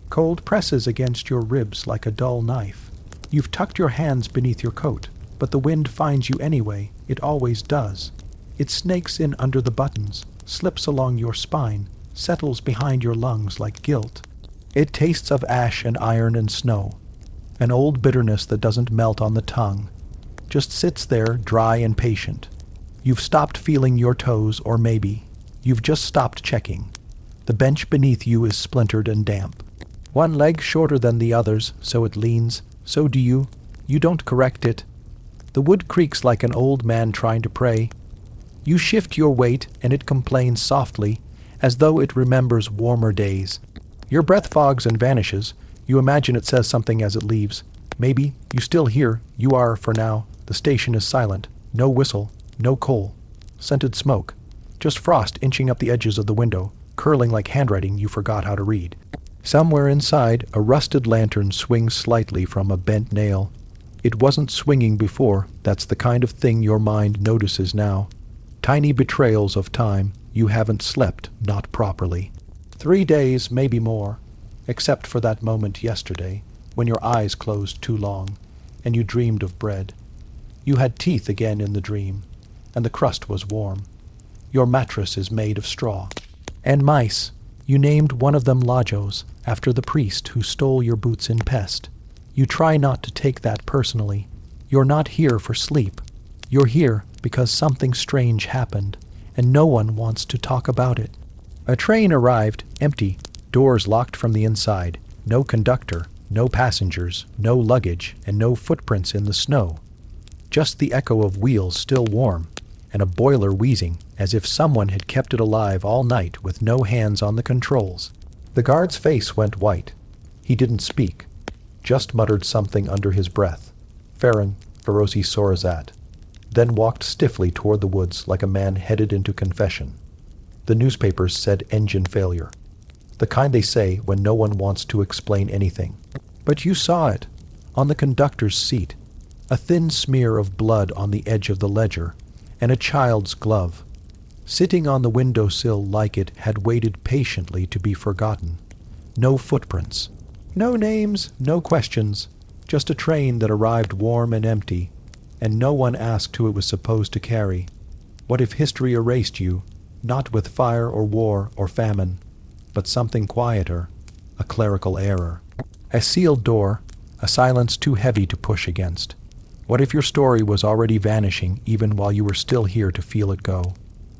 Cold presses against your ribs like a dull knife. You've tucked your hands beneath your coat, but the wind finds you anyway. It always does. It snakes in under the buttons, slips along your spine, settles behind your lungs like guilt. It tastes of ash and iron and snow, an old bitterness that doesn't melt on the tongue, just sits there dry and patient. You've stopped feeling your toes, or maybe you've just stopped checking. The bench beneath you is splintered and damp. One leg shorter than the others, so it leans. So do you. You don't correct it. The wood creaks like an old man trying to pray. You shift your weight, and it complains softly, as though it remembers warmer days. Your breath fogs and vanishes. You imagine it says something as it leaves. Maybe you still hear. You are, for now. The station is silent. No whistle. No coal. Scented smoke. Just frost inching up the edges of the window, curling like handwriting you forgot how to read. Somewhere inside, a rusted lantern swings slightly from a bent nail. It wasn't swinging before. That's the kind of thing your mind notices now. Tiny betrayals of time. You haven't slept, not properly. 3 days, maybe more, except for that moment yesterday, when your eyes closed too long, and you dreamed of bread. You had teeth again in the dream, and the crust was warm. Your mattress is made of straw. And mice. You named one of them Lajos, after the priest who stole your boots in Pest. You try not to take that personally. You're not here for sleep. You're here because something strange happened, and no one wants to talk about it. A train arrived, empty, doors locked from the inside, no conductor, no passengers, no luggage, and no footprints in the snow. Just the echo of wheels still warm, and a boiler wheezing, as if someone had kept it alive all night with no hands on the controls. The guard's face went white. He didn't speak, just muttered something under his breath. Farron, Feroci Sorazat, then walked stiffly toward the woods like a man headed into confession. The newspapers said engine failure, the kind they say when no one wants to explain anything. But you saw it, on the conductor's seat, a thin smear of blood on the edge of the ledger, and a child's glove. Sitting on the windowsill like it had waited patiently to be forgotten. No footprints. No names, no questions. Just a train that arrived warm and empty, and no one asked who it was supposed to carry. What if history erased you, not with fire or war or famine, but something quieter, a clerical error? A sealed door, a silence too heavy to push against. What if your story was already vanishing even while you were still here to feel it go?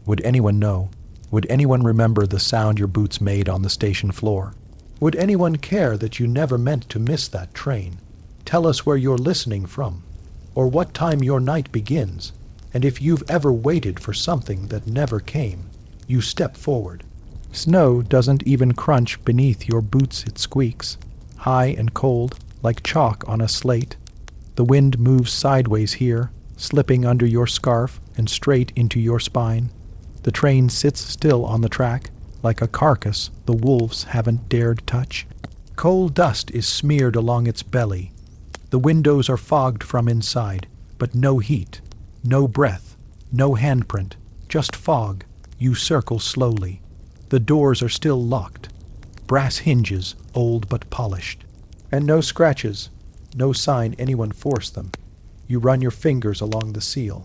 Would anyone know? Would anyone remember the sound your boots made on the station floor? Would anyone care that you never meant to miss that train? Tell us where you're listening from, or what time your night begins, and if you've ever waited for something that never came, you step forward. Snow doesn't even crunch beneath your boots, it squeaks, high and cold, like chalk on a slate. The wind moves sideways here, slipping under your scarf and straight into your spine. The train sits still on the track, like a carcass the wolves haven't dared touch. Coal dust is smeared along its belly. The windows are fogged from inside, but no heat, no breath, no handprint, just fog. You circle slowly. The doors are still locked. Brass hinges, old but polished. And no scratches, no sign anyone forced them. You run your fingers along the seal.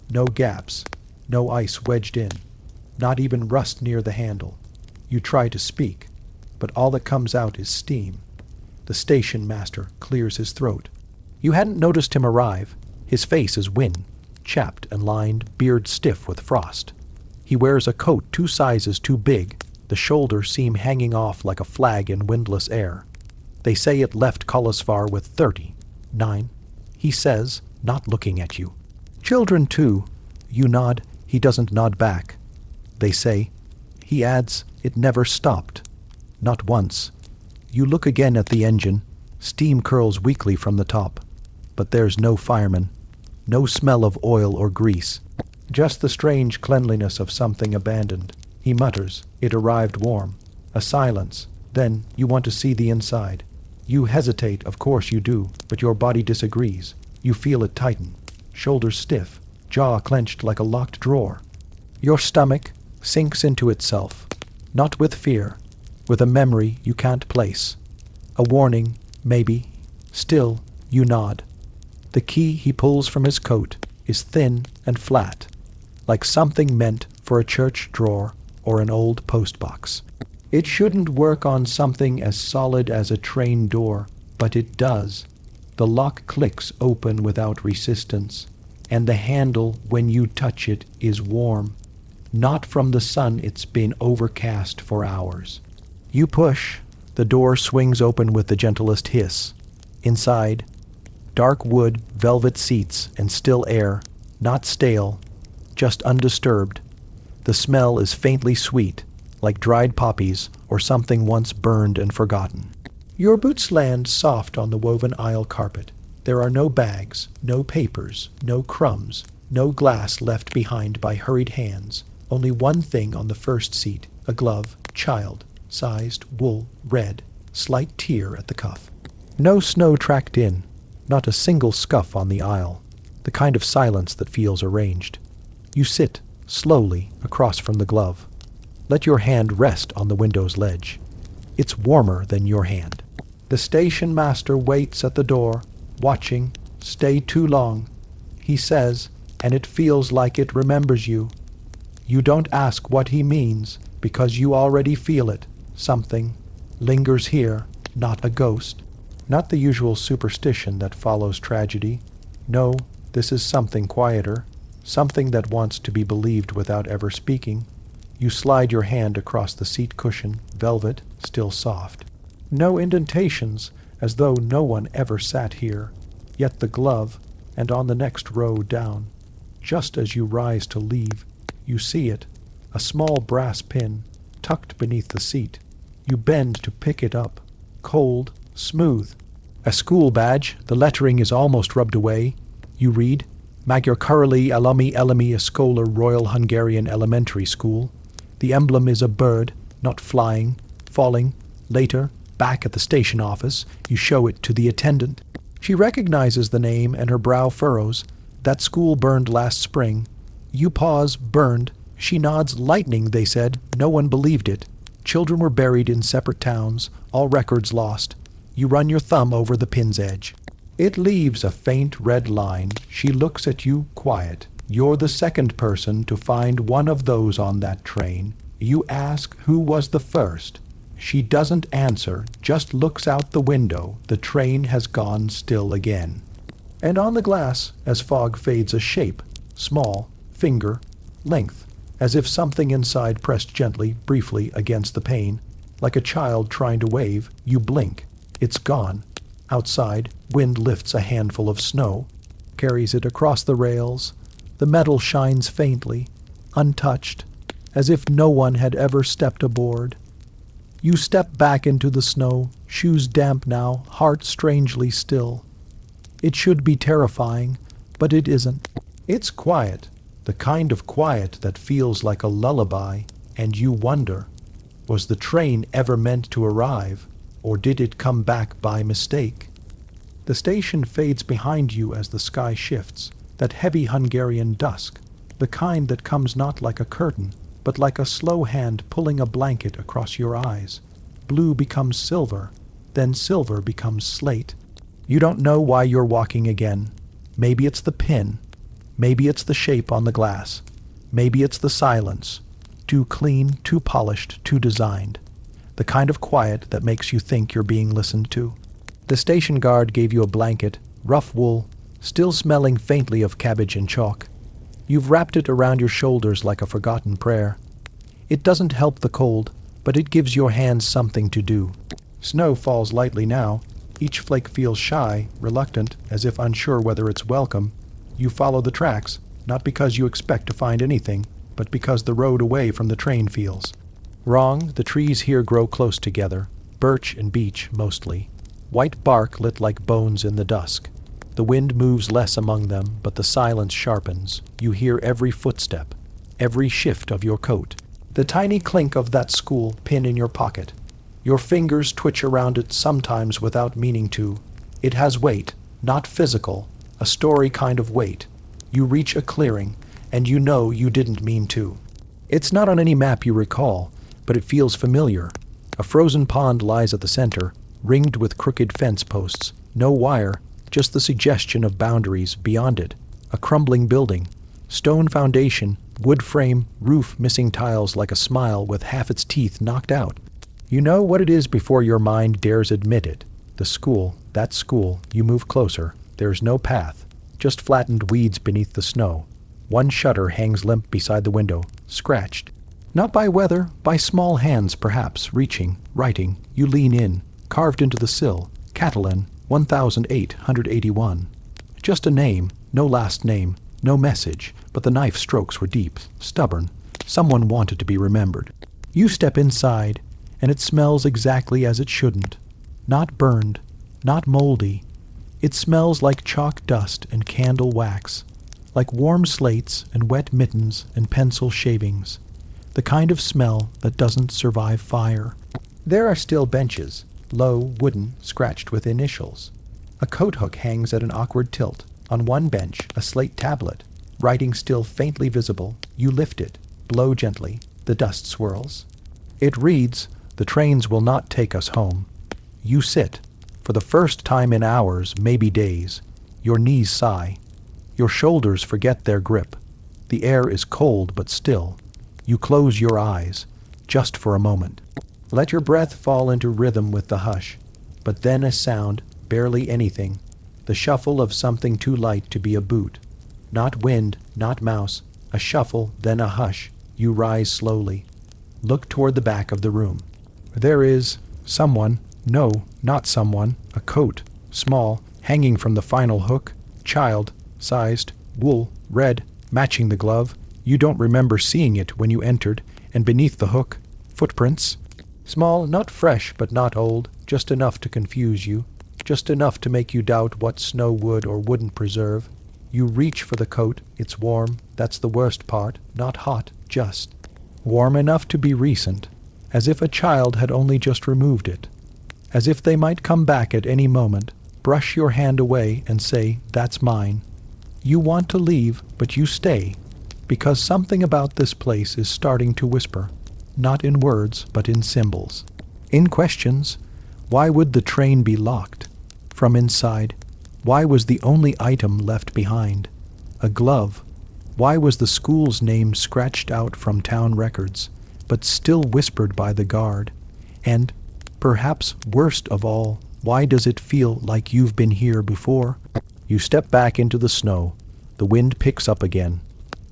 No gaps, no ice wedged in, not even rust near the handle. You try to speak, but all that comes out is steam. The station master clears his throat. You hadn't noticed him arrive. His face is wan, chapped and lined, beard stiff with frost. He wears a coat 2 sizes too big. The shoulders seem hanging off like a flag in windless air. They say it left Colasvar with 39. He says, not looking at you. Children too. You nod. He doesn't nod back. They say. He adds, it never stopped. Not once. You look again at the engine. Steam curls weakly from the top. But there's no fireman. No smell of oil or grease. Just the strange cleanliness of something abandoned. He mutters, it arrived warm. A silence. Then you want to see the inside. You hesitate, of course you do, but your body disagrees. You feel it tighten. Shoulders stiff. Jaw clenched like a locked drawer. Your stomach sinks into itself. Not with fear. With a memory you can't place. A warning, maybe. Still, you nod. The key he pulls from his coat is thin and flat, like something meant for a church drawer or an old postbox. It shouldn't work on something as solid as a train door, but it does. The lock clicks open without resistance, and the handle, when you touch it, is warm. Not from the sun, it's been overcast for hours. You push. The door swings open with the gentlest hiss. Inside, dark wood, velvet seats, and still air, not stale, just undisturbed. The smell is faintly sweet, like dried poppies or something once burned and forgotten. Your boots land soft on the woven aisle carpet. There are no bags, no papers, no crumbs, no glass left behind by hurried hands. Only one thing on the first seat, a glove, child-sized, wool, red, slight tear at the cuff. No snow tracked in, not a single scuff on the aisle, the kind of silence that feels arranged. You sit, slowly, across from the glove. Let your hand rest on the window's ledge. It's warmer than your hand. The station master waits at the door, watching. Stay too long, he says, and it feels like it remembers you. You don't ask what he means, because you already feel it. Something lingers here, not a ghost, not the usual superstition that follows tragedy. No, this is something quieter, something that wants to be believed without ever speaking. You slide your hand across the seat cushion, velvet, still soft. No indentations, as though no one ever sat here. Yet the glove, and on the next row down. Just as you rise to leave, you see it, a small brass pin, tucked beneath the seat. You bend to pick it up, cold, smooth. A school badge, the lettering is almost rubbed away. You read, Magyar Karoli Elemi Eskola Royal Hungarian Elementary School. The emblem is a bird, not flying, falling. Later, back at the station office, you show it to the attendant. She recognizes the name and her brow furrows. That school burned last spring. You pause, burned. She nods. Lightning, they said. No one believed it. Children were buried in separate towns, all records lost. You run your thumb over the pin's edge. It leaves a faint red line. She looks at you, quiet. You're the second person to find one of those on that train. You ask who was the first. She doesn't answer, just looks out the window. The train has gone still again. And on the glass, as fog fades, a shape, small, finger, length, as if something inside pressed gently, briefly against the pane. Like a child trying to wave, you blink. It's gone. Outside, wind lifts a handful of snow, carries it across the rails. The metal shines faintly, untouched, as if no one had ever stepped aboard. You step back into the snow, shoes damp now, heart strangely still. It should be terrifying, but it isn't. It's quiet, the kind of quiet that feels like a lullaby, and you wonder, was the train ever meant to arrive, or did it come back by mistake? The station fades behind you as the sky shifts. That heavy Hungarian dusk, the kind that comes not like a curtain, but like a slow hand pulling a blanket across your eyes. Blue becomes silver, then silver becomes slate. You don't know why you're walking again. Maybe it's the pin. Maybe it's the shape on the glass. Maybe it's the silence. Too clean, too polished, too designed. The kind of quiet that makes you think you're being listened to. The station guard gave you a blanket, rough wool, still smelling faintly of cabbage and chalk. You've wrapped it around your shoulders like a forgotten prayer. It doesn't help the cold, but it gives your hands something to do. Snow falls lightly now. Each flake feels shy, reluctant, as if unsure whether it's welcome. You follow the tracks, not because you expect to find anything, but because the road away from the train feels. Wrong, the trees here grow close together, birch and beech mostly. White bark lit like bones in the dusk. The wind moves less among them, but the silence sharpens. You hear every footstep, every shift of your coat, the tiny clink of that school pin in your pocket. Your fingers twitch around it sometimes without meaning to. It has weight, not physical, a story kind of weight. You reach a clearing, and you know you didn't mean to. It's not on any map you recall, but it feels familiar. A frozen pond lies at the center, ringed with crooked fence posts, no wire, just the suggestion of boundaries beyond it. A crumbling building, stone foundation, wood frame, roof missing tiles like a smile with half its teeth knocked out. You know what it is before your mind dares admit it. The school, that school, you move closer. There's no path, just flattened weeds beneath the snow. One shutter hangs limp beside the window, scratched. Not by weather, by small hands perhaps, reaching, writing. You lean in, carved into the sill, Catalan, 1881. Just a name, no last name, no message, but the knife strokes were deep, stubborn. Someone wanted to be remembered. You step inside, and it smells exactly as it shouldn't. Not burned, not moldy. It smells like chalk dust and candle wax, like warm slates and wet mittens and pencil shavings, the kind of smell that doesn't survive fire. There are still benches, low, wooden, scratched with initials. A coat hook hangs at an awkward tilt. On one bench, a slate tablet, writing still faintly visible. You lift it, blow gently, the dust swirls. It reads, "The trains will not take us home." You sit, for the first time in hours, maybe days. Your knees sigh. Your shoulders forget their grip. The air is cold but still. You close your eyes, just for a moment. Let your breath fall into rhythm with the hush. But then a sound, barely anything, the shuffle of something too light to be a boot. Not wind, not mouse, a shuffle, then a hush. You rise slowly. Look toward the back of the room. There is someone, no, not someone, a coat, small, hanging from the final hook, child, sized, wool, red, matching the glove. You don't remember seeing it when you entered, and beneath the hook, footprints. Small, not fresh, but not old, just enough to confuse you, just enough to make you doubt what snow would or wouldn't preserve. You reach for the coat, it's warm, that's the worst part, not hot, just warm enough to be recent, as if a child had only just removed it, as if they might come back at any moment, brush your hand away and say, "That's mine." You want to leave, but you stay, because something about this place is starting to whisper, not in words, but in symbols. In questions. Why would the train be locked? From inside, why was the only item left behind? A glove. Why was the school's name scratched out from town records, but still whispered by the guard? And, perhaps worst of all, why does it feel like you've been here before? You step back into the snow. The wind picks up again.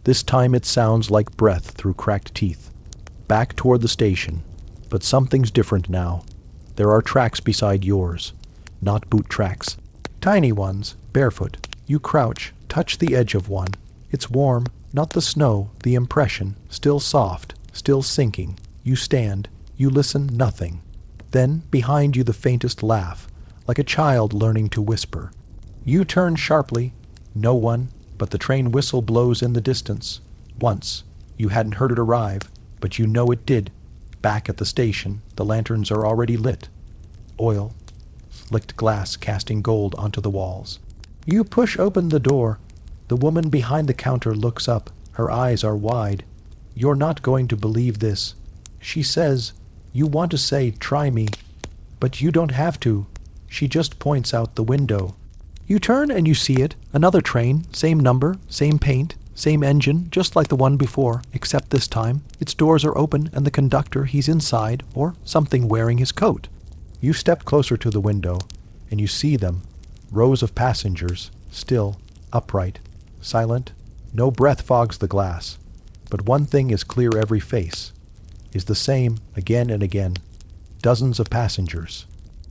This time it sounds like breath through cracked teeth. Back toward the station. But something's different now. There are tracks beside yours. Not boot tracks. Tiny ones, barefoot. You crouch, touch the edge of one. It's warm, not the snow, the impression, still soft, still sinking. You stand, you listen, nothing. Then, behind you the faintest laugh, like a child learning to whisper. You turn sharply. No one, but the train whistle blows in the distance. Once. You hadn't heard it arrive, but you know it did. Back at the station, the lanterns are already lit. Oil. Slicked glass casting gold onto the walls. You push open the door. The woman behind the counter looks up. Her eyes are wide. You're not going to believe this. She says, you want to say, "Try me," but you don't have to. She just points out the window. You turn and you see it. Another train, same number, same paint, same engine, just like the one before, except this time, its doors are open and the conductor, he's inside, or something wearing his coat. You step closer to the window, and you see them, rows of passengers, still, upright, silent. No breath fogs the glass, but one thing is clear: every face is the same again and again. Dozens of passengers,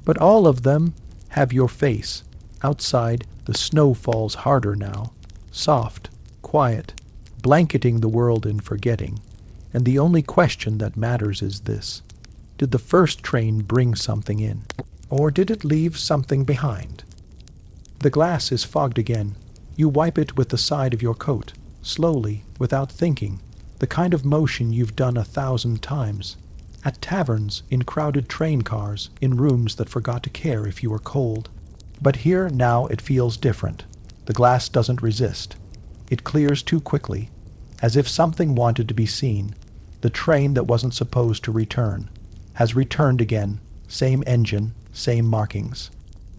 but all of them have your face. Outside, the snow falls harder now, soft, quiet, blanketing the world in forgetting, and the only question that matters is this: did the first train bring something in, or did it leave something behind? The glass is fogged again. You wipe it with the side of your coat, slowly, without thinking, the kind of motion you've done 1,000 times. At taverns, in crowded train cars, in rooms that forgot to care if you were cold. But here now it feels different. The glass doesn't resist. It clears too quickly, as if something wanted to be seen. The train that wasn't supposed to return has returned again. Same engine, same markings.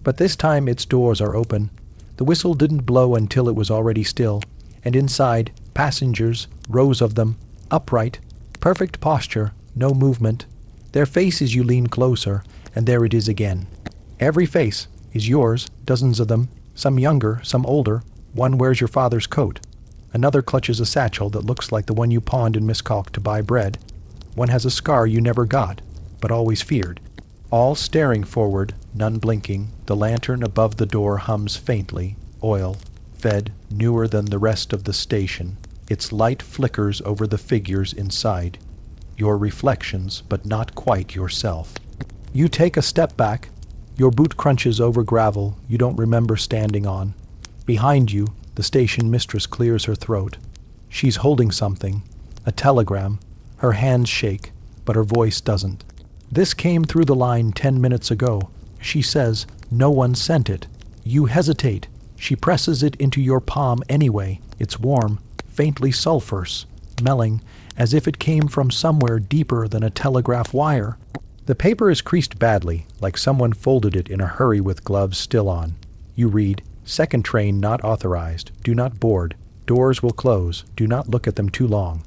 But this time its doors are open. The whistle didn't blow until it was already still, and inside, passengers, rows of them, upright, perfect posture, no movement. Their faces you lean closer, and there it is again. Every face is yours, dozens of them, some younger, some older. One wears your father's coat. Another clutches a satchel that looks like the one you pawned in Miskalk to buy bread. One has a scar you never got, but always feared. All staring forward, none blinking. The lantern above the door hums faintly, oil, fed, newer than the rest of the station. Its light flickers over the figures inside. Your reflections, but not quite yourself. You take a step back. Your boot crunches over gravel you don't remember standing on. Behind you, the station mistress clears her throat. She's holding something, a telegram. Her hands shake, but her voice doesn't. This came through the line 10 minutes ago. She says, no one sent it. You hesitate. She presses it into your palm anyway. It's warm, faintly sulphurous, smelling as if it came from somewhere deeper than a telegraph wire. The paper is creased badly, like someone folded it in a hurry with gloves still on. You read, second train not authorized. Do not board. Doors will close. Do not look at them too long.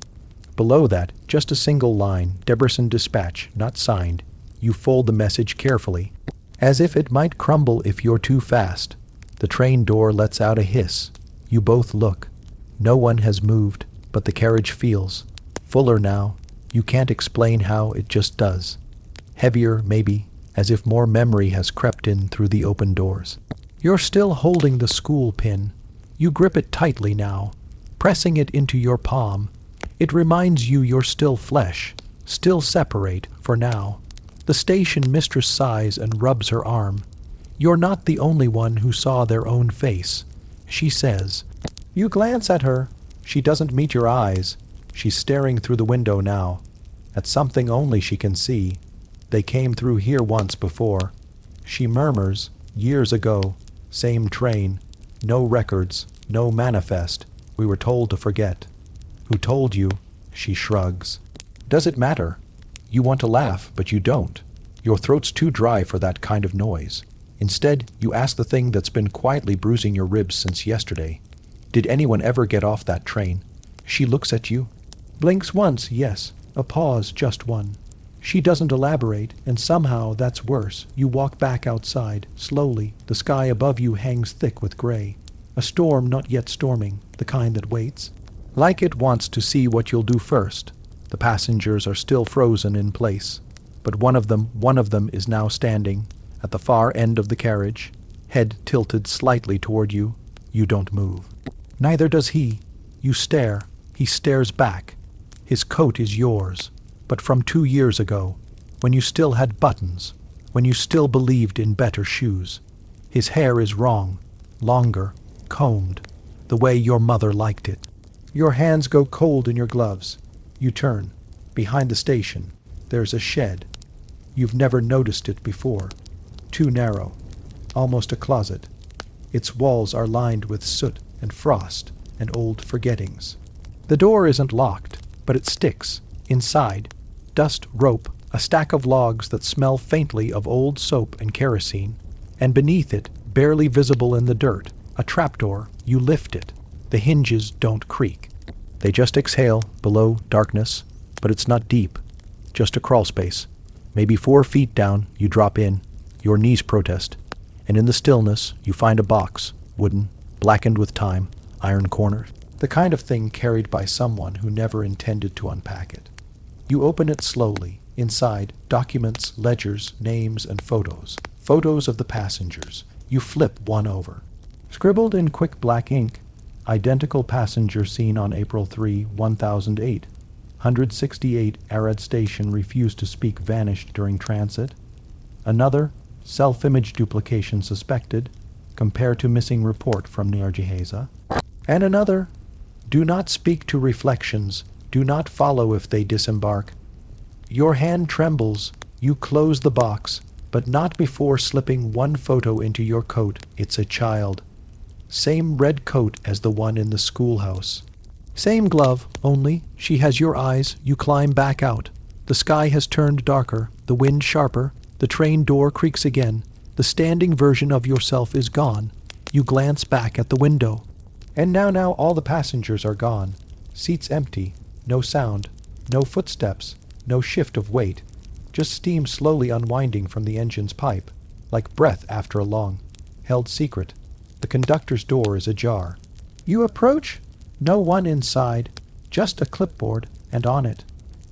Below that, just a single line, Debrecen Dispatch, not signed. You fold the message carefully, as if it might crumble if you're too fast. The train door lets out a hiss. You both look. No one has moved, but the carriage feels fuller now. You can't explain how, it just does. Heavier, maybe, as if more memory has crept in through the open doors. You're still holding the school pin. You grip it tightly now, pressing it into your palm. It reminds you you're still flesh, still separate for now. The station mistress sighs and rubs her arm. You're not the only one who saw their own face. She says. You glance at her. She doesn't meet your eyes. She's staring through the window now, at something only she can see. They came through here once before. She murmurs, years ago, same train, no records, no manifest. We were told to forget. Who told you? She shrugs. Does it matter? You want to laugh, but you don't. Your throat's too dry for that kind of noise. Instead, you ask the thing that's been quietly bruising your ribs since yesterday. Did anyone ever get off that train? She looks at you. Blinks once, yes. A pause, just one. She doesn't elaborate, and somehow that's worse. You walk back outside, slowly. The sky above you hangs thick with gray. A storm not yet storming, the kind that waits. Like it wants to see what you'll do first. The passengers are still frozen in place. But one of them is now standing, at the far end of the carriage, head tilted slightly toward you. You don't move. Neither does he. You stare. He stares back. His coat is yours, but from 2 years ago, when you still had buttons, when you still believed in better shoes. His hair is wrong, longer, combed, the way your mother liked it. Your hands go cold in your gloves. You turn. Behind the station, there's a shed. You've never noticed it before. Too narrow, almost a closet. Its walls are lined with soot and frost and old forgettings. The door isn't locked, but it sticks. Inside, dust, rope, a stack of logs that smell faintly of old soap and kerosene, and beneath it, barely visible in the dirt, a trapdoor. You lift it. The hinges don't creak. They just exhale, below, darkness, but it's not deep, just a crawl space. Maybe 4 feet down, you drop in. Your knees protest, and in the stillness, you find a box, wooden, blackened with time, iron cornered. The kind of thing carried by someone who never intended to unpack it. You open it slowly. Inside, documents, ledgers, names, and photos. Photos of the passengers. You flip one over. Scribbled in quick black ink, identical passenger seen on April 3, 1008. 168 Arad Station refused to speak, vanished during transit. Another, self-image duplication suspected, compared to missing report from Nerjiheza. And another, do not speak to reflections, do not follow if they disembark. Your hand trembles, you close the box, but not before slipping one photo into your coat. It's a child. Same red coat as the one in the schoolhouse. Same glove, only she has your eyes. You climb back out. The sky has turned darker, the wind sharper. The train door creaks again. The standing version of yourself is gone. You glance back at the window. And now all the passengers are gone. Seats empty. No sound. No footsteps. No shift of weight. Just steam slowly unwinding from the engine's pipe, like breath after a long held secret. The conductor's door is ajar. You approach. No one inside. Just a clipboard, and on it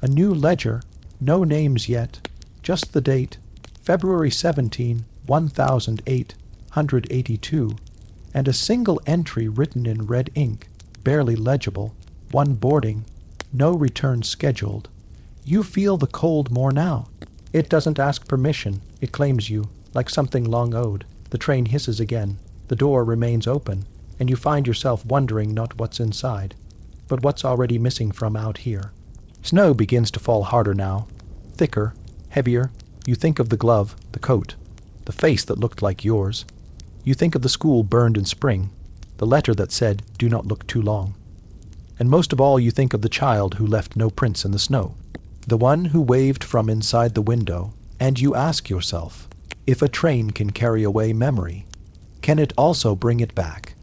a new ledger. No names yet. Just the date. February 17, 1882, and a single entry written in red ink, barely legible. One boarding. No return scheduled. You feel the cold more now. It doesn't ask permission. It claims you, like something long owed. The train hisses again. The door remains open, and you find yourself wondering not what's inside, but what's already missing from out here. Snow begins to fall harder now. Thicker, heavier. You think of the glove, the coat, the face that looked like yours. You think of the school burned in spring, the letter that said, "Do not look too long." And most of all, you think of the child who left no prints in the snow, the one who waved from inside the window, and you ask yourself, if a train can carry away memory, can it also bring it back?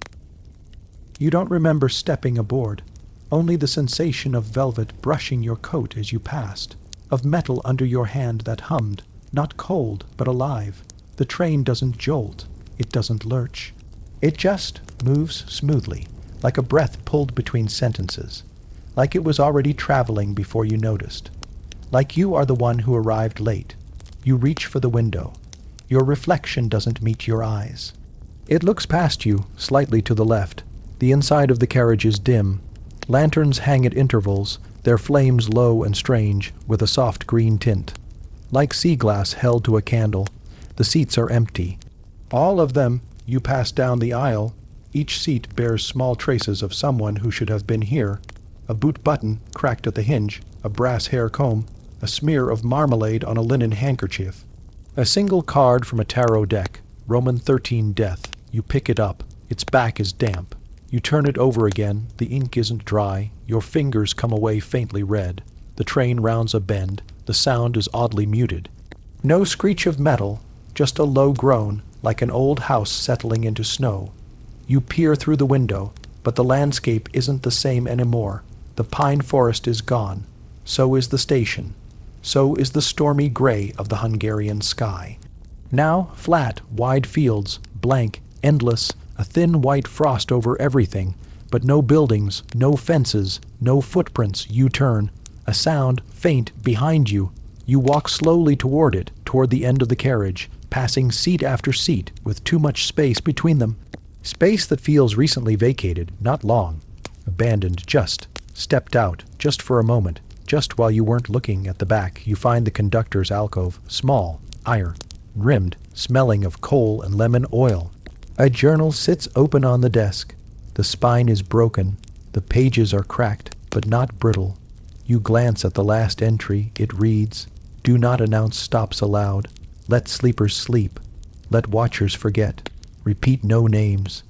You don't remember stepping aboard, only the sensation of velvet brushing your coat as you passed, of metal under your hand that hummed, not cold, but alive. The train doesn't jolt. It doesn't lurch. It just moves smoothly, like a breath pulled between sentences, like it was already traveling before you noticed, like you are the one who arrived late. You reach for the window. Your reflection doesn't meet your eyes. It looks past you, slightly to the left. The inside of the carriage is dim. Lanterns hang at intervals, their flames low and strange, with a soft green tint. Like sea glass held to a candle, the seats are empty. All of them. You pass down the aisle. Each seat bears small traces of someone who should have been here. A boot button cracked at the hinge, a brass hair comb, a smear of marmalade on a linen handkerchief. A single card from a tarot deck, Roman 13 Death. You pick it up. Its back is damp. You turn it over again. The ink isn't dry. Your fingers come away faintly red. The train rounds a bend. The sound is oddly muted. No screech of metal, just a low groan, like an old house settling into snow. You peer through the window, but the landscape isn't the same anymore. The pine forest is gone. So is the station. So is the stormy gray of the Hungarian sky. Now flat, wide fields, blank, endless, a thin white frost over everything, but no buildings, no fences, no footprints. You turn. A sound, faint, behind you. You walk slowly toward it, toward the end of the carriage, passing seat after seat with too much space between them. Space that feels recently vacated, not long. Abandoned, just. Stepped out, just for a moment. Just while you weren't looking at the back, you find the conductor's alcove, small, iron, rimmed, smelling of coal and lemon oil. A journal sits open on the desk. The spine is broken. The pages are cracked, but not brittle. You glance at the last entry. It reads, "Do not announce stops allowed. Let sleepers sleep. Let watchers forget. Repeat no names."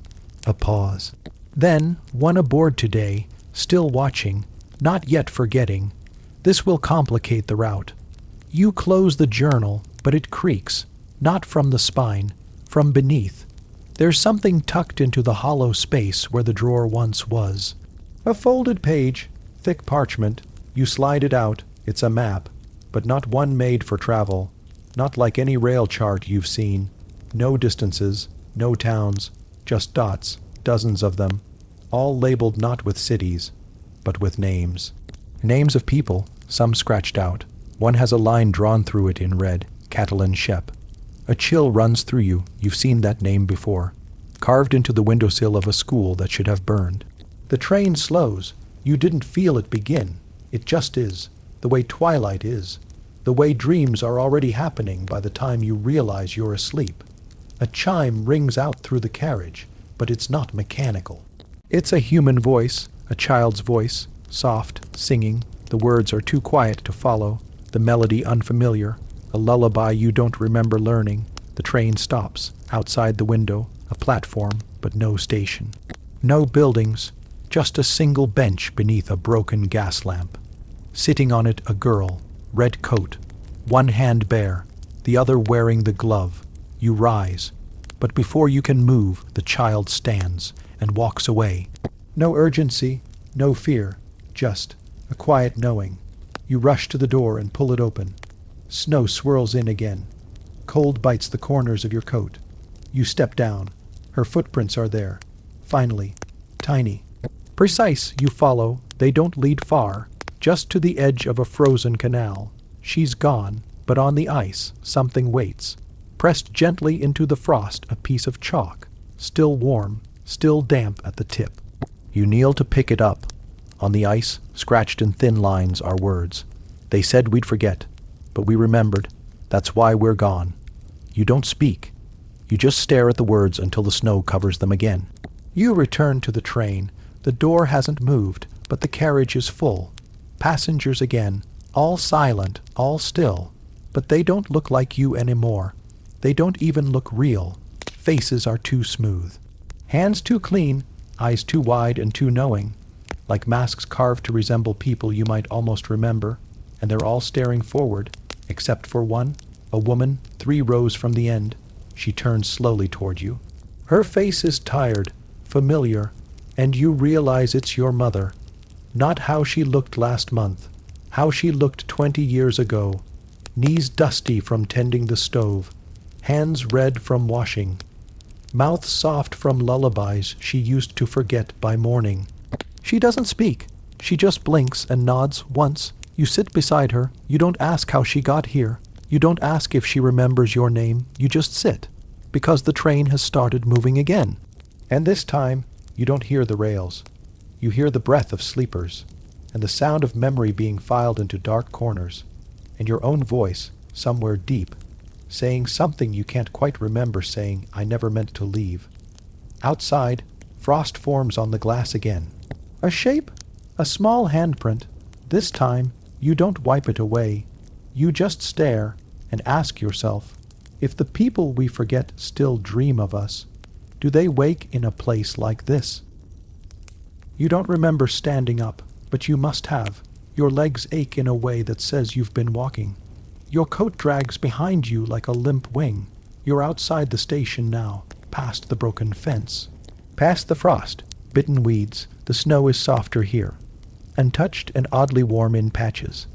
A pause. Then, one aboard today, still watching, not yet forgetting. This will complicate the route. You close the journal, but it creaks, not from the spine, from beneath. There's something tucked into the hollow space where the drawer once was. A folded page, thick parchment. You slide it out. It's a map, but not one made for travel, not like any rail chart you've seen. No distances, no towns, just dots, dozens of them, all labeled not with cities, but with names. Names of people, some scratched out. One has a line drawn through it in red, Catalan Shep. A chill runs through you. You've seen that name before, carved into the windowsill of a school that should have burned. The train slows. You didn't feel it begin. It just is, the way twilight is, the way dreams are already happening by the time you realize you're asleep. A chime rings out through the carriage, but it's not mechanical. It's a human voice, a child's voice, soft, singing. The words are too quiet to follow, the melody unfamiliar, a lullaby you don't remember learning. The train stops, outside the window, a platform, but no station. No buildings, just a single bench beneath a broken gas lamp. Sitting on it a girl, red coat, one hand bare, the other wearing the glove. You rise, but before you can move, the child stands and walks away. No urgency, no fear, just a quiet knowing. You rush to the door and pull it open. Snow swirls in again. Cold bites the corners of your coat. You step down. Her footprints are there. Finally, tiny. Precise, you follow. They don't lead far, just to the edge of a frozen canal. She's gone, but on the ice, something waits. Pressed gently into the frost, a piece of chalk. Still warm, still damp at the tip. You kneel to pick it up. On the ice, scratched in thin lines, are words. They said we'd forget, but we remembered. That's why we're gone. You don't speak. You just stare at the words until the snow covers them again. You return to the train. The door hasn't moved, but the carriage is full. Passengers again, all silent, all still. But they don't look like you anymore. They don't even look real. Faces are too smooth. Hands too clean, eyes too wide and too knowing. Like masks carved to resemble people you might almost remember. And they're all staring forward, except for one, a woman 3 rows from the end. She turns slowly toward you. Her face is tired, familiar, and you realize it's your mother. Not how she looked last month, how she looked 20 years ago. Knees dusty from tending the stove, hands red from washing, mouth soft from lullabies she used to forget by morning. She doesn't speak. She just blinks and nods once. You sit beside her. You don't ask how she got here. You don't ask if she remembers your name. You just sit, because the train has started moving again. And this time, you don't hear the rails. You hear the breath of sleepers, and the sound of memory being filed into dark corners, and your own voice, somewhere deep, saying something you can't quite remember saying, I never meant to leave. Outside, frost forms on the glass again. A shape, a small handprint. This time, you don't wipe it away. You just stare and ask yourself, if the people we forget still dream of us, do they wake in a place like this? You don't remember standing up, but you must have. Your legs ache in a way that says you've been walking. Your coat drags behind you like a limp wing. You're outside the station now, past the broken fence. Past the frost, bitten weeds, the snow is softer here, untouched and oddly warm in patches,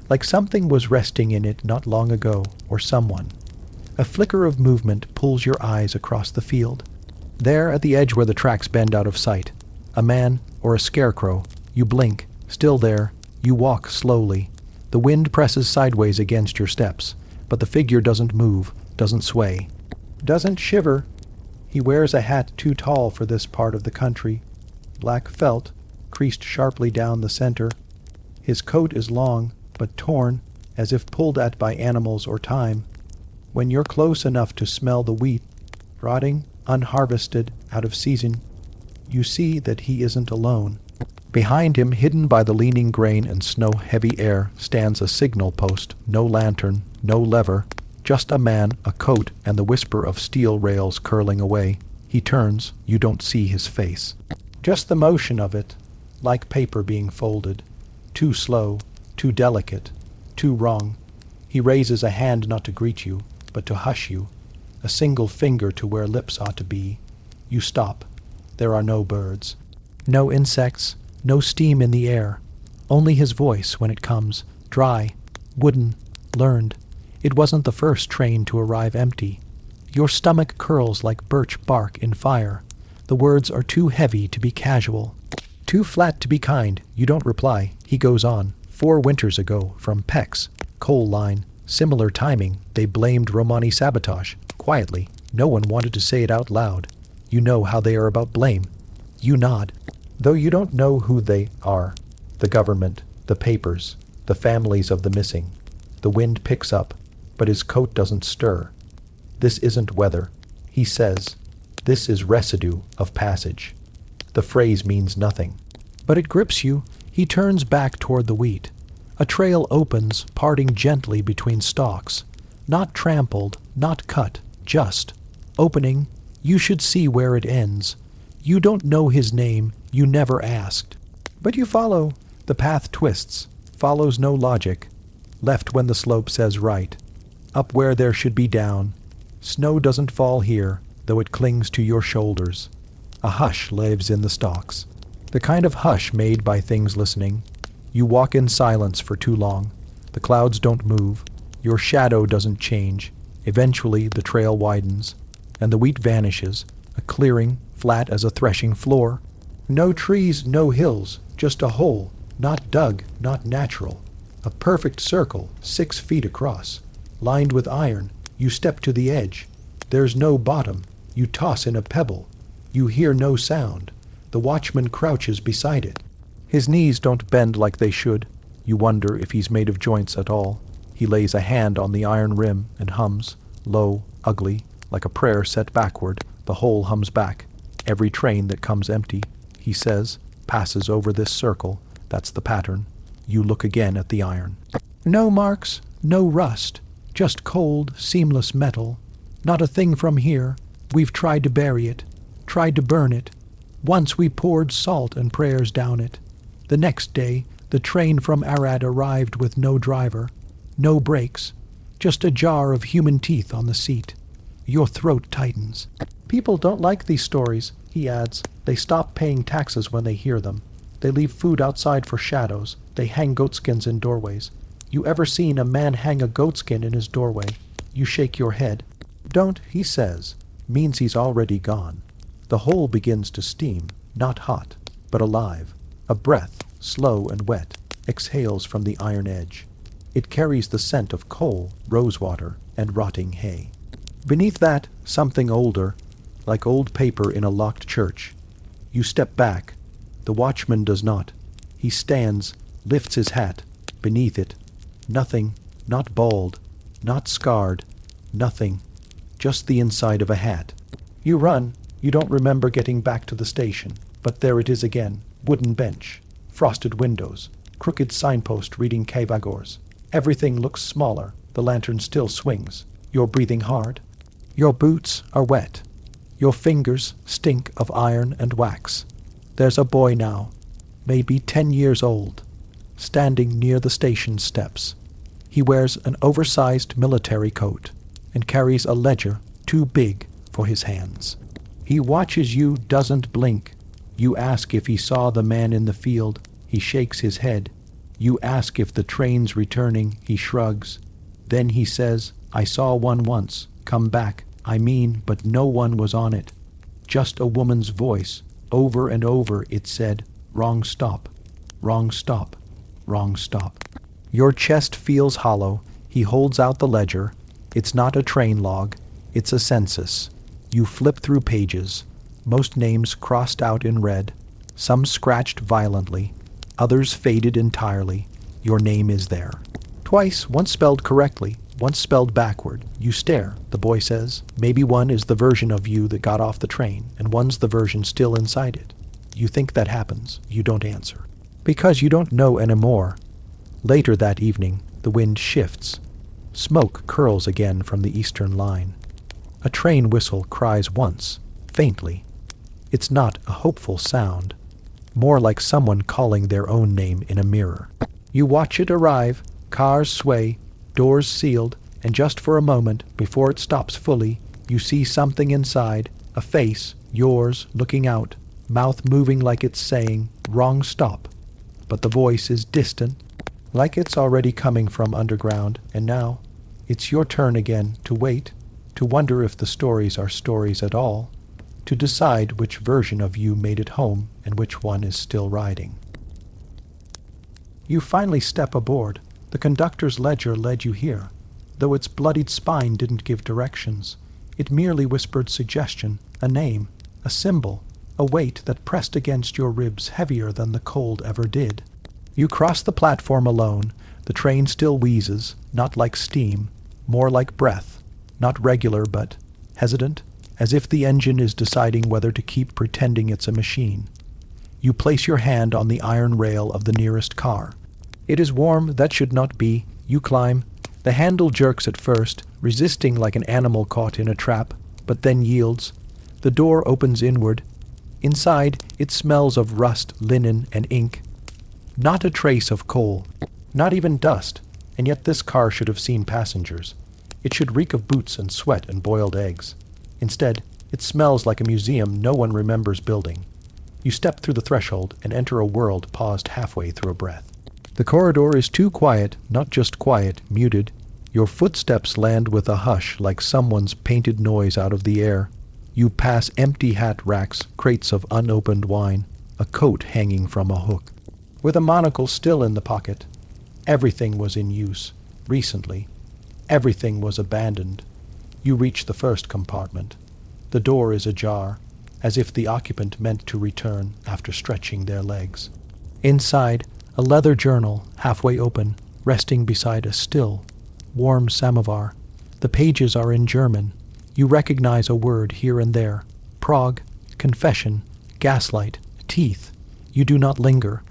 like something was resting in it not long ago, or someone. A flicker of movement pulls your eyes across the field. There, at the edge where the tracks bend out of sight, a man or a scarecrow. You blink, still there. You walk slowly. The wind presses sideways against your steps, but the figure doesn't move, doesn't sway, doesn't shiver. He wears a hat too tall for this part of the country, black felt, creased sharply down the center. His coat is long, but torn, as if pulled at by animals or time. When you're close enough to smell the wheat, rotting, unharvested, out of season, you see that he isn't alone. Behind him, hidden by the leaning grain and snow-heavy air, stands a signal post, no lantern, no lever, just a man, a coat, and the whisper of steel rails curling away. He turns, you don't see his face. Just the motion of it, like paper being folded. Too slow, too delicate, too wrong. He raises a hand not to greet you, but to hush you, a single finger to where lips ought to be. You stop. There are no birds, no insects, no steam in the air. Only his voice when it comes, dry, wooden, learned. It wasn't the first train to arrive empty. Your stomach curls like birch bark in fire. The words are too heavy to be casual, too flat to be kind. You don't reply. He goes on. 4 winters ago, from Peck's coal line, similar timing, they blamed Romani sabotage. Quietly, no one wanted to say it out loud. You know how they are about blame. You nod, though you don't know who they are. The government, the papers, the families of the missing. The wind picks up, but his coat doesn't stir. This isn't weather, he says. This is residue of passage. The phrase means nothing, but it grips you. He turns back toward the wheat. A trail opens, parting gently between stalks. Not trampled, not cut, just opening. You should see where it ends. You don't know his name, you never asked. But you follow. The path twists, follows no logic. Left when the slope says right. up where there should be down. Snow doesn't fall here, though it clings to your shoulders. A hush lives in the stalks, the kind of hush made by things listening. You walk in silence for too long. The clouds don't move. Your shadow doesn't change. Eventually the trail widens, and the wheat vanishes, a clearing flat as a threshing floor. No trees, no hills, just a hole, not dug, not natural. A perfect circle, 6 feet across, lined with iron. You step to the edge. There's no bottom. You toss in a pebble. You hear no sound. The watchman crouches beside it. His knees don't bend like they should. You wonder if he's made of joints at all. He lays a hand on the iron rim and hums, low, ugly, like a prayer set backward. The whole hums back. Every train that comes empty, he says, passes over this circle. That's the pattern. You look again at the iron. No marks, no rust, just cold, seamless metal. Not a thing from here. We've tried to bury it, tried to burn it. Once we poured salt and prayers down it. The next day, the train from Arad arrived with no driver, no brakes, just a jar of human teeth on the seat. Your throat tightens. People don't like these stories, he adds. They stop paying taxes when they hear them. They leave food outside for shadows. They hang goatskins in doorways. You ever seen a man hang a goatskin in his doorway? You shake your head. Don't, he says, means he's already gone. The hole begins to steam, not hot, but alive. A breath, slow and wet, exhales from the iron edge. It carries the scent of coal, rosewater, and rotting hay. Beneath that, something older, like old paper in a locked church. You step back. The watchman does not. He stands, lifts his hat. Beneath it, nothing, not bald, not scarred, nothing, just the inside of a hat. You run. You don't remember getting back to the station, but there it is again. Wooden bench, frosted windows, crooked signpost reading Kavagors. Everything looks smaller. The lantern still swings. You're breathing hard. Your boots are wet. Your fingers stink of iron and wax. There's a boy now, maybe 10 years old, standing near the station steps. He wears an oversized military coat and carries a ledger too big for his hands. He watches you, doesn't blink. You ask if he saw the man in the field. He shakes his head. You ask if the train's returning. He shrugs. Then he says, I saw one once. Come back. I mean, but no one was on it. Just a woman's voice. Over and over it said, wrong stop, wrong stop, wrong stop. Your chest feels hollow. He holds out the ledger. It's not a train log. It's a census. You flip through pages. Most names crossed out in red. Some scratched violently. Others faded entirely. Your name is there. Twice, once spelled correctly, once spelled backward. You stare, the boy says. Maybe one is the version of you that got off the train, and one's the version still inside it. You think that happens. You don't answer. Because you don't know anymore. Later that evening, the wind shifts. Smoke curls again from the eastern line. A train whistle cries once, faintly. It's not a hopeful sound, more like someone calling their own name in a mirror. You watch it arrive, cars sway, doors sealed, and just for a moment, before it stops fully, you see something inside, a face, yours, looking out, mouth moving like it's saying, wrong stop. But the voice is distant, like it's already coming from underground, and now it's your turn again to wait, to wonder if the stories are stories at all, to decide which version of you made it home and which one is still riding. You finally step aboard. The conductor's ledger led you here, though its bloodied spine didn't give directions. It merely whispered suggestion, a name, a symbol, a weight that pressed against your ribs heavier than the cold ever did. You cross the platform alone. The train still wheezes, not like steam, more like breath, not regular but hesitant, as if the engine is deciding whether to keep pretending it's a machine. You place your hand on the iron rail of the nearest car. It is warm, that should not be. You climb. The handle jerks at first, resisting like an animal caught in a trap, but then yields. The door opens inward. Inside, it smells of rust, linen, and ink. Not a trace of coal, not even dust, and yet this car should have seen passengers. It should reek of boots and sweat and boiled eggs. Instead, it smells like a museum no one remembers building. You step through the threshold and enter a world paused halfway through a breath. The corridor is too quiet, not just quiet, muted. Your footsteps land with a hush like someone's painted noise out of the air. You pass empty hat racks, crates of unopened wine, a coat hanging from a hook, with a monocle still in the pocket. Everything was in use, recently. Everything was abandoned. You reach the first compartment. The door is ajar, as if the occupant meant to return after stretching their legs. Inside, a leather journal, halfway open, resting beside a still, warm samovar. The pages are in German. You recognize a word here and there. Prague, confession, gaslight, teeth. You do not linger.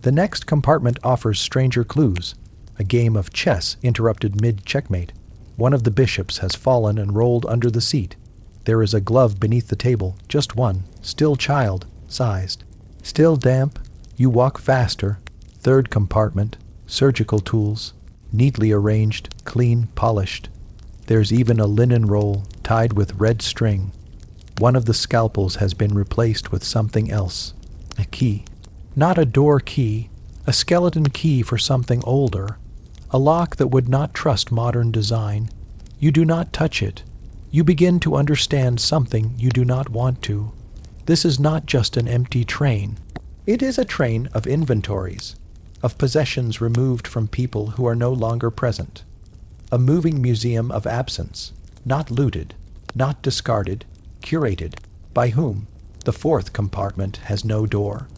The next compartment offers stranger clues. A game of chess interrupted mid-checkmate. One of the bishops has fallen and rolled under the seat. There is a glove beneath the table, just one, still child-sized. Still damp. You walk faster. Third compartment, surgical tools, neatly arranged, clean, polished. There's even a linen roll tied with red string. One of the scalpels has been replaced with something else. A key. Not a door key, a skeleton key for something older. A lock that would not trust modern design. You do not touch it. You begin to understand something you do not want to. This is not just an empty train. It is a train of inventories, of possessions removed from people who are no longer present. A moving museum of absence, not looted, not discarded, curated. By whom? The fourth compartment has no door.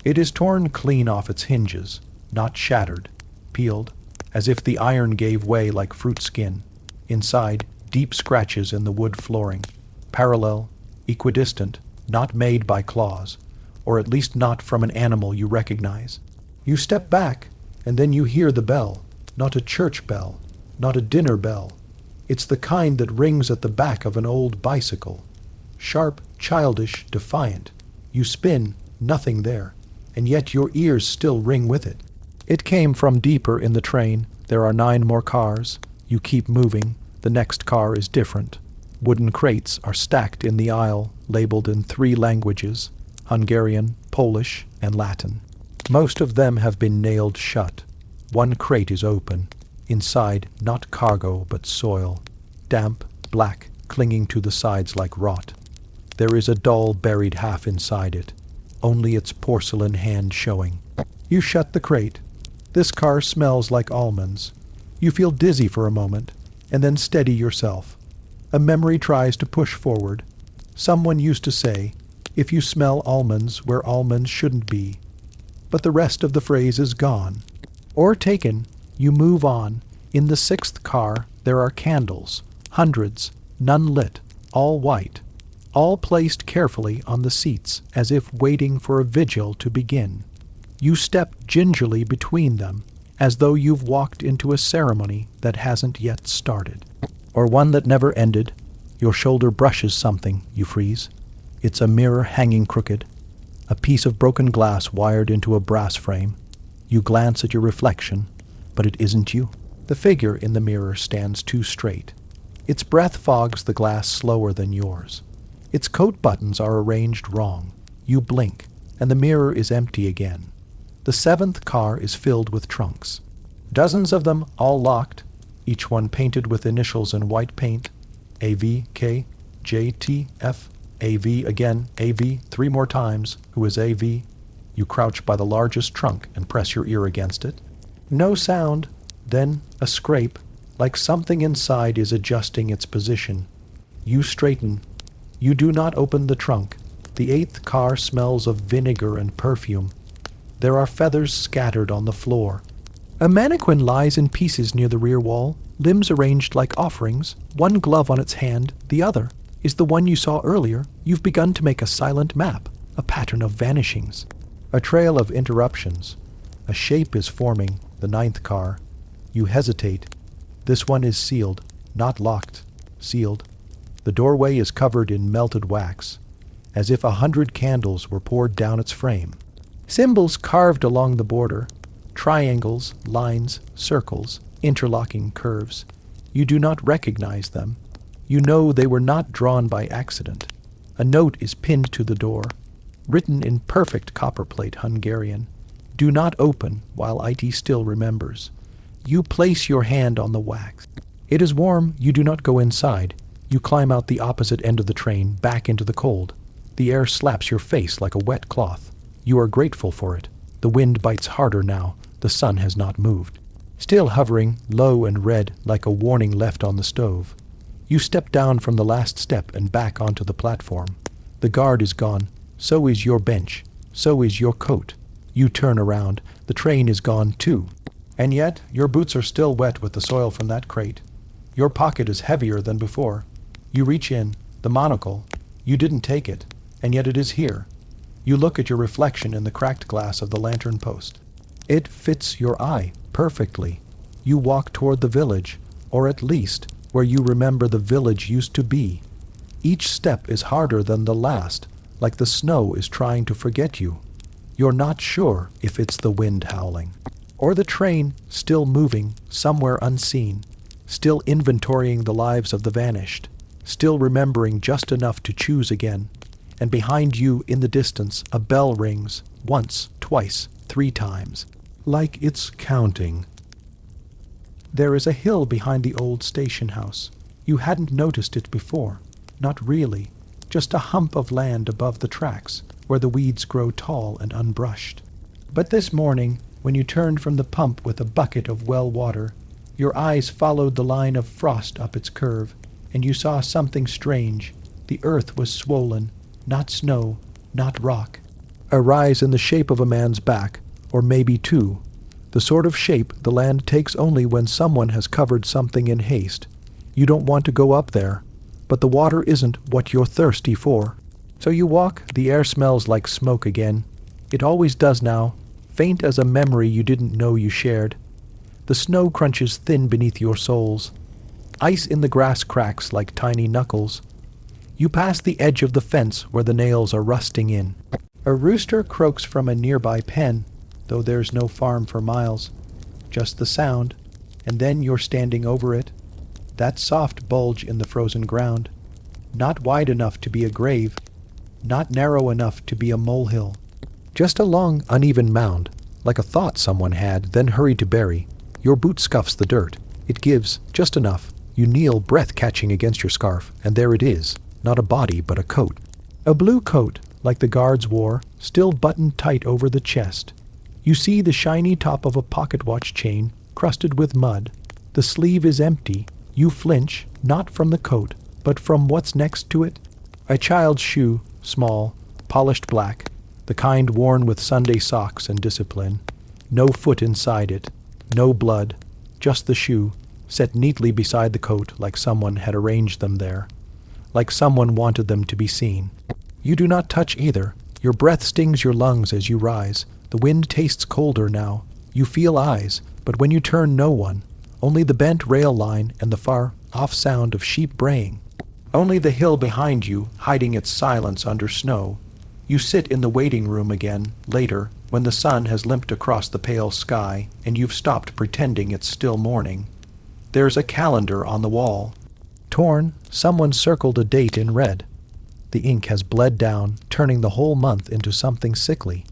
It is torn clean off its hinges, not shattered, peeled, as if the iron gave way like fruit skin. Inside, deep scratches in the wood flooring, parallel, equidistant, not made by claws, or at least not from an animal you recognize. You step back, and then you hear the bell, not a church bell, not a dinner bell. It's the kind that rings at the back of an old bicycle. Sharp, childish, defiant. You spin, nothing there, and yet your ears still ring with it. It came from deeper in the train. There are 9 more cars. You keep moving. The next car is different. Wooden crates are stacked in the aisle, labeled in 3 languages, Hungarian, Polish, and Latin. Most of them have been nailed shut. One crate is open. Inside, not cargo, but soil. Damp, black, clinging to the sides like rot. There is a doll buried half inside it, only its porcelain hand showing. You shut the crate. This car smells like almonds. You feel dizzy for a moment, and then steady yourself. A memory tries to push forward. Someone used to say, if you smell almonds where almonds shouldn't be. But the rest of the phrase is gone. Or taken. You move on. In the 6th car, there are candles. Hundreds. None lit. All white. All placed carefully on the seats, as if waiting for a vigil to begin. You step gingerly between them, as though you've walked into a ceremony that hasn't yet started. Or one that never ended. Your shoulder brushes something, you freeze. It's a mirror hanging crooked. A piece of broken glass wired into a brass frame. You glance at your reflection, but it isn't you. The figure in the mirror stands too straight. Its breath fogs the glass slower than yours. Its coat buttons are arranged wrong. You blink, and the mirror is empty again. The 7th car is filled with trunks. Dozens of them, all locked, each one painted with initials in white paint. AV, K, J, T, F, AV again, AV, 3 more times. Who is AV? You crouch by the largest trunk and press your ear against it. No sound, then a scrape, like something inside is adjusting its position. You straighten. You do not open the trunk. The 8th car smells of vinegar and perfume. There are feathers scattered on the floor. A mannequin lies in pieces near the rear wall, limbs arranged like offerings, one glove on its hand, the other is the one you saw earlier. You've begun to make a silent map, a pattern of vanishings, a trail of interruptions. A shape is forming, the 9th car. You hesitate. This one is sealed, not locked, sealed. The doorway is covered in melted wax, as if 100 candles were poured down its frame. Symbols carved along the border, triangles, lines, circles, interlocking curves. You do not recognize them. You know they were not drawn by accident. A note is pinned to the door, written in perfect copperplate Hungarian. Do not open while IT still remembers. You place your hand on the wax. It is warm. You do not go inside. You climb out the opposite end of the train, back into the cold. The air slaps your face like a wet cloth. You are grateful for it. The wind bites harder now. The sun has not moved. Still hovering, low and red, like a warning left on the stove. You step down from the last step and back onto the platform. The guard is gone. So is your bench. So is your coat. You turn around. The train is gone too. And yet, your boots are still wet with the soil from that crate. Your pocket is heavier than before. You reach in. The monocle. You didn't take it, and yet it is here. You look at your reflection in the cracked glass of the lantern post. It fits your eye perfectly. You walk toward the village, or at least where you remember the village used to be. Each step is harder than the last, like the snow is trying to forget you. You're not sure if it's the wind howling, or the train still moving somewhere unseen, still inventorying the lives of the vanished, still remembering just enough to choose again. And behind you in the distance a bell rings, once, twice, 3 times, like it's counting. There is a hill behind the old station house. You hadn't noticed it before. Not really. Just a hump of land above the tracks, where the weeds grow tall and unbrushed. But this morning, when you turned from the pump with a bucket of well water, your eyes followed the line of frost up its curve, and you saw something strange. The earth was swollen, not snow, not rock. A rise in the shape of a man's back, or maybe 2. The sort of shape the land takes only when someone has covered something in haste. You don't want to go up there, but the water isn't what you're thirsty for. So you walk. The air smells like smoke again. It always does now, faint as a memory you didn't know you shared. The snow crunches thin beneath your soles. Ice in the grass cracks like tiny knuckles. You pass the edge of the fence where the nails are rusting in. A rooster croaks from a nearby pen, though there's no farm for miles. Just the sound, and then you're standing over it. That soft bulge in the frozen ground. Not wide enough to be a grave, not narrow enough to be a molehill. Just a long, uneven mound, like a thought someone had, then hurried to bury. Your boot scuffs the dirt. It gives, just enough. You kneel, breath catching against your scarf, and there it is. Not a body, but a coat. A blue coat, like the guards wore, still buttoned tight over the chest. You see the shiny top of a pocket watch chain, crusted with mud. The sleeve is empty. You flinch, not from the coat, but from what's next to it. A child's shoe, small, polished black, the kind worn with Sunday socks and discipline. No foot inside it, no blood, just the shoe, set neatly beside the coat like someone had arranged them there, like someone wanted them to be seen. You do not touch either. Your breath stings your lungs as you rise. The wind tastes colder now. You feel eyes, but when you turn, no one. Only the bent rail line and the far-off sound of sheep braying. Only the hill behind you, hiding its silence under snow. You sit in the waiting room again, later, when the sun has limped across the pale sky, and you've stopped pretending it's still morning. There's a calendar on the wall. Torn, someone circled a date in red. The ink has bled down, turning the whole month into something sickly.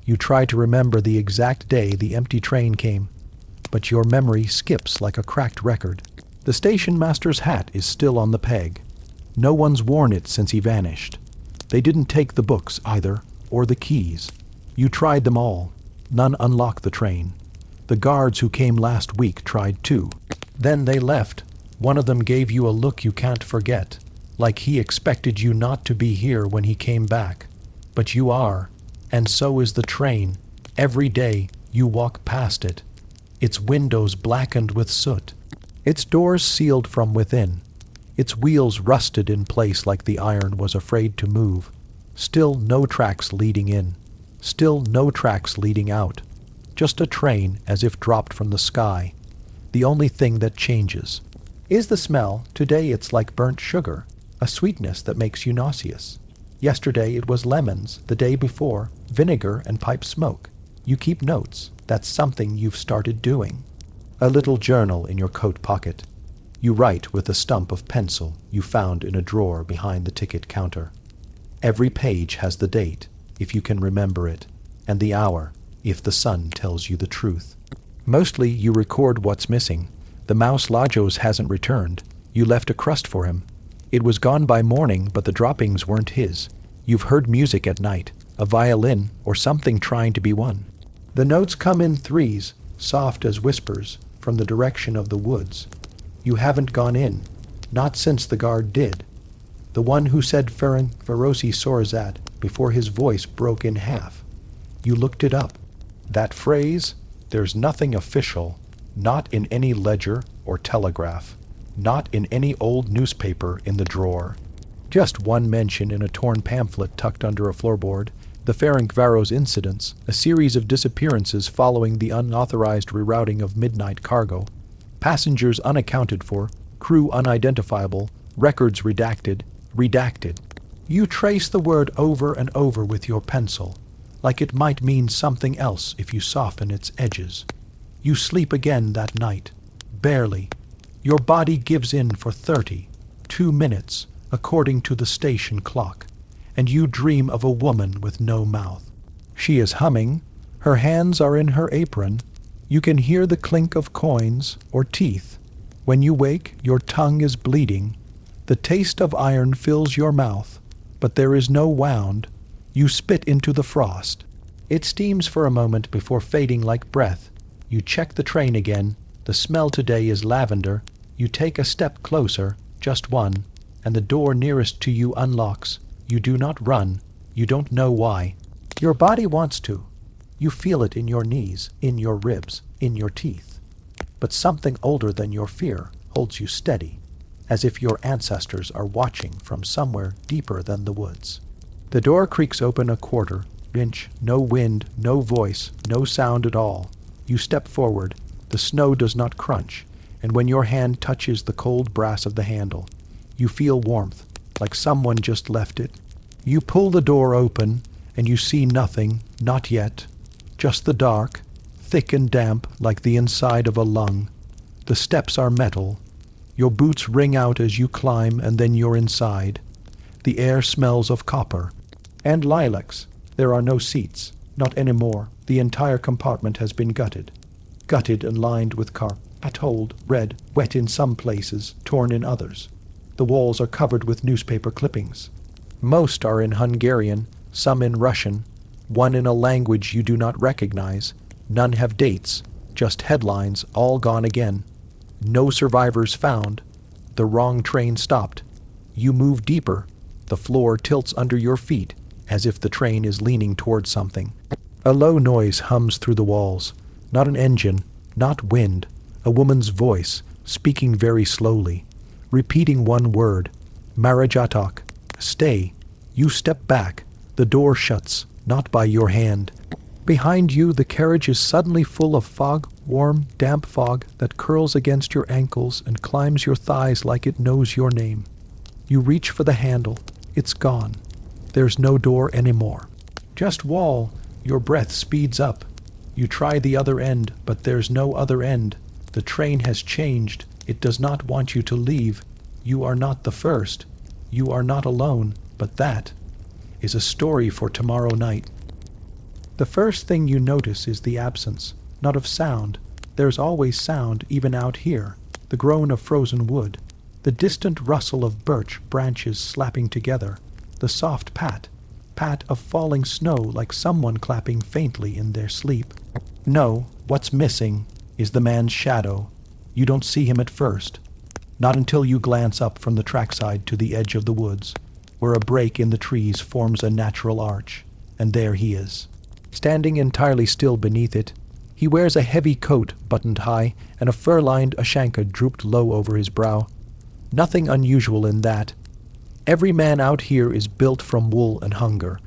You try to remember the exact day the empty train came, but your memory skips like a cracked record. The station master's hat is still on the peg. No one's worn it since he vanished. They didn't take the books either, or the keys. You tried them all. None unlocked the train. The guards who came last week tried too. Then they left. One of them gave you a look you can't forget, like he expected you not to be here when he came back. But you are, and so is the train. Every day you walk past it. Its windows blackened with soot. Its doors sealed from within. Its wheels rusted in place like the iron was afraid to move. Still no tracks leading in. Still no tracks leading out. Just a train as if dropped from the sky. The only thing that changes is the smell. Today it's like burnt sugar, a sweetness that makes you nauseous. Yesterday it was lemons, the day before, vinegar and pipe smoke. You keep notes. That's something you've started doing. A little journal in your coat pocket. You write with a stump of pencil you found in a drawer behind the ticket counter. Every page has the date, if you can remember it, and the hour, if the sun tells you the truth. Mostly you record what's missing. The mouse Lajos hasn't returned. You left a crust for him. It was gone by morning, but the droppings weren't his. You've heard music at night, a violin or something trying to be won. The notes come in threes, soft as whispers, from the direction of the woods. You haven't gone in, not since the guard did. The one who said Feroci Sorzat before his voice broke in half. You looked it up. That phrase, there's nothing official, not in any ledger or telegraph, not in any old newspaper in the drawer. Just one mention in a torn pamphlet tucked under a floorboard, the Ferencvaros incidents, a series of disappearances following the unauthorized rerouting of midnight cargo, passengers unaccounted for, crew unidentifiable, records redacted. You trace the word over and over with your pencil, like it might mean something else if you soften its edges. You sleep again that night, barely. Your body gives in for 2 minutes, according to the station clock, and you dream of a woman with no mouth. She is humming, her hands are in her apron. You can hear the clink of coins or teeth. When you wake, your tongue is bleeding. The taste of iron fills your mouth, but there is no wound. You spit into the frost. It steams for a moment before fading like breath. You check the train again. The smell today is lavender. You take a step closer, just one, and the door nearest to you unlocks. You do not run. You don't know why. Your body wants to. You feel it in your knees, in your ribs, in your teeth. But something older than your fear holds you steady, as if your ancestors are watching from somewhere deeper than the woods. The door creaks open a quarter inch, no wind, no voice, no sound at all. You step forward. The snow does not crunch, and when your hand touches the cold brass of the handle, you feel warmth, like someone just left it. You pull the door open, and you see nothing, not yet, just the dark, thick and damp like the inside of a lung. The steps are metal. Your boots ring out as you climb, and then you're inside. The air smells of copper and lilacs. There are no seats, not anymore. The entire compartment has been gutted and lined with patched, red, wet in some places, torn in others. The walls are covered with newspaper clippings. Most are in Hungarian, some in Russian, one in a language you do not recognize. None have dates, just headlines, all gone again. No survivors found. The wrong train stopped. You move deeper. The floor tilts under your feet, as if the train is leaning toward something. A low noise hums through the walls. Not an engine, not wind. A woman's voice, speaking very slowly, repeating one word. Marajatok. Stay. You step back. The door shuts, not by your hand. Behind you, the carriage is suddenly full of fog, warm, damp fog that curls against your ankles and climbs your thighs like it knows your name. You reach for the handle. It's gone. There's no door anymore. Just wall. Your breath speeds up. You try the other end, but there's no other end. The train has changed. It does not want you to leave. You are not the first. You are not alone, but that is a story for tomorrow night. The first thing you notice is the absence, not of sound. There's always sound, even out here. The groan of frozen wood, the distant rustle of birch branches slapping together, the soft pat of falling snow like someone clapping faintly in their sleep. No, what's missing is the man's shadow. You don't see him at first, not until you glance up from the trackside to the edge of the woods, where a break in the trees forms a natural arch, and there he is, standing entirely still beneath it. He wears a heavy coat buttoned high, and a fur-lined ashanka drooped low over his brow. Nothing unusual in that. Every man out here is built from wool and hunger.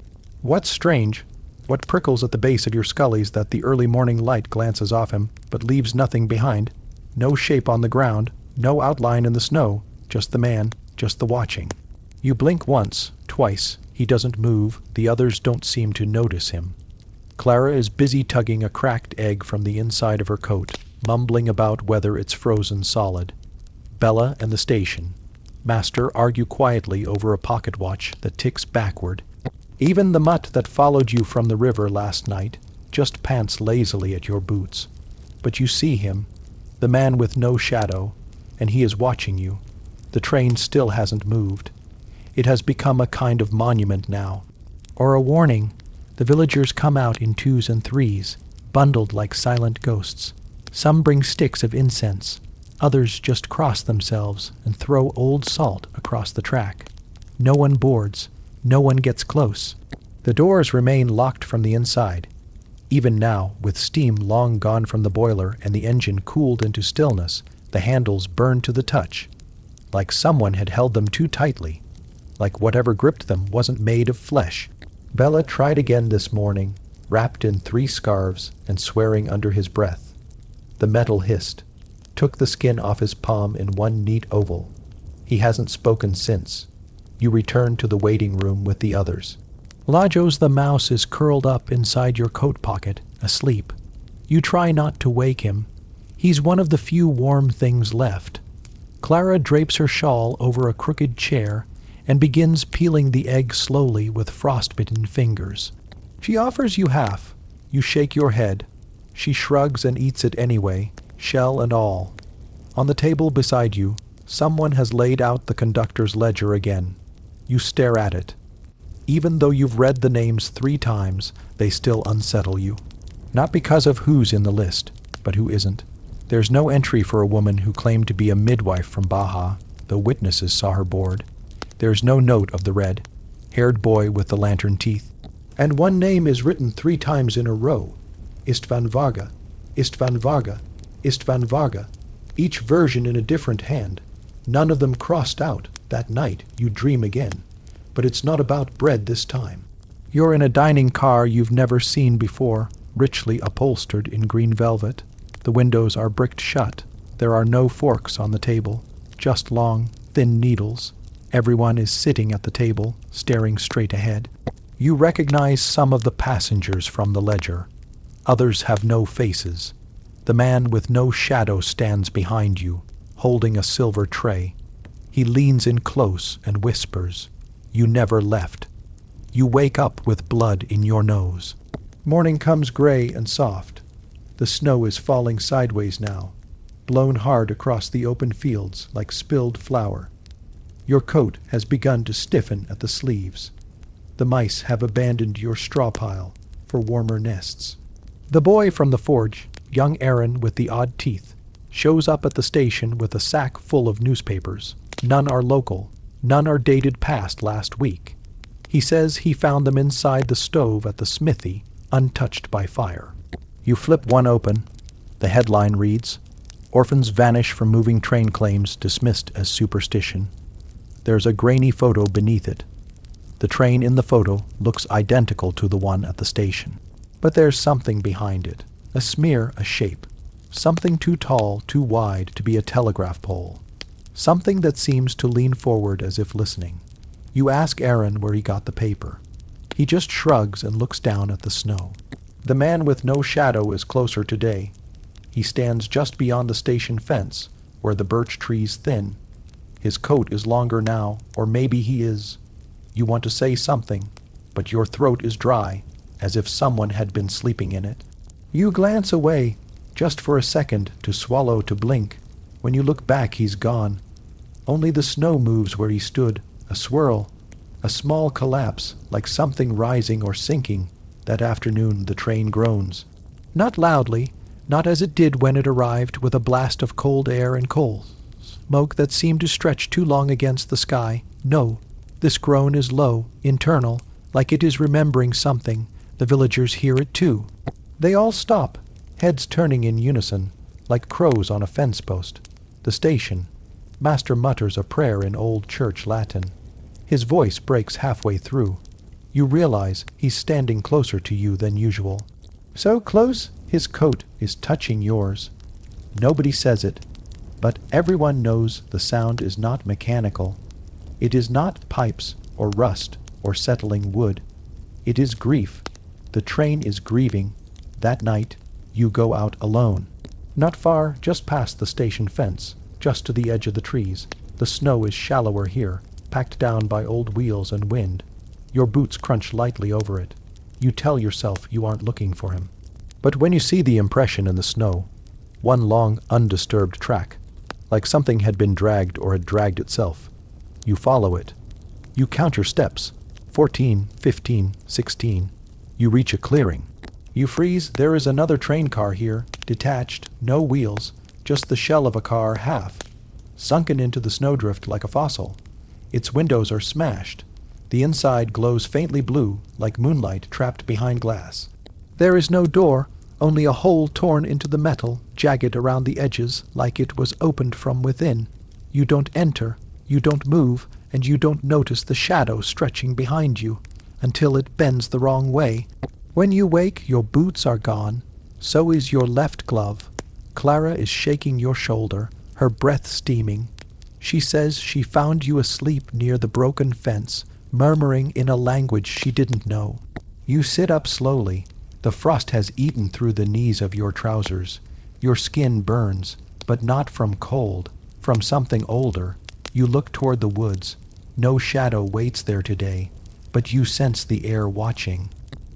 What's strange, what prickles at the base of your skull is that the early morning light glances off him, but leaves nothing behind. No shape on the ground, no outline in the snow, just the man, just the watching. You blink once, twice. He doesn't move. The others don't seem to notice him. Clara is busy tugging a cracked egg from the inside of her coat, mumbling about whether it's frozen solid. Bella and the station master argue quietly over a pocket watch that ticks backward. Even the mutt that followed you from the river last night just pants lazily at your boots. But you see him, the man with no shadow, and he is watching you. The train still hasn't moved. It has become a kind of monument now. Or a warning. The villagers come out in twos and threes, bundled like silent ghosts. Some bring sticks of incense. Others just cross themselves and throw old salt across the track. No one boards. No one gets close. The doors remain locked from the inside. Even now, with steam long gone from the boiler and the engine cooled into stillness, the handles burn to the touch, like someone had held them too tightly, like whatever gripped them wasn't made of flesh. Bella tried again this morning, wrapped in 3 scarves and swearing under his breath. The metal hissed, took the skin off his palm in one neat oval. He hasn't spoken since. You return to the waiting room with the others. Lajos the mouse is curled up inside your coat pocket, asleep. You try not to wake him. He's one of the few warm things left. Clara drapes her shawl over a crooked chair and begins peeling the egg slowly with frostbitten fingers. She offers you half. You shake your head. She shrugs and eats it anyway, shell and all. On the table beside you, someone has laid out the conductor's ledger again. You stare at it. Even though you've read the names 3 times, they still unsettle you. Not because of who's in the list, but who isn't. There's no entry for a woman who claimed to be a midwife from Baja, though witnesses saw her board. There's no note of the red-haired boy with the lantern teeth. And one name is written 3 times in a row. Istvan Varga, Istvan Varga, Istvan Varga. Each version in a different hand. None of them crossed out. That night you dream again. But it's not about bread this time. You're in a dining car you've never seen before, richly upholstered in green velvet. The windows are bricked shut. There are no forks on the table, just long, thin needles. Everyone is sitting at the table, staring straight ahead. You recognize some of the passengers from the ledger. Others have no faces. The man with no shadow stands behind you, holding a silver tray. He leans in close and whispers, "You never left." You wake up with blood in your nose. Morning comes gray and soft. The snow is falling sideways now, blown hard across the open fields like spilled flour. Your coat has begun to stiffen at the sleeves. The mice have abandoned your straw pile for warmer nests. The boy from the forge, young Aaron with the odd teeth, shows up at the station with a sack full of newspapers. None are local. None are dated past last week. He says he found them inside the stove at the smithy, untouched by fire. You flip one open. The headline reads, "Orphans vanish from moving train claims dismissed as superstition." There's a grainy photo beneath it. The train in the photo looks identical to the one at the station. But there's something behind it. A smear, a shape. Something too tall, too wide to be a telegraph pole. Something that seems to lean forward as if listening. You ask Aaron where he got the paper. He just shrugs and looks down at the snow. The man with no shadow is closer today. He stands just beyond the station fence, where the birch trees thin. His coat is longer now, or maybe he is. You want to say something, but your throat is dry, as if someone had been sleeping in it. You glance away, just for a second, to swallow, to blink. When you look back, he's gone. Only the snow moves where he stood, a swirl, a small collapse, like something rising or sinking. That afternoon the train groans. Not loudly, not as it did when it arrived with a blast of cold air and coal smoke that seemed to stretch too long against the sky. No, this groan is low, internal, like it is remembering something. The villagers hear it too. They all stop, heads turning in unison, like crows on a fence post. The station. Master mutters a prayer in old church Latin. His voice breaks halfway through. You realize he's standing closer to you than usual. So close, his coat is touching yours. Nobody says it, but everyone knows the sound is not mechanical. It is not pipes or rust or settling wood. It is grief. The train is grieving. That night, you go out alone. Not far, just past the station fence, just to the edge of the trees. The snow is shallower here, packed down by old wheels and wind. Your boots crunch lightly over it. You tell yourself you aren't looking for him. But when you see the impression in the snow, one long, undisturbed track, like something had been dragged or had dragged itself, you follow it. You count your steps, 14, 15, 16. You reach a clearing. You freeze. There is another train car here, detached, no wheels, just the shell of a car half, sunken into the snowdrift like a fossil. Its windows are smashed. The inside glows faintly blue, like moonlight trapped behind glass. There is no door, only a hole torn into the metal, jagged around the edges, like it was opened from within. You don't enter, you don't move, and you don't notice the shadow stretching behind you, until it bends the wrong way. When you wake, your boots are gone. So is your left glove. Clara is shaking your shoulder, her breath steaming. She says she found you asleep near the broken fence, murmuring in a language she didn't know. You sit up slowly. The frost has eaten through the knees of your trousers. Your skin burns, but not from cold, from something older. You look toward the woods. No shadow waits there today, but you sense the air watching.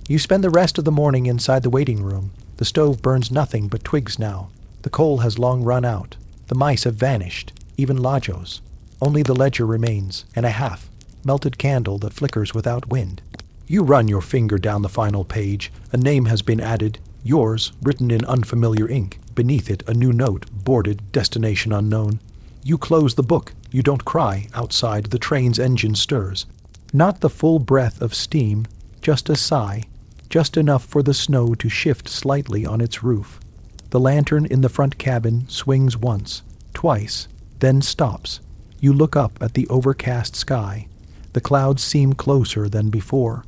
You spend the rest of the morning inside the waiting room. The stove burns nothing but twigs now. The coal has long run out. The mice have vanished, even Lajos. Only the ledger remains, and a half melted candle that flickers without wind. You run your finger down the final page. A name has been added, yours, written in unfamiliar ink. Beneath it, a new note, boarded, destination unknown. You close the book. You don't cry. Outside, the train's engine stirs. Not the full breath of steam, just a sigh, just enough for the snow to shift slightly on its roof. The lantern in the front cabin swings once, twice, then stops. You look up at the overcast sky. The clouds seem closer than before.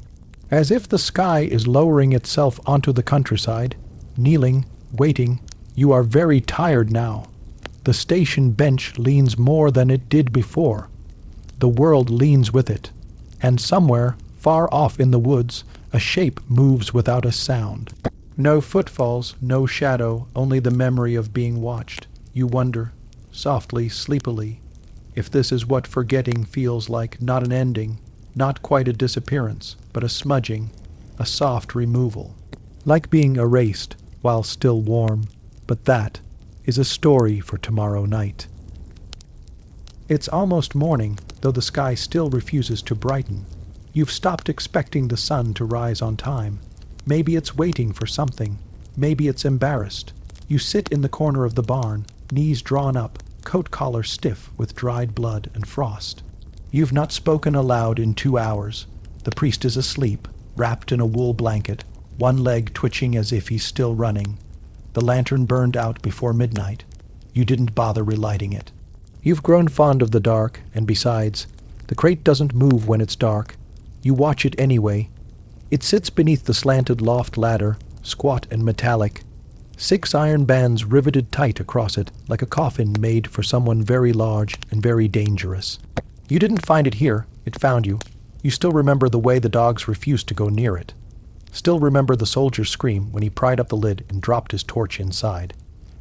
As if the sky is lowering itself onto the countryside, kneeling, waiting. You are very tired now. The station bench leans more than it did before. The world leans with it. And somewhere, far off in the woods, a shape moves without a sound. No footfalls, no shadow, only the memory of being watched. You wonder, softly, sleepily, if this is what forgetting feels like, not an ending, not quite a disappearance, but a smudging, a soft removal. Like being erased while still warm, but that is a story for tomorrow night. It's almost morning, though the sky still refuses to brighten. You've stopped expecting the sun to rise on time. Maybe it's waiting for something. Maybe it's embarrassed. You sit in the corner of the barn, knees drawn up, coat collar stiff with dried blood and frost. You've not spoken aloud in 2 hours. The priest is asleep, wrapped in a wool blanket, one leg twitching as if he's still running. The lantern burned out before midnight. You didn't bother relighting it. You've grown fond of the dark, and besides, the crate doesn't move when it's dark. You watch it anyway. It sits beneath the slanted loft ladder, squat and metallic. 6 iron bands riveted tight across it, like a coffin made for someone very large and very dangerous. You didn't find it here. It found you. You still remember the way the dogs refused to go near it. Still remember the soldier's scream when he pried up the lid and dropped his torch inside.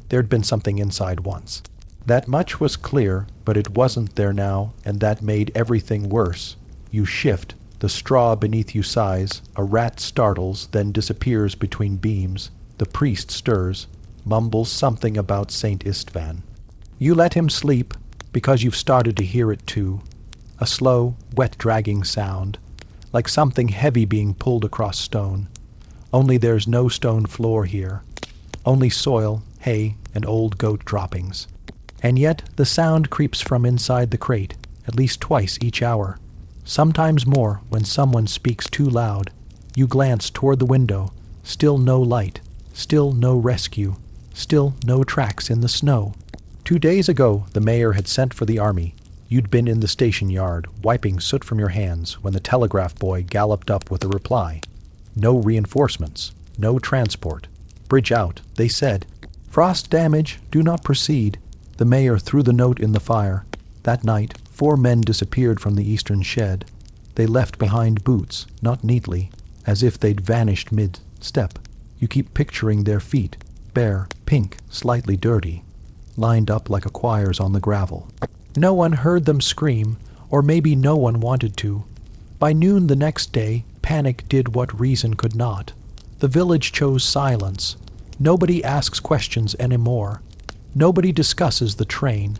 There'd been something inside once. That much was clear, but it wasn't there now, and that made everything worse. You shift. The straw beneath you sighs. A rat startles, then disappears between beams. The priest stirs, mumbles something about Saint Istvan. You let him sleep, because you've started to hear it too. A slow, wet dragging sound, like something heavy being pulled across stone. Only there's no stone floor here. Only soil, hay, and old goat droppings. And yet the sound creeps from inside the crate, at least twice each hour. Sometimes more when someone speaks too loud. You glance toward the window. Still no light. Still no rescue. Still no tracks in the snow. 2 days ago, the mayor had sent for the army. You'd been in the station yard, wiping soot from your hands, when the telegraph boy galloped up with a reply. No reinforcements. No transport. Bridge out, they said. Frost damage, do not proceed. The mayor threw the note in the fire. That night, 4 men disappeared from the eastern shed. They left behind boots, not neatly, as if they'd vanished mid-step. You keep picturing their feet, bare, pink, slightly dirty. lined up like a choirs on the gravel. No one heard them scream, or maybe no one wanted to. By noon the next day, panic did what reason could not. The village chose silence. Nobody asks questions anymore. Nobody discusses the train.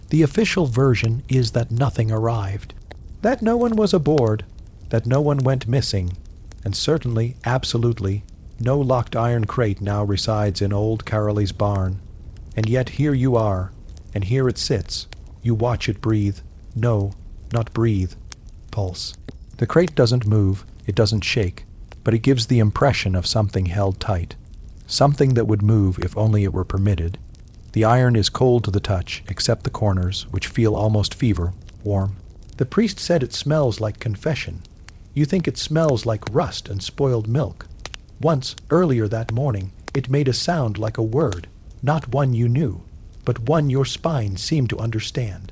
The official version is that nothing arrived, that no one was aboard, that no one went missing, and certainly, absolutely, no locked iron crate now resides in old Caroly's barn. And yet here you are, and here it sits. You watch it breathe. No, not breathe. Pulse. The crate doesn't move, it doesn't shake, but it gives the impression of something held tight. Something that would move if only it were permitted. The iron is cold to the touch, except the corners, which feel almost fever, warm. The priest said it smells like confession. You think it smells like rust and spoiled milk. Once, earlier that morning, it made a sound like a word, not one you knew, but one your spine seemed to understand.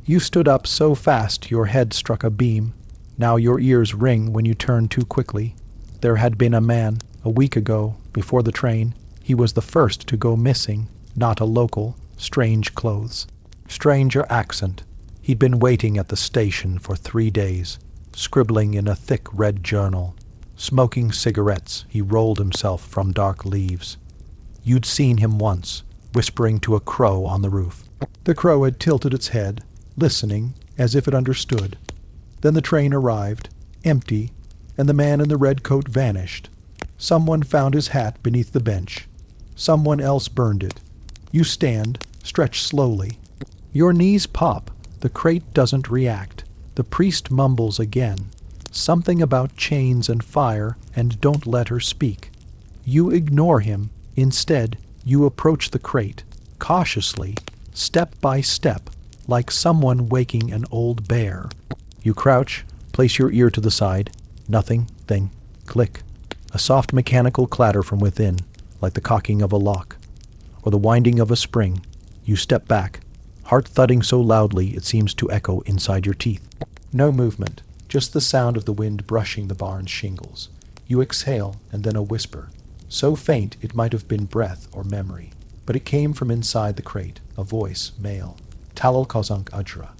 You stood up so fast your head struck a beam. Now your ears ring when you turn too quickly. There had been a man, a week ago, before the train. He was the first to go missing, not a local, strange clothes, stranger accent. He'd been waiting at the station for 3 days, scribbling in a thick red journal. Smoking cigarettes, he rolled himself from dark leaves. You'd seen him once, whispering to a crow on the roof. The crow had tilted its head, listening, as if it understood. Then the train arrived, empty, and the man in the red coat vanished. Someone found his hat beneath the bench. Someone else burned it. You stand, stretch slowly. Your knees pop. The crate doesn't react. The priest mumbles again. Something about chains and fire, and don't let her speak. You ignore him. Instead, you approach the crate, cautiously, step by step, like someone waking an old bear. You crouch, place your ear to the side. Nothing, thing, click. A soft mechanical clatter from within, like the cocking of a lock, or the winding of a spring. You step back, heart thudding so loudly it seems to echo inside your teeth. No movement, just the sound of the wind brushing the barn's shingles. You exhale, and then a whisper, so faint it might have been breath or memory. But it came from inside the crate, a voice, male. Talal Kozank Ajra.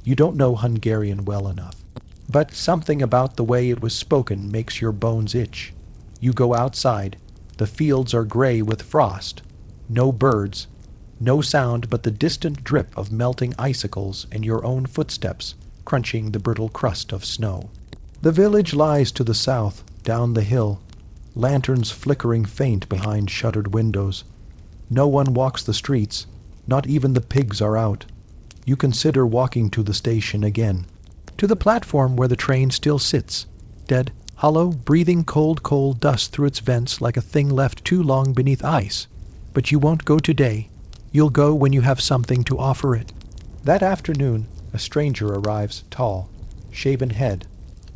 You don't know Hungarian well enough, but something about the way it was spoken makes your bones itch. You go outside. The fields are gray with frost. No birds. No sound but the distant drip of melting icicles and your own footsteps crunching the brittle crust of snow. The village lies to the south, down the hill, lanterns flickering faint behind shuttered windows. No one walks the streets. Not even the pigs are out. You consider walking to the station again, to the platform where the train still sits, dead, hollow, breathing cold coal dust through its vents like a thing left too long beneath ice. But you won't go today. You'll go when you have something to offer it. That afternoon, a stranger arrives, tall, shaven head,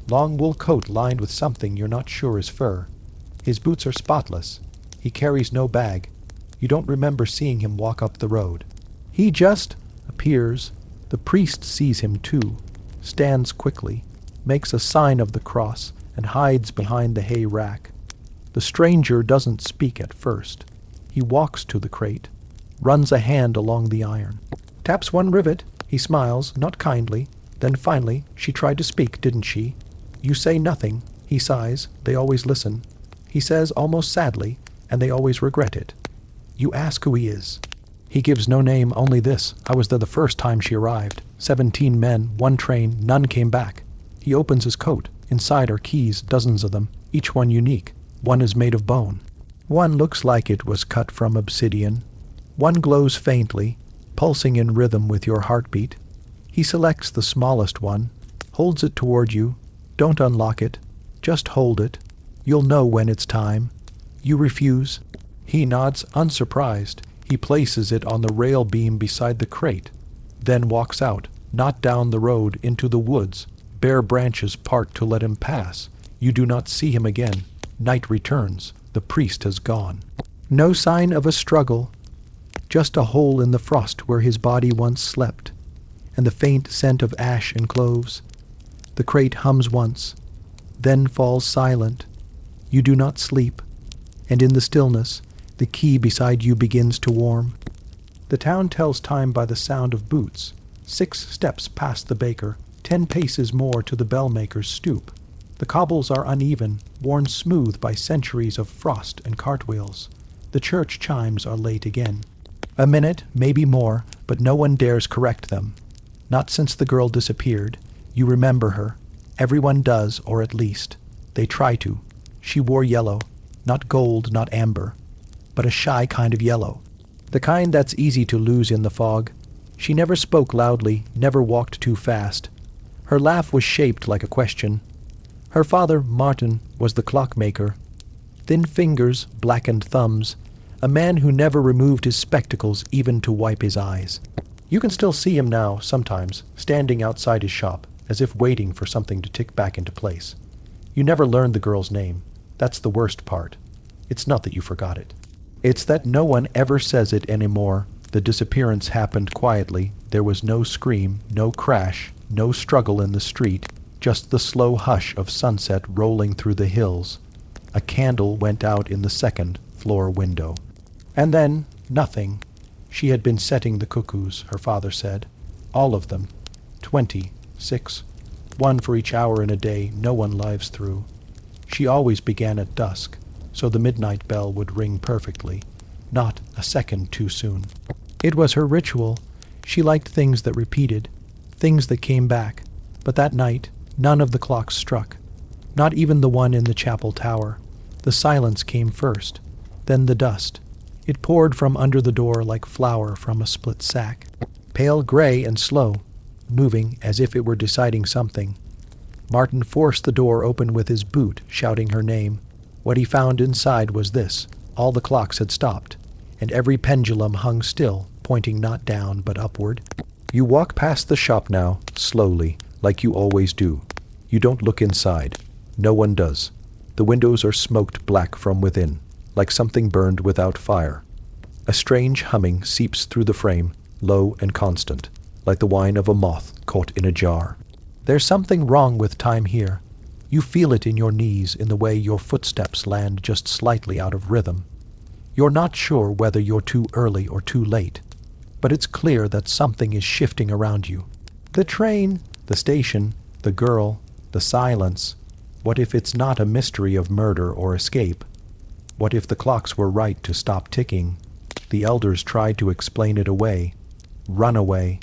long wool coat lined with something you're not sure is fur. His boots are spotless. He carries no bag. You don't remember seeing him walk up the road. He just appears. The priest sees him too, stands quickly, makes a sign of the cross, and hides behind the hay rack. The stranger doesn't speak at first. He walks to the crate, runs a hand along the iron, taps one rivet. He smiles, not kindly. Then finally, she tried to speak, didn't she? You say nothing. He sighs. They always listen. He says almost sadly, and they always regret it. You ask who he is. He gives no name, only this. I was there the first time she arrived. 17 men, 1 train, none came back. He opens his coat. Inside are keys, dozens of them, each one unique. One is made of bone. One looks like it was cut from obsidian. One glows faintly, pulsing in rhythm with your heartbeat. He selects the smallest one, holds it toward you. Don't unlock it. Just hold it. You'll know when it's time. You refuse. He nods, unsurprised. He places it on the rail beam beside the crate, then walks out, not down the road, into the woods. Bare branches part to let him pass. You do not see him again. Night returns. The priest has gone. No sign of a struggle. Just a hole in the frost where his body once slept, and the faint scent of ash and cloves. The crate hums once, then falls silent. You do not sleep, and in the stillness, the key beside you begins to warm. The town tells time by the sound of boots. 6 steps past the baker, 10 paces more to the bell-maker's stoop. The cobbles are uneven, worn smooth by centuries of frost and cartwheels. The church chimes are late again. A minute, maybe more, but no one dares correct them. Not since the girl disappeared. You remember her. Everyone does, or at least. They try to. She wore yellow. Not gold, not amber. But a shy kind of yellow. The kind that's easy to lose in the fog. She never spoke loudly, never walked too fast. Her laugh was shaped like a question. Her father, Martin, was the clockmaker. Thin fingers, blackened thumbs. A man who never removed his spectacles even to wipe his eyes. You can still see him now, sometimes, standing outside his shop, as if waiting for something to tick back into place. You never learned the girl's name. That's the worst part. It's not that you forgot it. It's that no one ever says it anymore. The disappearance happened quietly. There was no scream, no crash, no struggle in the street, just the slow hush of sunset rolling through the hills. A candle went out in the second-floor window. And then, nothing. She had been setting the cuckoos, her father said. All of them. 26. 1 for each hour in a day no one lives through. She always began at dusk, so the midnight bell would ring perfectly, not a second too soon. It was her ritual. She liked things that repeated, things that came back. But that night, none of the clocks struck, not even the one in the chapel tower. The silence came first, then the dust. It poured from under the door like flour from a split sack, pale gray and slow, moving as if it were deciding something. Martin forced the door open with his boot, shouting her name. What he found inside was this: all the clocks had stopped, and every pendulum hung still, pointing not down but upward. You walk past the shop now, slowly, like you always do. You don't look inside. No one does. The windows are smoked black from within, like something burned without fire. A strange humming seeps through the frame, low and constant, like the whine of a moth caught in a jar. There's something wrong with time here. You feel it in your knees, in the way your footsteps land just slightly out of rhythm. You're not sure whether you're too early or too late, but it's clear that something is shifting around you. The train, the station, the girl, the silence. What if it's not a mystery of murder or escape? What if the clocks were right to stop ticking? The elders tried to explain it away. Run away,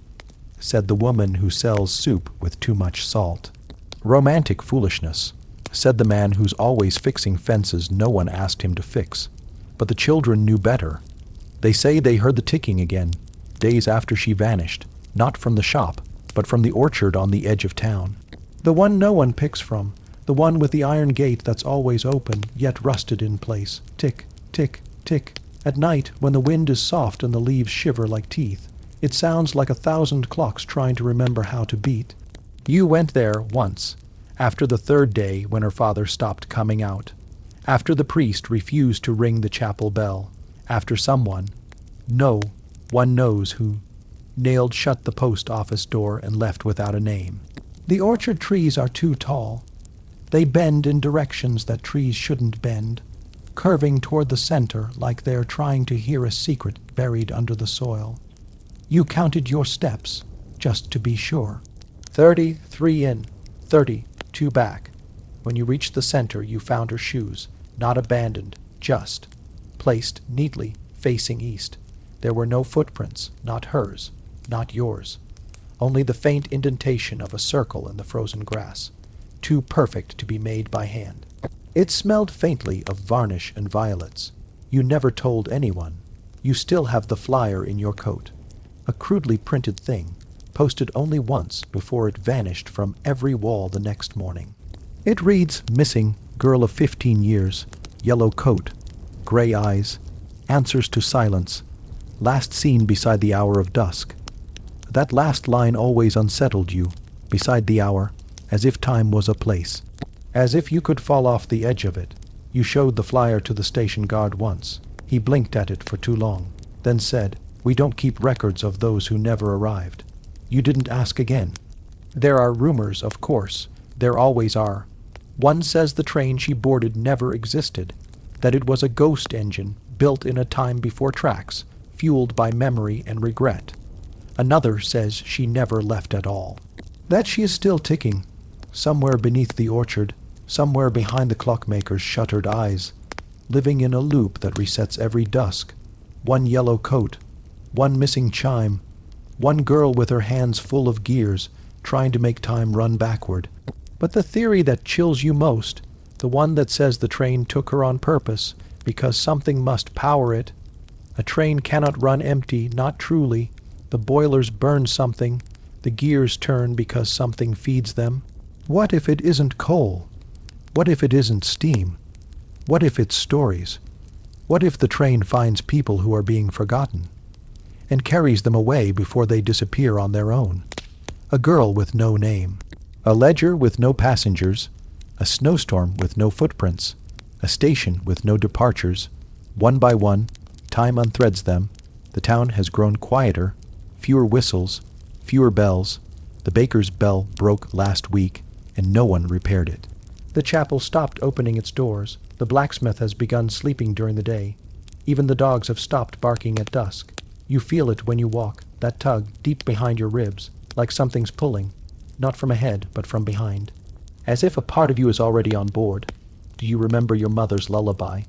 said the woman who sells soup with too much salt. Romantic foolishness, said the man who's always fixing fences no one asked him to fix. But the children knew better. They say they heard the ticking again, days after she vanished, not from the shop, but from the orchard on the edge of town. The one no one picks from, the one with the iron gate that's always open, yet rusted in place. Tick, tick, tick. At night, when the wind is soft and the leaves shiver like teeth, it sounds like 1,000 clocks trying to remember how to beat. You went there once, after the 3rd day when her father stopped coming out, after the priest refused to ring the chapel bell, after someone, no one knows who, nailed shut the post office door and left without a name. The orchard trees are too tall. They bend in directions that trees shouldn't bend, curving toward the center like they're trying to hear a secret buried under the soil. You counted your steps, just to be sure. 33 in, 32 back. When you reached the center, you found her shoes, not abandoned, just placed neatly, facing east. There were no footprints, not hers, not yours. Only the faint indentation of a circle in the frozen grass, too perfect to be made by hand. It smelled faintly of varnish and violets. You never told anyone. You still have the flyer in your coat. A crudely printed thing, posted only once before it vanished from every wall the next morning. It reads, missing, girl of 15 years, yellow coat, gray eyes, answers to silence, last seen beside the hour of dusk. That last line always unsettled you, beside the hour, as if time was a place, as if you could fall off the edge of it. You showed the flyer to the station guard once. He blinked at it for too long, then said, "We don't keep records of those who never arrived." You didn't ask again. There are rumors, of course. There always are. One says the train she boarded never existed, that it was a ghost engine built in a time before tracks, fueled by memory and regret. Another says she never left at all. That she is still ticking, somewhere beneath the orchard, somewhere behind the clockmaker's shuttered eyes, living in a loop that resets every dusk. One yellow coat, one missing chime, one girl with her hands full of gears, trying to make time run backward. But the theory that chills you most, the one that says the train took her on purpose, because something must power it. A train cannot run empty, not truly. The boilers burn something. The gears turn because something feeds them. What if it isn't coal? What if it isn't steam? What if it's stories? What if the train finds people who are being forgotten and carries them away before they disappear on their own? A girl with no name. A ledger with no passengers. A snowstorm with no footprints. A station with no departures. One by one, time unthreads them. The town has grown quieter, fewer whistles, fewer bells. The baker's bell broke last week, and no one repaired it. The chapel stopped opening its doors. The blacksmith has begun sleeping during the day. Even the dogs have stopped barking at dusk. You feel it when you walk, that tug deep behind your ribs, like something's pulling, not from ahead, but from behind. As if a part of you is already on board. Do you remember your mother's lullaby?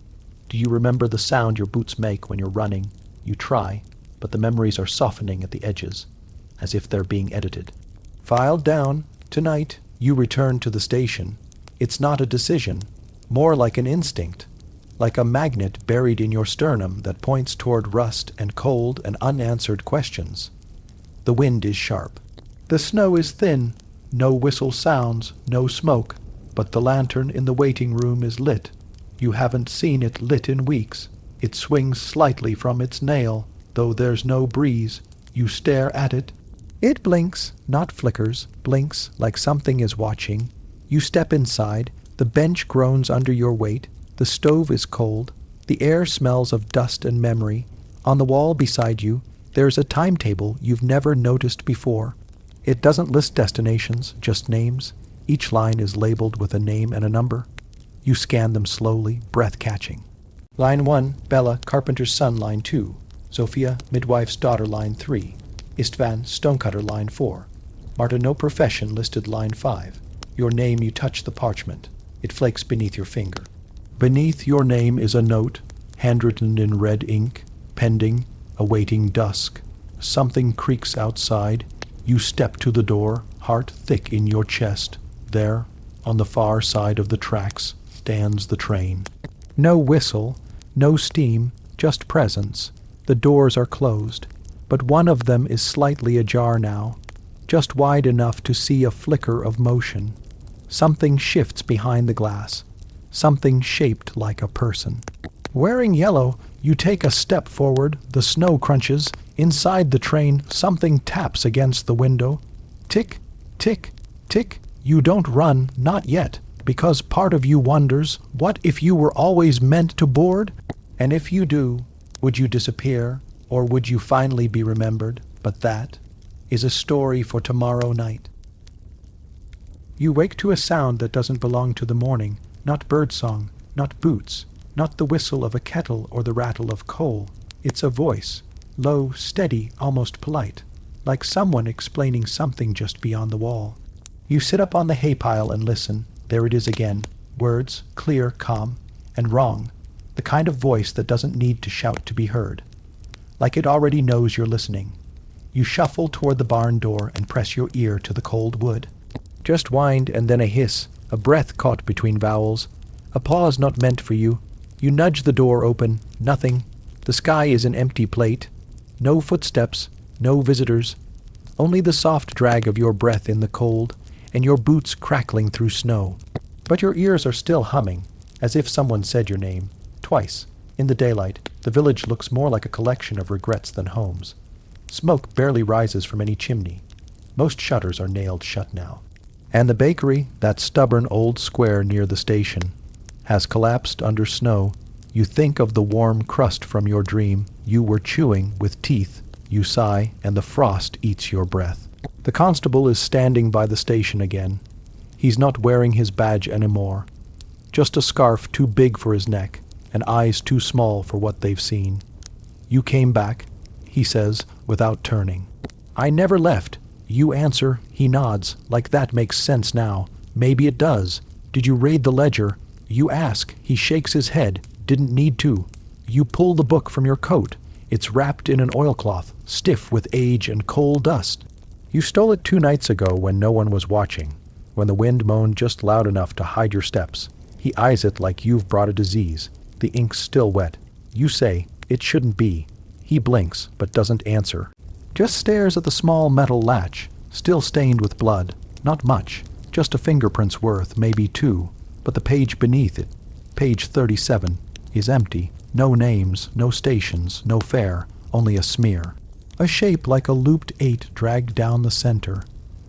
Do you remember the sound your boots make when you're running? You try, but the memories are softening at the edges, as if they're being edited. Filed down, tonight, you return to the station. It's not a decision, more like an instinct, like a magnet buried in your sternum that points toward rust and cold and unanswered questions. The wind is sharp. The snow is thin. No whistle sounds, no smoke, but the lantern in the waiting room is lit. You haven't seen it lit in weeks. It swings slightly from its nail, though there's no breeze. You stare at it. It blinks, not flickers, blinks like something is watching. You step inside. The bench groans under your weight. The stove is cold. The air smells of dust and memory. On the wall beside you, there's a timetable you've never noticed before. It doesn't list destinations, just names. Each line is labeled with a name and a number. You scan them slowly, breath-catching. Line 1, Bella, carpenter's son, line 2. Sophia, midwife's daughter, line 3. Istvan, stonecutter, line 4. Marta, no profession, listed line 5. Your name, you touch the parchment. It flakes beneath your finger. Beneath your name is a note, handwritten in red ink, pending, awaiting dusk. Something creaks outside. You step to the door, heart thick in your chest. There, on the far side of the tracks, stands the train. No whistle, no steam, just presence. The doors are closed, but one of them is slightly ajar now, just wide enough to see a flicker of motion. Something shifts behind the glass, something shaped like a person. Wearing yellow, you take a step forward, the snow crunches. Inside the train, something taps against the window. Tick, tick, tick. You don't run, not yet, because part of you wonders, what if you were always meant to board? And if you do, would you disappear, or would you finally be remembered? But that is a story for tomorrow night. You wake to a sound that doesn't belong to the morning, not birdsong, not boots, not the whistle of a kettle or the rattle of coal. It's a voice. Low, steady, almost polite, like someone explaining something just beyond the wall. You sit up on the hay pile and listen. There it is again. Words, clear, calm, and wrong. The kind of voice that doesn't need to shout to be heard. Like it already knows you're listening. You shuffle toward the barn door and press your ear to the cold wood. Just wind and then a hiss, a breath caught between vowels. A pause not meant for you. You nudge the door open. Nothing. The sky is an empty plate. No footsteps, no visitors, only the soft drag of your breath in the cold, and your boots crackling through snow. But your ears are still humming, as if someone said your name, twice. In the daylight, the village looks more like a collection of regrets than homes. Smoke barely rises from any chimney. Most shutters are nailed shut now. And the bakery, that stubborn old square near the station, has collapsed under snow. You think of the warm crust from your dream. You were chewing with teeth. You sigh, and the frost eats your breath. The constable is standing by the station again. He's not wearing his badge anymore. Just a scarf too big for his neck, and eyes too small for what they've seen. You came back, he says, without turning. I never left. You answer, he nods, like that makes sense now. Maybe it does. Did you raid the ledger? You ask, he shakes his head. Didn't need to. You pull the book from your coat. It's wrapped in an oilcloth, stiff with age and coal dust. You stole it 2 nights ago when no one was watching, when the wind moaned just loud enough to hide your steps. He eyes it like you've brought a disease. The ink's still wet. You say, it shouldn't be. He blinks, but doesn't answer. Just stares at the small metal latch, still stained with blood. Not much, just a fingerprint's worth, maybe 2. But the page beneath it, page 37, is empty. No names, no stations, no fare, only a smear. A shape like a looped 8 dragged down the center.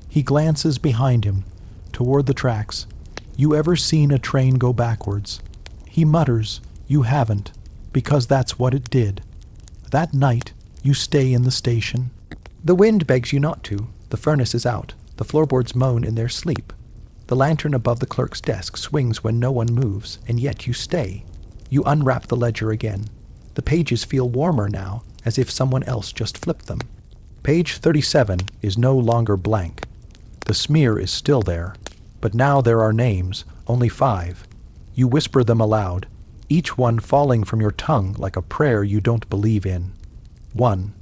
He glances behind him, toward the tracks. You ever seen a train go backwards? He mutters, you haven't, because that's what it did. That night, you stay in the station. The wind begs you not to. The furnace is out. The floorboards moan in their sleep. The lantern above the clerk's desk swings when no one moves, and yet you stay. You unwrap the ledger again. The pages feel warmer now, as if someone else just flipped them. Page 37 is no longer blank. The smear is still there, but now there are names, only 5. You whisper them aloud, each one falling from your tongue like a prayer you don't believe in. 1.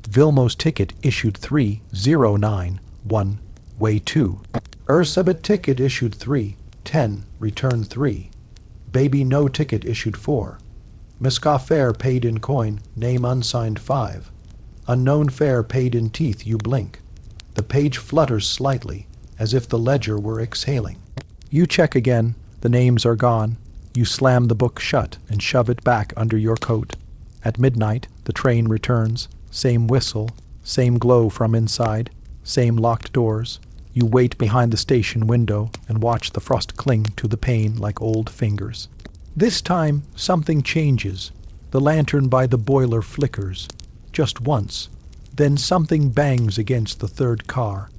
Vilmo's ticket issued 309, 1, way 2. Ursabet ticket issued 310, return 3. Baby no ticket issued 4. Miska fare paid in coin, name unsigned 5. Unknown fare paid in teeth, you blink. The page flutters slightly, as if the ledger were exhaling. You check again, the names are gone. You slam the book shut and shove it back under your coat. At midnight, the train returns. Same whistle, same glow from inside, same locked doors. You wait behind the station window and watch the frost cling to the pane like old fingers. This time, something changes. The lantern by the boiler flickers. Just once. Then something bangs against the third car.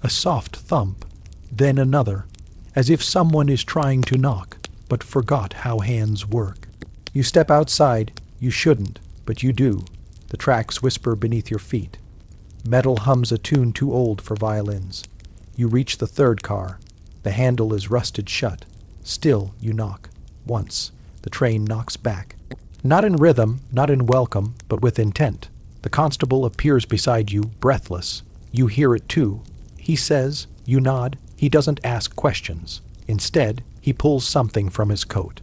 A soft thump. Then another. As if someone is trying to knock, but forgot how hands work. You step outside. You shouldn't, but you do. The tracks whisper beneath your feet. Metal hums a tune too old for violins. You reach the third car. The handle is rusted shut. Still, you knock. Once. The train knocks back. Not in rhythm, not in welcome, but with intent. The constable appears beside you, breathless. You hear it too. He says, you nod. He doesn't ask questions. Instead, he pulls something from his coat.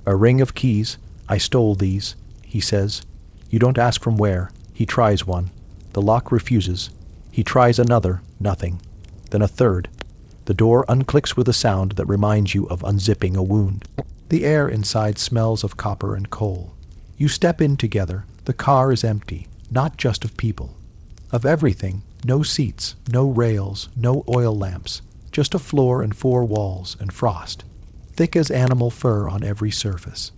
A ring of keys. I stole these, he says. You don't ask from where. He tries one. The lock refuses. He tries another. Nothing. Then a third. The door unclicks with a sound that reminds you of unzipping a wound. The air inside smells of copper and coal. You step in together. The car is empty, not just of people. Of everything. No seats, no rails, no oil lamps. Just a floor and 4 walls and frost. Thick as animal fur on every surface.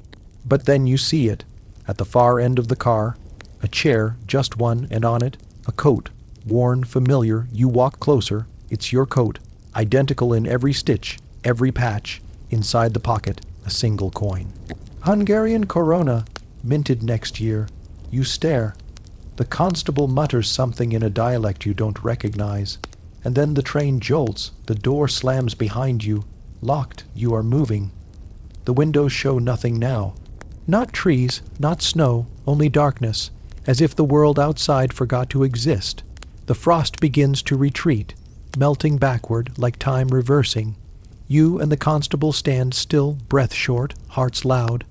But then you see it. At the far end of the car, a chair, just one, and on it, a coat. Worn, familiar, you walk closer. It's your coat, identical in every stitch, every patch. Inside the pocket, a single coin. Hungarian korona, minted next year. You stare. The constable mutters something in a dialect you don't recognize. And then the train jolts. The door slams behind you. Locked, you are moving. The windows show nothing now. Not trees, not snow, only darkness, as if the world outside forgot to exist. The frost begins to retreat, melting backward like time reversing. You and the constable stand still, breath short, hearts loud.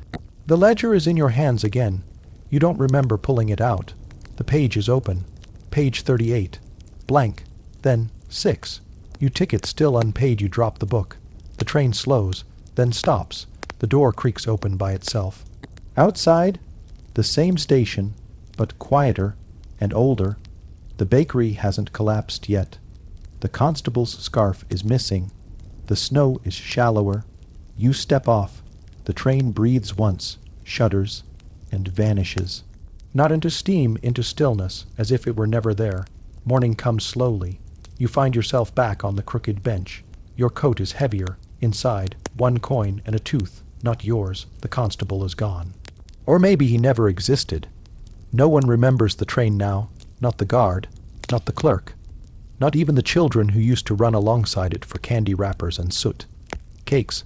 The ledger is in your hands again. You don't remember pulling it out. The page is open. Page 38. Blank. Then 6. You tick it still unpaid. You drop the book. The train slows, then stops. The door creaks open by itself. Outside, the same station, but quieter and older. The bakery hasn't collapsed yet. The constable's scarf is missing. The snow is shallower. You step off. The train breathes once, shudders, and vanishes. Not into steam, into stillness, as if it were never there. Morning comes slowly. You find yourself back on the crooked bench. Your coat is heavier. Inside, 1 coin and a tooth. Not yours. The constable is gone. Or maybe he never existed. No one remembers the train now, not the guard, not the clerk, not even the children who used to run alongside it for candy wrappers and soot. Cakes.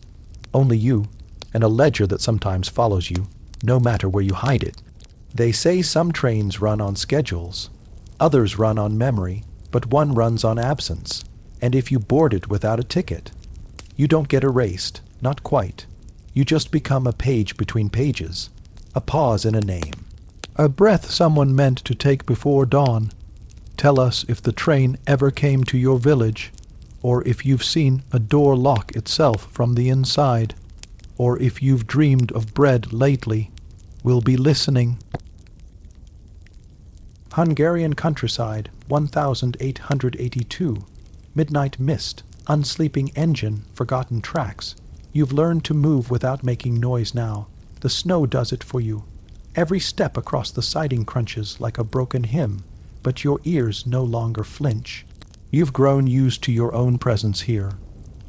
Only you, and a ledger that sometimes follows you, no matter where you hide it. They say some trains run on schedules, others run on memory, but one runs on absence, and if you board it without a ticket, you don't get erased, not quite. You just become a page between pages, a pause in a name. A breath someone meant to take before dawn. Tell us if the train ever came to your village, or if you've seen a door lock itself from the inside, or if you've dreamed of bread lately. We'll be listening. Hungarian countryside, 1882. Midnight mist, unsleeping engine, forgotten tracks. You've learned to move without making noise now. The snow does it for you. Every step across the siding crunches like a broken hymn, but your ears no longer flinch. You've grown used to your own presence here,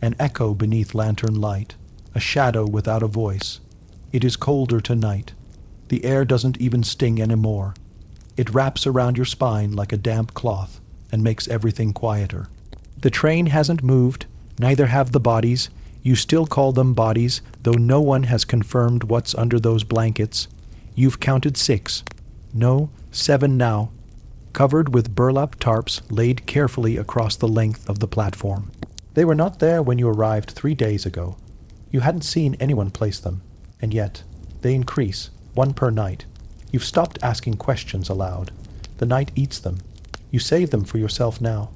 an echo beneath lantern light, a shadow without a voice. It is colder tonight. The air doesn't even sting anymore. It wraps around your spine like a damp cloth and makes everything quieter. The train hasn't moved, neither have the bodies. You still call them bodies, though no one has confirmed what's under those blankets. You've counted 6. No, 7 now, covered with burlap tarps laid carefully across the length of the platform. They were not there when you arrived 3 days ago. You hadn't seen anyone place them, and yet they increase, 1 per night. You've stopped asking questions aloud. The night eats them. You save them for yourself now.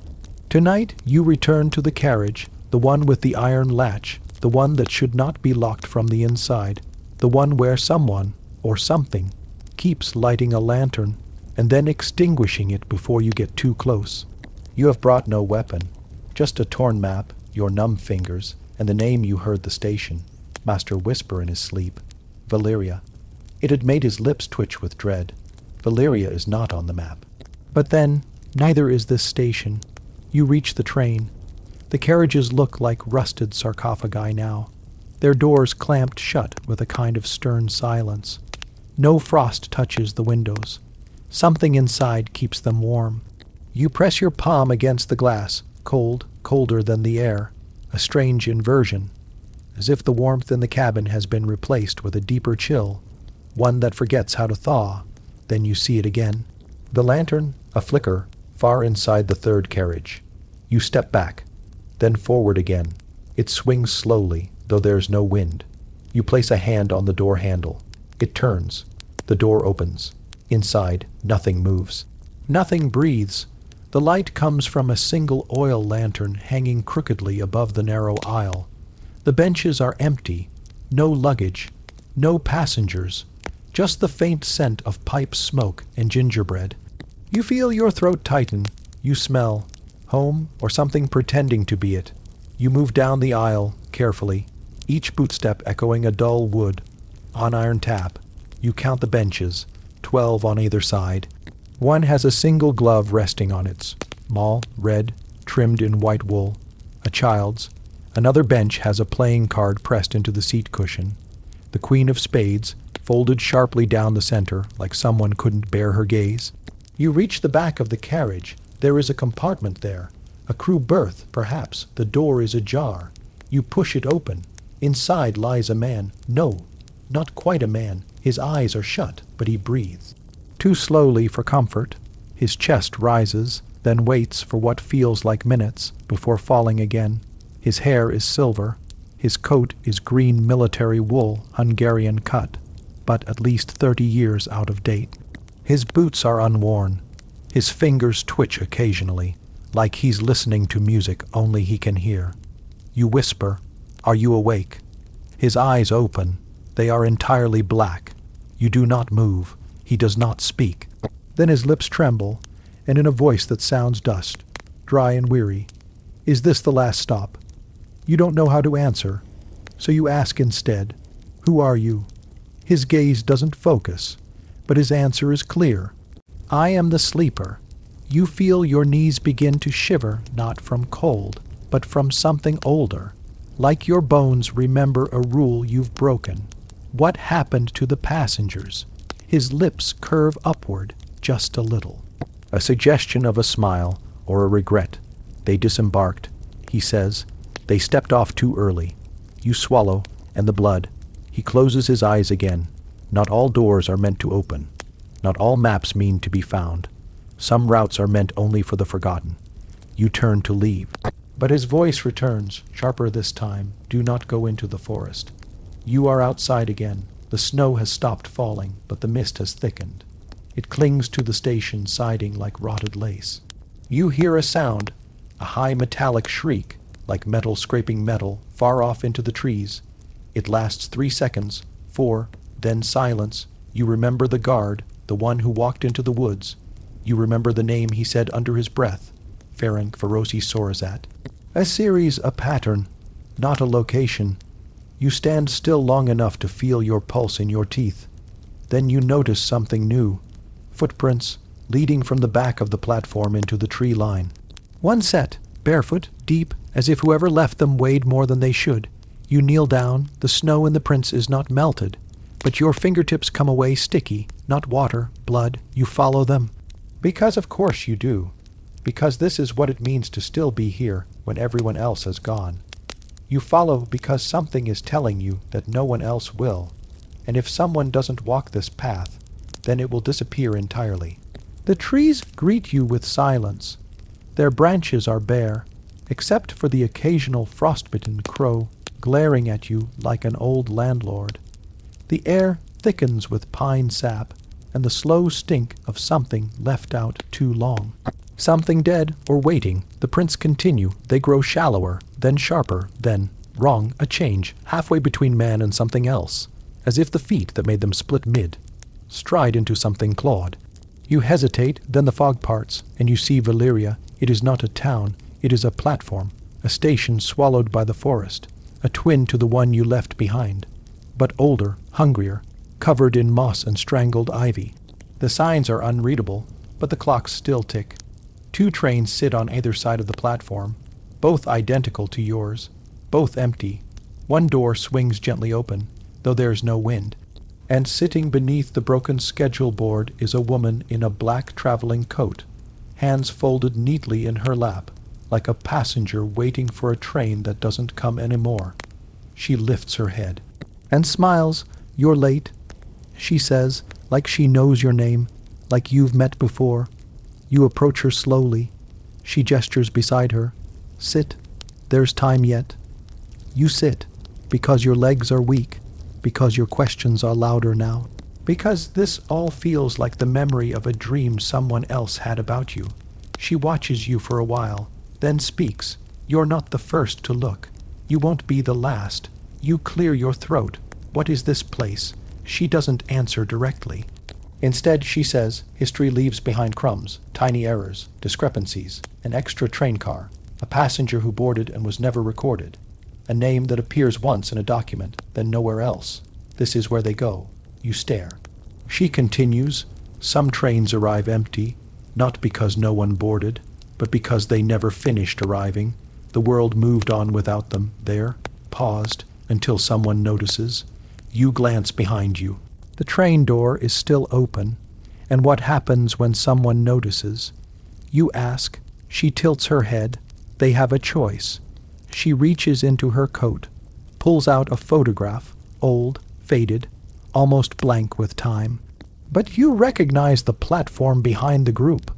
Tonight you return to the carriage, the one with the iron latch, the one that should not be locked from the inside, the one where someone, or something, keeps lighting a lantern and then extinguishing it before you get too close. You have brought no weapon, just a torn map, your numb fingers, and the name you heard the station, Master whisper in his sleep, Valeria. It had made his lips twitch with dread. Valeria is not on the map. But then, neither is this station. You reach the train. The carriages look like rusted sarcophagi now, their doors clamped shut with a kind of stern silence. No frost touches the windows. Something inside keeps them warm. You press your palm against the glass, cold, colder than the air, a strange inversion, as if the warmth in the cabin has been replaced with a deeper chill, one that forgets how to thaw. Then you see it again. The lantern, a flicker, far inside the third carriage. You step back, then forward again. It swings slowly, though there's no wind. You place a hand on the door handle. It turns. The door opens. Inside, nothing moves. Nothing breathes. The light comes from a single oil lantern hanging crookedly above the narrow aisle. The benches are empty. No luggage. No passengers. Just the faint scent of pipe smoke and gingerbread. You feel your throat tighten. You smell. Home, or something pretending to be it. You move down the aisle, carefully, each bootstep echoing a dull wood. On iron tap. You count the benches, 12 on either side. One has a single glove resting on it, small, red, trimmed in white wool. A child's. Another bench has a playing card pressed into the seat cushion. The Queen of Spades, folded sharply down the center, like someone couldn't bear her gaze. You reach the back of the carriage. There is a compartment there. A crew berth, perhaps. The door is ajar. You push it open. Inside lies a man. No, not quite a man. His eyes are shut, but he breathes. Too slowly for comfort. His chest rises, then waits for what feels like minutes before falling again. His hair is silver. His coat is green military wool, Hungarian cut, but at least 30 years out of date. His boots are unworn. His fingers twitch occasionally, like he's listening to music only he can hear. You whisper, "Are you awake?" His eyes open. They are entirely black. You do not move. He does not speak. Then his lips tremble, and in a voice that sounds dust, dry and weary, "Is this the last stop?" You don't know how to answer, so you ask instead, "Who are you?" His gaze doesn't focus, but his answer is clear. "I am the sleeper." You feel your knees begin to shiver, not from cold, but from something older, like your bones remember a rule you've broken. What happened to the passengers? His lips curve upward just a little. A suggestion of a smile or a regret. They disembarked, he says. They stepped off too early. You swallow, and the blood. He closes his eyes again. Not all doors are meant to open. Not all maps mean to be found. Some routes are meant only for the forgotten. You turn to leave. But his voice returns, sharper this time. Do not go into the forest. You are outside again. The snow has stopped falling, but the mist has thickened. It clings to the station siding like rotted lace. You hear a sound, a high metallic shriek, like metal scraping metal, far off into the trees. It lasts 3 seconds, 4, then silence. You remember the guard, the one who walked into the woods. You remember the name he said under his breath, Ferenc Feroci Sorazat. A series, a pattern, not a location. You stand still long enough to feel your pulse in your teeth. Then you notice something new. Footprints, leading from the back of the platform into the tree line. One set, barefoot, deep, as if whoever left them weighed more than they should. You kneel down, the snow in the prints is not melted, but your fingertips come away sticky, not water, blood. You follow them. Because of course you do. Because this is what it means to still be here when everyone else has gone. You follow because something is telling you that no one else will, and if someone doesn't walk this path, then it will disappear entirely. The trees greet you with silence. Their branches are bare, except for the occasional frostbitten crow glaring at you like an old landlord. The air thickens with pine sap and the slow stink of something left out too long. Something dead or waiting. The prints continue. They grow shallower, then sharper, then, wrong, a change, halfway between man and something else, as if the feet that made them split mid, stride into something clawed. You hesitate, then the fog parts, and you see Valyria. It is not a town, it is a platform, a station swallowed by the forest, a twin to the one you left behind, but older, hungrier, covered in moss and strangled ivy. The signs are unreadable, but the clocks still tick. 2 trains sit on either side of the platform, both identical to yours, both empty. One door swings gently open, though there is no wind, and sitting beneath the broken schedule board is a woman in a black traveling coat, hands folded neatly in her lap, like a passenger waiting for a train that doesn't come anymore. She lifts her head and smiles. You're late, she says, like she knows your name, like you've met before. You approach her slowly. She gestures beside her. Sit. There's time yet. You sit, because your legs are weak, because your questions are louder now, because this all feels like the memory of a dream someone else had about you. She watches you for a while, then speaks. You're not the first to look. You won't be the last. You clear your throat. What is this place? She doesn't answer directly. Instead, she says, history leaves behind crumbs, tiny errors, discrepancies, an extra train car, a passenger who boarded and was never recorded, a name that appears once in a document, then nowhere else. This is where they go. You stare. She continues, some trains arrive empty, not because no one boarded, but because they never finished arriving. The world moved on without them there, paused, until someone notices. You glance behind you. The train door is still open, and what happens when someone notices? You ask. She tilts her head. They have a choice. She reaches into her coat, pulls out a photograph, old, faded, almost blank with time. But you recognize the platform behind the group,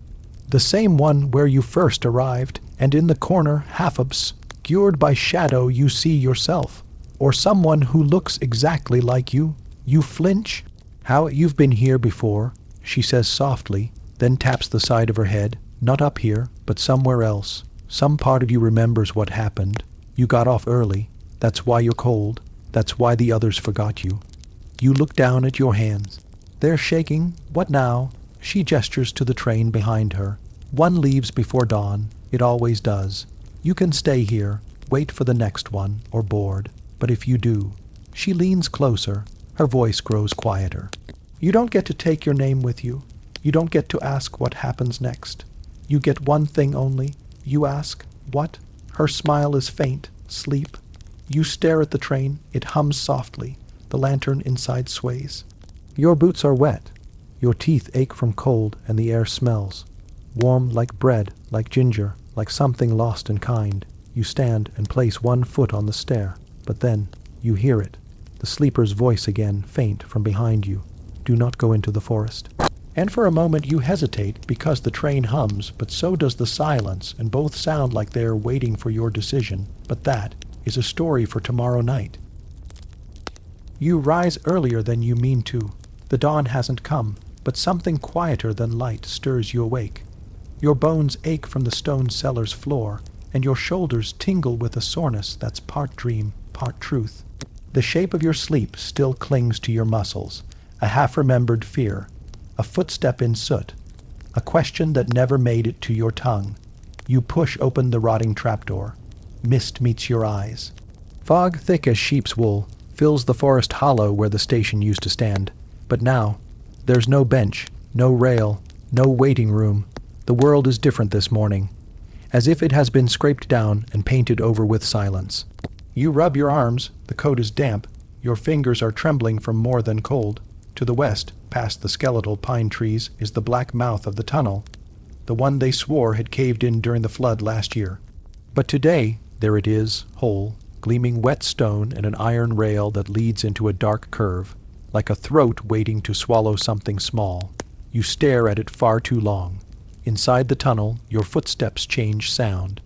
the same one where you first arrived, and in the corner, half obscured by shadow, you see yourself, or someone who looks exactly like you. You flinch. How you've been here before, she says softly, then taps the side of her head. Not up here, but somewhere else. Some part of you remembers what happened. You got off early. That's why you're cold. That's why the others forgot you. You look down at your hands. They're shaking. What now? She gestures to the train behind her. One leaves before dawn. It always does. You can stay here, wait for the next one, or board. But if you do, she leans closer. Her voice grows quieter. You don't get to take your name with you. You don't get to ask what happens next. You get one thing only. You ask, what? Her smile is faint. Sleep. You stare at the train. It hums softly. The lantern inside sways. Your boots are wet. Your teeth ache from cold and the air smells. Warm like bread, like ginger, like something lost and kind. You stand and place one foot on the stair, but then you hear it. The sleeper's voice again, faint from behind you. Do not go into the forest. And for a moment you hesitate because the train hums, but so does the silence, and both sound like they are waiting for your decision. But that is a story for tomorrow night. You rise earlier than you mean to. The dawn hasn't come, but something quieter than light stirs you awake. Your bones ache from the stone cellar's floor, and your shoulders tingle with a soreness that's part dream, part truth. The shape of your sleep still clings to your muscles, a half-remembered fear, a footstep in soot, a question that never made it to your tongue. You push open the rotting trapdoor. Mist meets your eyes. Fog thick as sheep's wool fills the forest hollow where the station used to stand. But now, there's no bench, no rail, no waiting room. The world is different this morning, as if it has been scraped down and painted over with silence. You rub your arms, the coat is damp, your fingers are trembling from more than cold. To the west, past the skeletal pine trees, is the black mouth of the tunnel, the one they swore had caved in during the flood last year. But today, there it is, whole, gleaming wet stone and an iron rail that leads into a dark curve, like a throat waiting to swallow something small. You stare at it far too long. Inside the tunnel, your footsteps change sound.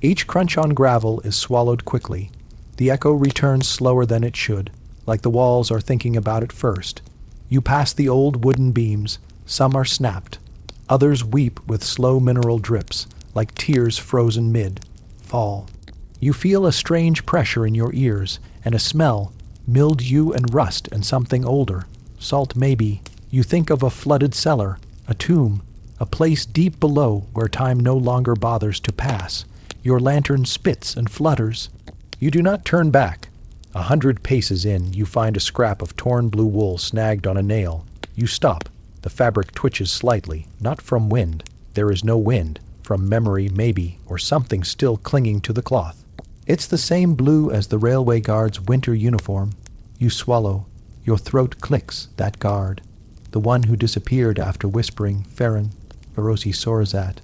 Each crunch on gravel is swallowed quickly. The echo returns slower than it should, like the walls are thinking about it first. You pass the old wooden beams. Some are snapped. Others weep with slow mineral drips, like tears frozen mid-fall. You feel a strange pressure in your ears, and a smell, mildew and rust and something older. Salt maybe. You think of a flooded cellar, a tomb, a place deep below where time no longer bothers to pass. Your lantern spits and flutters. You do not turn back. 100 paces in, you find a scrap of torn blue wool snagged on a nail. You stop. The fabric twitches slightly, not from wind. There is no wind. From memory, maybe, or something still clinging to the cloth. It's the same blue as the railway guard's winter uniform. You swallow. Your throat clicks, that guard. The one who disappeared after whispering, Ferren, Feroci Sorzat.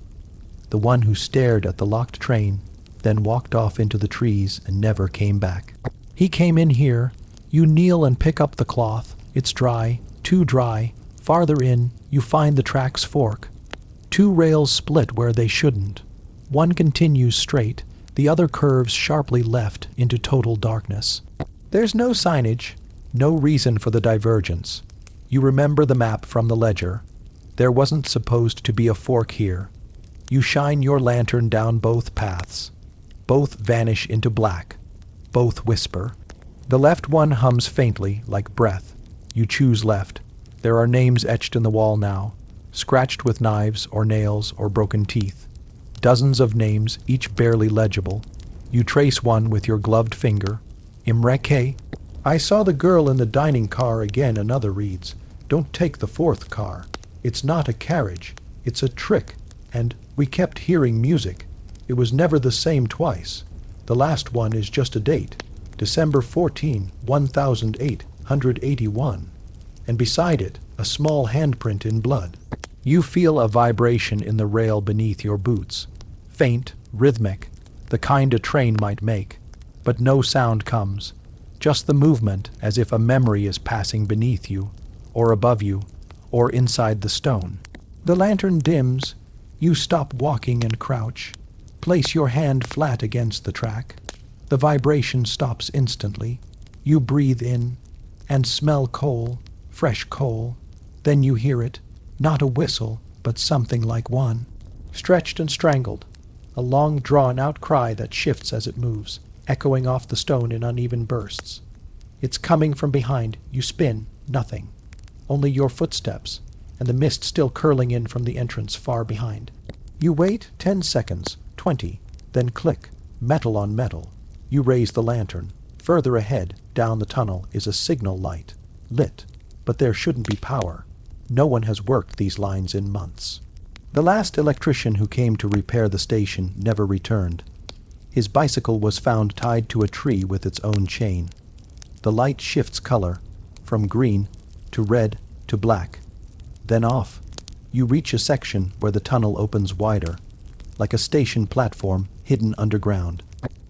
The one who stared at the locked train, then walked off into the trees and never came back. He came in here. You kneel and pick up the cloth. It's dry, too dry. Farther in, you find the tracks fork. 2 rails split where they shouldn't. One continues straight, the other curves sharply left into total darkness. There's no signage, no reason for the divergence. You remember the map from the ledger. There wasn't supposed to be a fork here. You shine your lantern down both paths. Both vanish into black. Both whisper. The left one hums faintly, like breath. You choose left. There are names etched in the wall now, scratched with knives or nails or broken teeth. Dozens of names, each barely legible. You trace one with your gloved finger. Imreke. I saw the girl in the dining car again, another reads. Don't take the 4th car. It's not a carriage. It's a trick. And we kept hearing music. It was never the same twice. The last one is just a date. December 14, 1881. And beside it, a small handprint in blood. You feel a vibration in the rail beneath your boots. Faint, rhythmic, the kind a train might make. But no sound comes. Just the movement, as if a memory is passing beneath you, or above you, or inside the stone. The lantern dims. You stop walking and crouch. Place your hand flat against the track. The vibration stops instantly. You breathe in and smell coal, fresh coal. Then you hear it, not a whistle, but something like one. Stretched and strangled, a long drawn-out cry that shifts as it moves, echoing off the stone in uneven bursts. It's coming from behind. You spin, nothing. Only your footsteps, and the mist still curling in from the entrance far behind. You wait 10 seconds, 20, then click, metal on metal. You raise the lantern. Further ahead, down the tunnel, is a signal light, lit, but there shouldn't be power. No one has worked these lines in months. The last electrician who came to repair the station never returned. His bicycle was found tied to a tree with its own chain. The light shifts color, from green to red to black. then off. You reach a section where the tunnel opens wider, like a station platform hidden underground.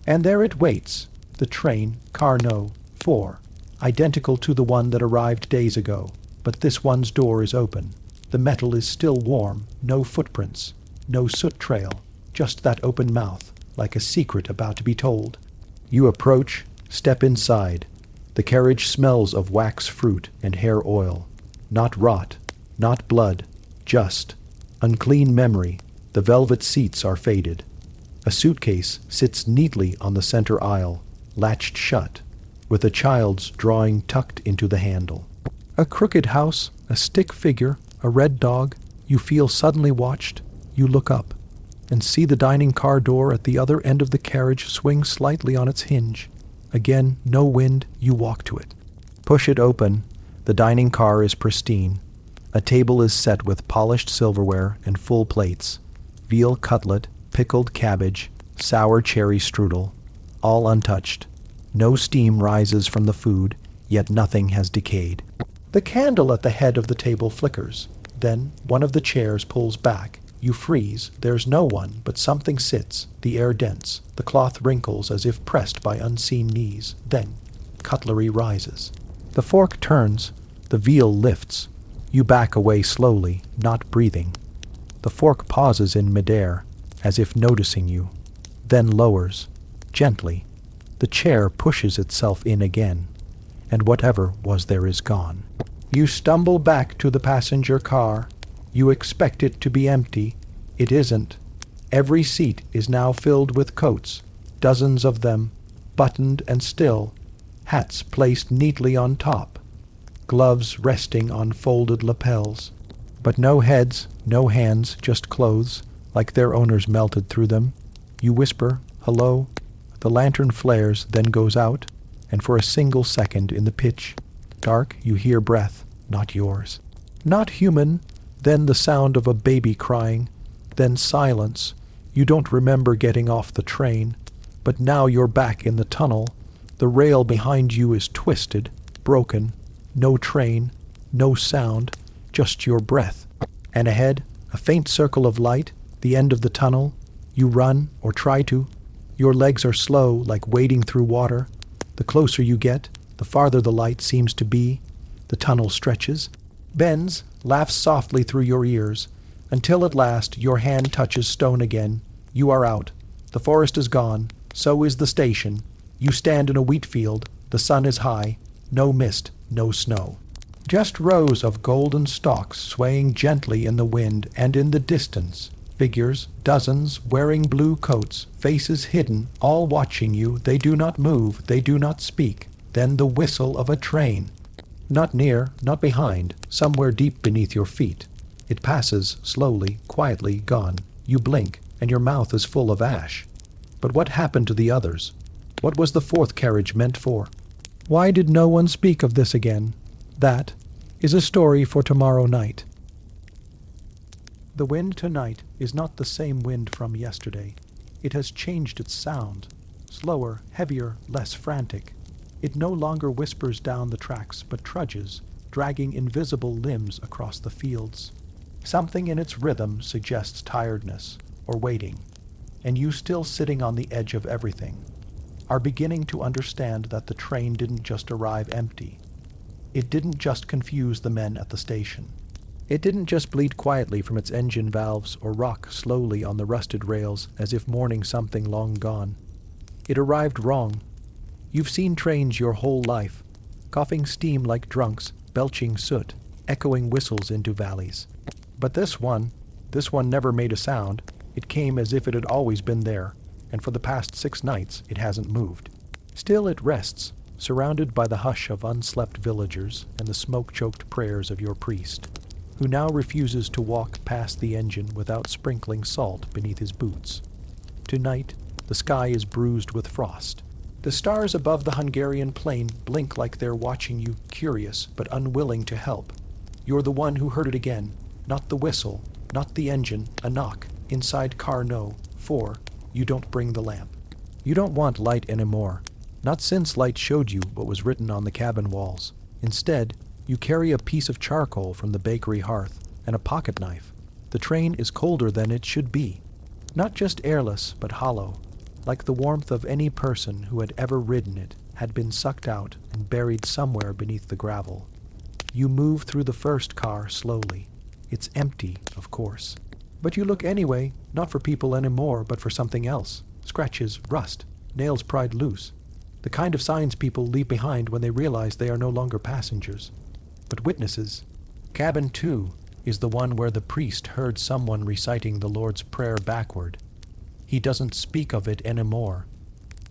And there it waits, the train, car no. 4, identical to the one that arrived days ago, but this one's door is open. The metal is still warm, no footprints, no soot trail, just that open mouth, like a secret about to be told. You approach, step inside. The carriage smells of wax fruit and hair oil. Not rot, not blood, just unclean memory. The velvet seats are faded. A suitcase sits neatly on the center aisle, latched shut, with a child's drawing tucked into the handle. A crooked house, a stick figure, a red dog. You feel suddenly watched. You look up and see the dining car door at the other end of the carriage swing slightly on its hinge. Again, no wind. You walk to it. Push it open. The dining car is pristine. A table is set with polished silverware and full plates. Veal cutlet, pickled cabbage, sour cherry strudel, all untouched. No steam rises from the food, yet nothing has decayed. The candle at the head of the table flickers. Then one of the chairs pulls back. You freeze. There's no one, but something sits, the air dense. The cloth wrinkles as if pressed by unseen knees. Then cutlery rises. The fork turns. The veal lifts. You back away slowly, not breathing. The fork pauses in midair, as if noticing you, then lowers, gently. The chair pushes itself in again, and whatever was there is gone. You stumble back to the passenger car. You expect it to be empty. It isn't. Every seat is now filled with coats, dozens of them, buttoned and still, hats placed neatly on top, gloves resting on folded lapels. But no heads, no hands, just clothes, like their owners melted through them. You whisper, hello. The lantern flares, then goes out, and for a single second in the pitch dark you hear breath, not yours. Not human, then the sound of a baby crying, then silence. You don't remember getting off the train, but now you're back in the tunnel. The rail behind you is twisted, broken. No train, no sound, just your breath. And ahead, a faint circle of light, the end of the tunnel. You run, or try to. Your legs are slow, like wading through water. The closer you get, the farther the light seems to be. The tunnel stretches, bends, laughs softly through your ears, until at last your hand touches stone again. You are out. The forest is gone. So is the station. You stand in a wheat field. The sun is high. No mist, no snow. Just rows of golden stalks swaying gently in the wind, and in the distance, figures, dozens, wearing blue coats, faces hidden, all watching you. They do not move, they do not speak. Then the whistle of a train. Not near, not behind, somewhere deep beneath your feet. It passes, slowly, quietly, gone. You blink, and your mouth is full of ash. But what happened to the others? What was the fourth carriage meant for? Why did no one speak of this again? That is a story for tomorrow night. The wind tonight is not the same wind from yesterday. It has changed its sound. Slower, heavier, less frantic. It no longer whispers down the tracks, but trudges, dragging invisible limbs across the fields. Something in its rhythm suggests tiredness, or waiting, and you, still sitting on the edge of everything, are beginning to understand that the train didn't just arrive empty. It didn't just confuse the men at the station. It didn't just bleed quietly from its engine valves or rock slowly on the rusted rails as if mourning something long gone. It arrived wrong. You've seen trains your whole life, coughing steam like drunks, belching soot, echoing whistles into valleys. But this one never made a sound. It came as if it had always been there, and for the past 6 nights it hasn't moved. Still it rests, surrounded by the hush of unslept villagers and the smoke-choked prayers of your priest, who now refuses to walk past the engine without sprinkling salt beneath his boots. Tonight, the sky is bruised with frost. The stars above the Hungarian plain blink like they're watching you, curious but unwilling to help. You're the one who heard it again, not the whistle, not the engine, a knock, inside car no. 4, you don't bring the lamp. You don't want light anymore, not since light showed you what was written on the cabin walls. Instead, you carry a piece of charcoal from the bakery hearth, and a pocket knife. The train is colder than it should be. Not just airless, but hollow, like the warmth of any person who had ever ridden it had been sucked out and buried somewhere beneath the gravel. You move through the first car slowly. It's empty, of course. But you look anyway, not for people anymore, but for something else. Scratches, rust, nails pried loose. The kind of signs people leave behind when they realize they are no longer passengers, but witnesses. Cabin 2 is the one where the priest heard someone reciting the Lord's Prayer backward. He doesn't speak of it anymore.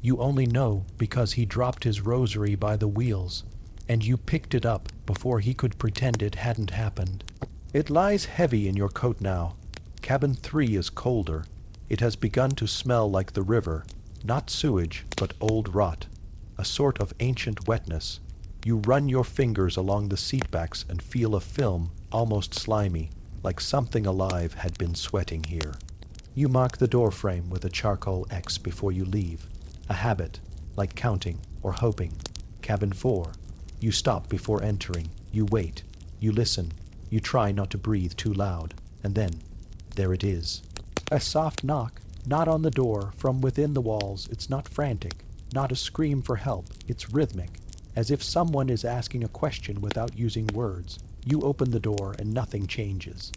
You only know because he dropped his rosary by the wheels, and you picked it up before he could pretend it hadn't happened. It lies heavy in your coat now. Cabin 3 is colder. It has begun to smell like the river, not sewage, but old rot, a sort of ancient wetness. You run your fingers along the seatbacks and feel a film, almost slimy, like something alive had been sweating here. You mark the door frame with a charcoal X before you leave, a habit, like counting or hoping. Cabin 4. You stop before entering. You wait. You listen. You try not to breathe too loud. And then, there it is. A soft knock, not on the door, from within the walls. It's not frantic, not a scream for help. It's rhythmic, as if someone is asking a question without using words. You open the door and nothing changes.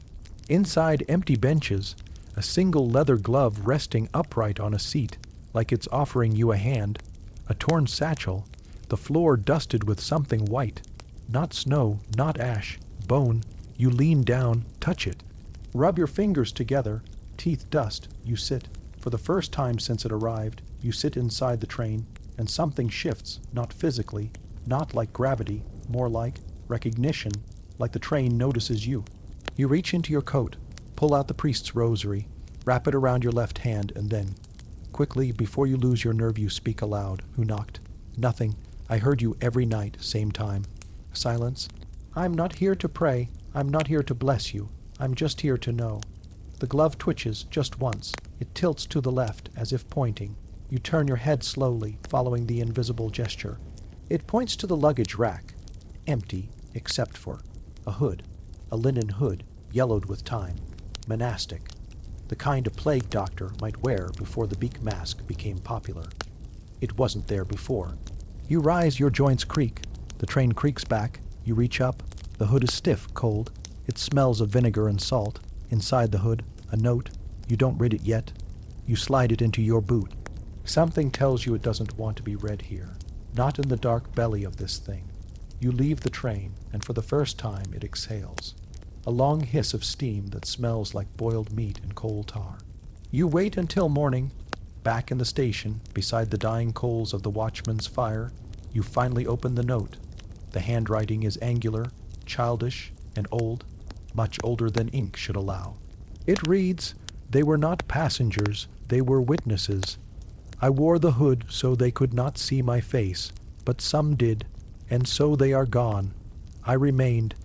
Inside, empty benches, a single leather glove resting upright on a seat, like it's offering you a hand, a torn satchel, the floor dusted with something white. Not snow, not ash, bone. You lean down, touch it. Rub your fingers together, teeth dust. You sit. For the first time since it arrived, you sit inside the train, and something shifts, not physically, not like gravity, more like recognition, like the train notices you. You reach into your coat, pull out the priest's rosary, wrap it around your left hand, and then, quickly, before you lose your nerve, you speak aloud. Who knocked? Nothing. I heard you every night, same time. Silence. I'm not here to pray. I'm not here to bless you. I'm just here to know. The glove twitches just once. It tilts to the left, as if pointing. You turn your head slowly, following the invisible gesture. It points to the luggage rack. Empty, except for a hood. A linen hood, yellowed with time. Monastic. The kind a plague doctor might wear before the beak mask became popular. It wasn't there before. You rise, your joints creak. The train creaks back. You reach up. The hood is stiff, cold. It smells of vinegar and salt. Inside the hood, a note. You don't read it yet. You slide it into your boot. Something tells you it doesn't want to be read here. Not in the dark belly of this thing. You leave the train, and for the first time it exhales. A long hiss of steam that smells like boiled meat and coal tar. You wait until morning. Back in the station, beside the dying coals of the watchman's fire, you finally open the note. The handwriting is angular, childish, and old, much older than ink should allow. It reads, "They were not passengers, they were witnesses. I wore the hood so they could not see my face, but some did, and so they are gone. I remained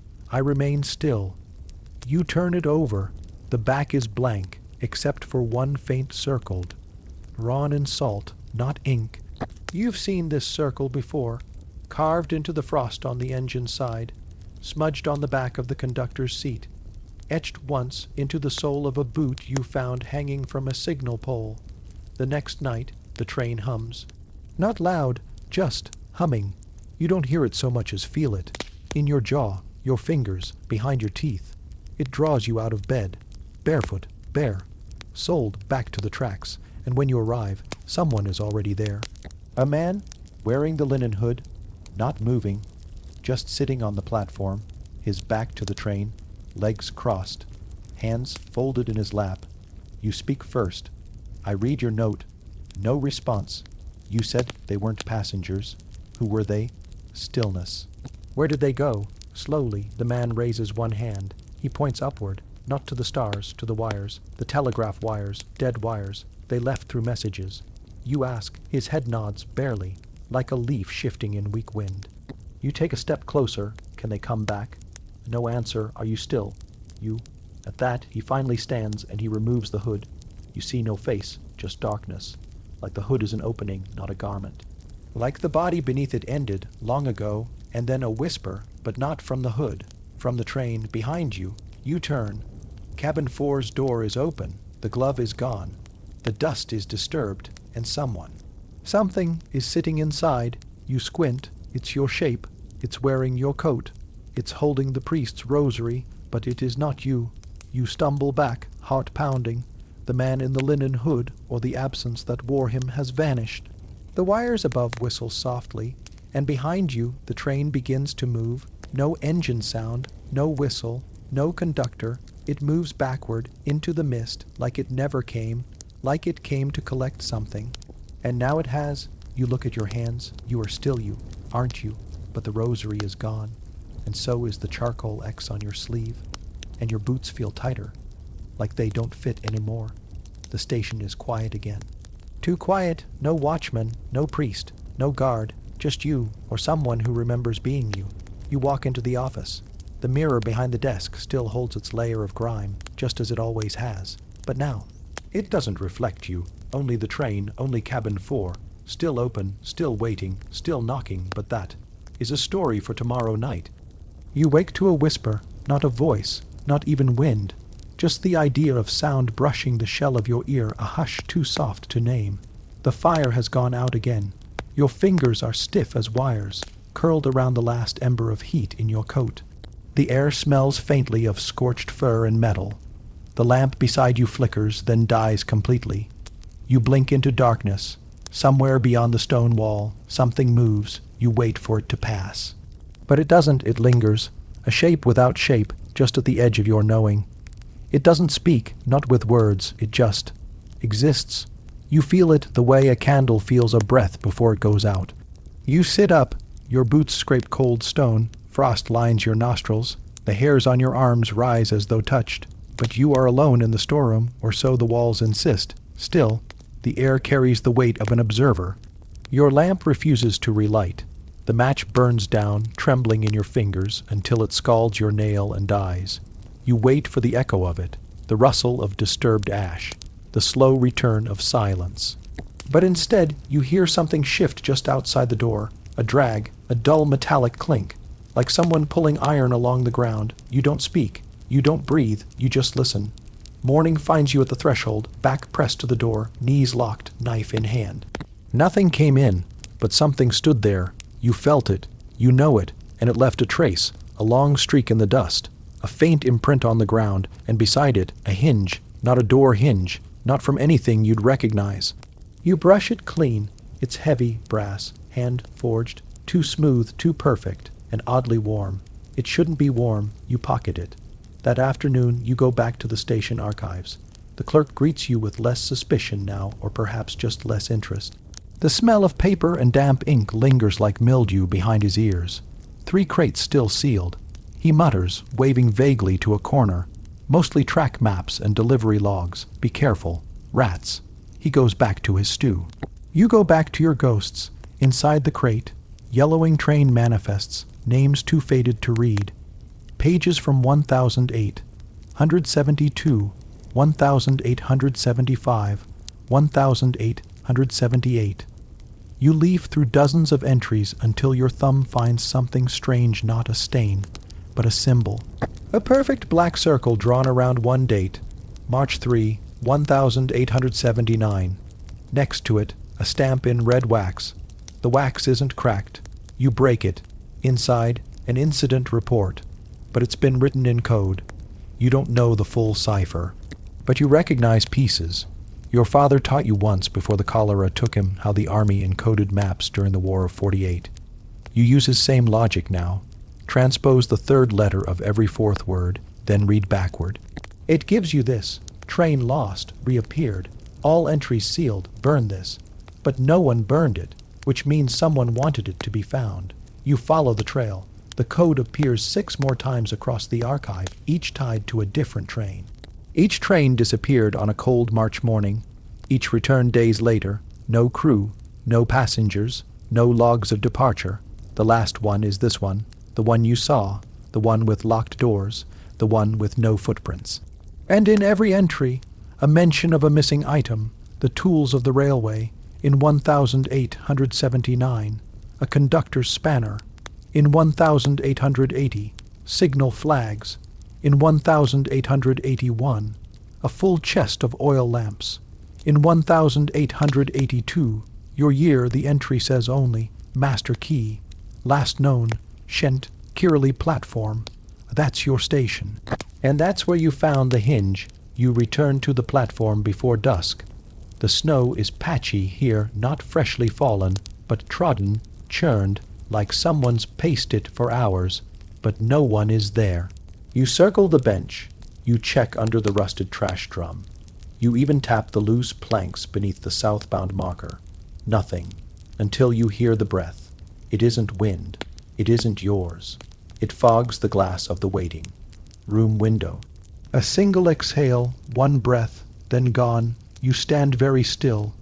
still. You turn it over. The back is blank, except for one faint circled. Drawn in salt, not ink. You've seen this circle before, carved into the frost on the engine side, smudged on the back of the conductor's seat, etched once into the sole of a boot you found hanging from a signal pole. The next night, the train hums. Not loud, just humming. You don't hear it so much as feel it. In your jaw, your fingers, behind your teeth. It draws you out of bed, barefoot, bare, sold back to the tracks, and when you arrive, someone is already there. A man, wearing the linen hood, not moving, just sitting on the platform, his back to the train, legs crossed, hands folded in his lap. You speak first. I read your note. No response. You said they weren't passengers. Who were they? Stillness. Where did they go? Slowly, the man raises one hand. He points upward, not to the stars, to the wires, the telegraph wires, dead wires. They left through messages. You ask. His head nods, barely, like a leaf shifting in weak wind. You take a step closer. Can they come back? No answer. Are you still? You. At that, he finally stands, and he removes the hood. You see no face, just darkness. Like the hood is an opening, not a garment. Like the body beneath it ended, long ago, and then a whisper, but not from the hood. From the train, behind you, You turn. Cabin 4's door is open. The glove is gone. The dust is disturbed, and something is sitting inside. You squint. It's your shape. It's wearing your coat. It's holding the priest's rosary, but it is not you. You stumble back, heart pounding. The man in the linen hood, or the absence that wore him, has vanished. The wires above whistle softly, and behind you the train begins to move. No engine sound, no whistle, no conductor. It moves backward into the mist like it never came, like it came to collect something. And now it has. You look at your hands. You are still you, aren't you? But the rosary is gone, and so is the charcoal X on your sleeve, and your boots feel tighter, like they don't fit anymore. The station is quiet again. Too quiet. No watchman, no priest, no guard, just you, or someone who remembers being you. You walk into the office. The mirror behind the desk still holds its layer of grime, just as it always has. But now, it doesn't reflect you. Only the train, only cabin 4. Still open, still waiting, still knocking, but that is a story for tomorrow night. You wake to a whisper, not a voice, not even wind. Just the idea of sound brushing the shell of your ear, a hush too soft to name. The fire has gone out again. Your fingers are stiff as wires, curled around the last ember of heat in your coat. The air smells faintly of scorched fur and metal. The lamp beside you flickers, then dies completely. You blink into darkness. Somewhere beyond the stone wall, something moves. You wait for it to pass. But it doesn't, it lingers, a shape without shape, just at the edge of your knowing. It doesn't speak, not with words, it just exists. You feel it the way a candle feels a breath before it goes out. You sit up, your boots scrape cold stone, frost lines your nostrils, the hairs on your arms rise as though touched. But you are alone in the storeroom, or so the walls insist. Still, the air carries the weight of an observer. Your lamp refuses to relight. The match burns down, trembling in your fingers, until it scalds your nail and dies. You wait for the echo of it, the rustle of disturbed ash, the slow return of silence. But instead, you hear something shift just outside the door, a drag, a dull metallic clink, like someone pulling iron along the ground. You don't speak, you don't breathe, you just listen. Morning finds you at the threshold, back pressed to the door, knees locked, knife in hand. Nothing came in, but something stood there. You felt it, you know it, and it left a trace, a long streak in the dust, a faint imprint on the ground, and beside it, a hinge, not a door hinge, not from anything you'd recognize. You brush it clean. It's heavy brass, hand-forged, too smooth, too perfect, and oddly warm. It shouldn't be warm. You pocket it. That afternoon, you go back to the station archives. The clerk greets you with less suspicion now, or perhaps just less interest. The smell of paper and damp ink lingers like mildew behind his ears. 3 crates still sealed. He mutters, waving vaguely to a corner. Mostly track maps and delivery logs. Be careful. Rats. He goes back to his stew. You go back to your ghosts. Inside the crate, yellowing train manifests, names too faded to read. Pages from 1008, 172, 1875, 1878. You leaf through dozens of entries until your thumb finds something strange, not a stain, but a symbol. A perfect black circle drawn around one date, March 3, 1879. Next to it, a stamp in red wax. The wax isn't cracked. You break it. Inside, an incident report. But it's been written in code. You don't know the full cipher. But you recognize pieces. Your father taught you once before the cholera took him how the army encoded maps during the War of 48. You use his same logic now. Transpose the 3rd letter of every 4th word, then read backward. It gives you this. Train lost, reappeared. All entries sealed, burn this. But no one burned it, which means someone wanted it to be found. You follow the trail. The code appears 6 more times across the archive, each tied to a different train. Each train disappeared on a cold March morning. Each returned days later. No crew, no passengers, no logs of departure. The last one is this one, the one you saw, the one with locked doors, the one with no footprints. And in every entry, a mention of a missing item, the tools of the railway. In 1879, a conductor's spanner. In 1880, signal flags. In 1881, a full chest of oil lamps. In 1882, your year the entry says only, Master Key, last known, Shent, Kirley Platform. That's your station. And that's where you found the hinge. You returned to the platform before dusk. The snow is patchy here, not freshly fallen, but trodden, churned, like someone's paced it for hours, but no one is there. You circle the bench. You check under the rusted trash drum. You even tap the loose planks beneath the southbound marker. Nothing, until you hear the breath. It isn't wind. It isn't yours. It fogs the glass of the waiting room window. A single exhale, one breath, then gone. You stand very still.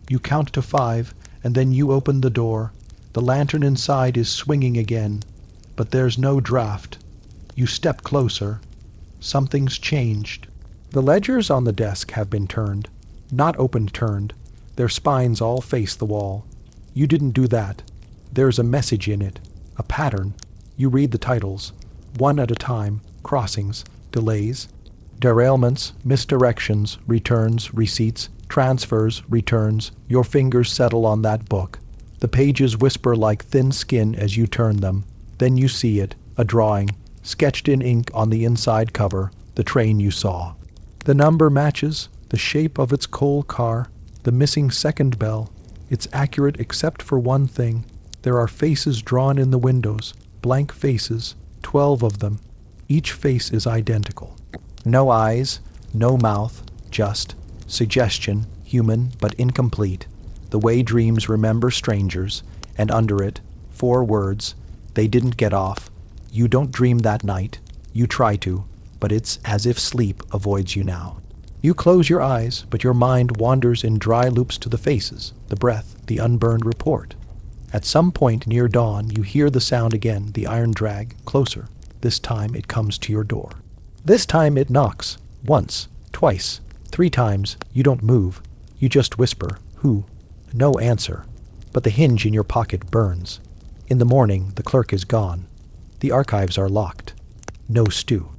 You count to 5, and then you open the door. The lantern inside is swinging again, but there's no draft. You step closer. Something's changed. The ledgers on the desk have been turned. Not open-turned. Their spines all face the wall. You didn't do that. There's a message in it. A pattern. You read the titles, one at a time, crossings, delays, derailments, misdirections, returns, receipts, transfers, returns. Your fingers settle on that book. The pages whisper like thin skin as you turn them. Then you see it, a drawing, sketched in ink on the inside cover, the train you saw. The number matches, the shape of its coal car, the missing second bell. It's accurate except for one thing. There are faces drawn in the windows, blank faces, 12 of them. Each face is identical. No eyes, no mouth, just suggestion, human but incomplete. The way dreams remember strangers, and under it, 4 words. They didn't get off. You don't dream that night. You try to, but it's as if sleep avoids you now. You close your eyes, but your mind wanders in dry loops to the faces, the breath, the unburned report. At some point near dawn, you hear the sound again, the iron drag, closer. This time it comes to your door. This time it knocks. Once, twice, 3 times. You don't move. You just whisper, "Who?" No answer. But the hinge in your pocket burns. In the morning, the clerk is gone. The archives are locked. No stew.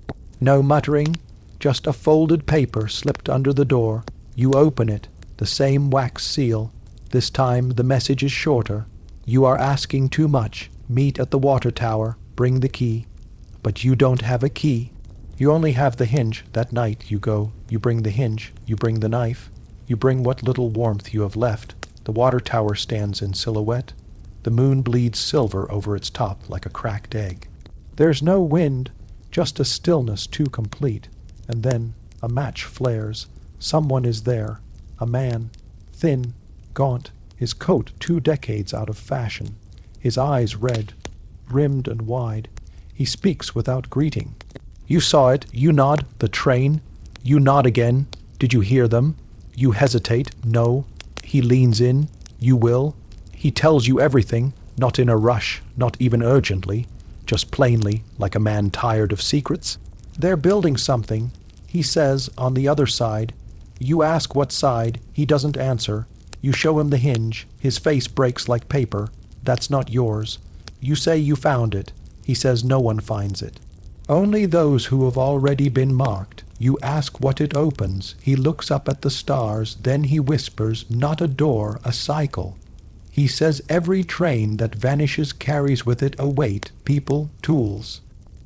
No muttering. Just a folded paper slipped under the door. You open it. The same wax seal. This time the message is shorter. You are asking too much. Meet at the water tower. Bring the key. But you don't have a key. You only have the hinge. That night you go. You bring the hinge. You bring the knife. You bring what little warmth you have left. The water tower stands in silhouette. The moon bleeds silver over its top like a cracked egg. There's no wind, just a stillness too complete. And then a match flares. Someone is there. A man. Thin, gaunt, his coat 2 decades out of fashion. His eyes red, rimmed and wide. He speaks without greeting. You saw it. You nod. The train. You nod again. Did you hear them? You hesitate. No. He leans in. You will. He tells you everything, not in a rush, not even urgently, just plainly, like a man tired of secrets. They're building something. He says, on the other side. You ask what side. He doesn't answer. You show him the hinge. His face breaks like paper. That's not yours. You say you found it. He says no one finds it. Only those who have already been marked. You ask what it opens. He looks up at the stars. Then he whispers, not a door, a cycle. He says every train that vanishes carries with it a weight, people, tools,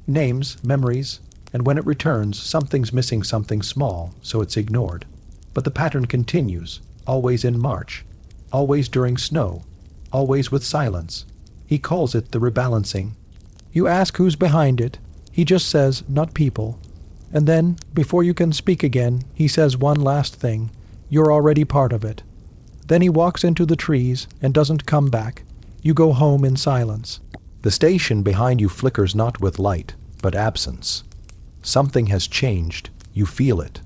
names, memories, and when it returns, something's missing something small, so it's ignored. But the pattern continues, always in March, always during snow, always with silence. He calls it the rebalancing. You ask who's behind it. He just says, not people. And then, before you can speak again, he says one last thing. You're already part of it. Then he walks into the trees and doesn't come back. You go home in silence. The station behind you flickers not with light, but absence. Something has changed. You feel it.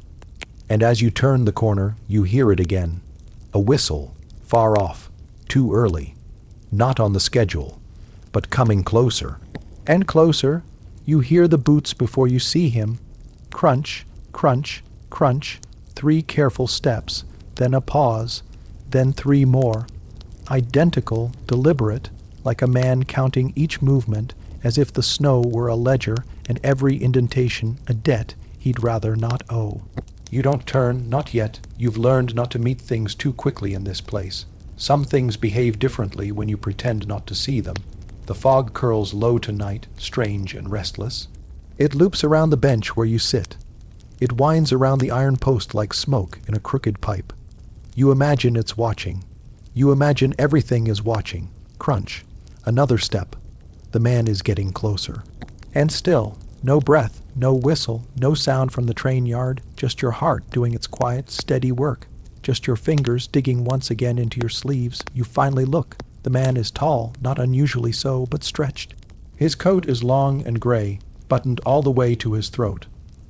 And as you turn the corner, you hear it again. A whistle, far off, too early. Not on the schedule, but coming closer. And closer, you hear the boots before you see him. Crunch, crunch, crunch, 3 careful steps, then a pause, then 3 more. Identical, deliberate, like a man counting each movement as if the snow were a ledger and every indentation a debt he'd rather not owe. You don't turn, not yet. You've learned not to meet things too quickly in this place. Some things behave differently when you pretend not to see them. The fog curls low tonight, strange and restless. It loops around the bench where you sit. It winds around the iron post like smoke in a crooked pipe. You imagine it's watching. You imagine everything is watching. Crunch. Another step. The man is getting closer. And still, no breath, no whistle, no sound from the train yard, just your heart doing its quiet, steady work. Just your fingers digging once again into your sleeves. You finally look. The man is tall, not unusually so, but stretched. His coat is long and gray, buttoned all the way to his throat.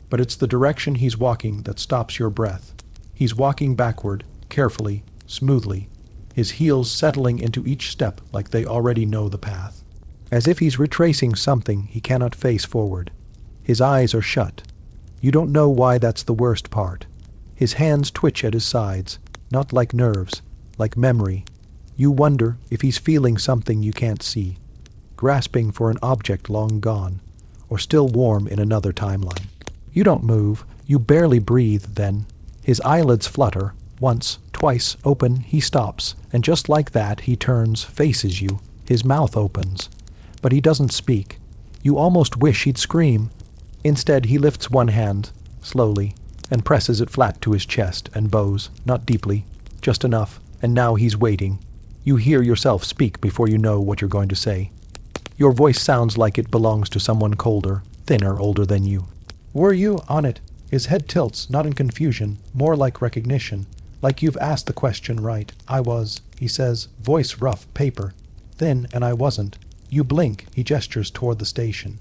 But it's the direction he's walking that stops your breath. He's walking backward, carefully, smoothly, his heels settling into each step like they already know the path. As if he's retracing something he cannot face forward. His eyes are shut. You don't know why that's the worst part. His hands twitch at his sides, not like nerves, like memory. You wonder if he's feeling something you can't see, grasping for an object long gone, or still warm in another timeline. You don't move, you barely breathe then. His eyelids flutter, once, twice, open, he stops, and just like that he turns, faces you. His mouth opens. But he doesn't speak. You almost wish he'd scream. Instead he lifts one hand, slowly, and presses it flat to his chest and bows, not deeply, just enough, and now he's waiting. You hear yourself speak before you know what you're going to say. Your voice sounds like it belongs to someone colder, thinner, older than you. Were you on it? His head tilts, not in confusion, more like recognition, like you've asked the question right. I was, he says, voice rough, paper, thin, and I wasn't. You blink, he gestures toward the station.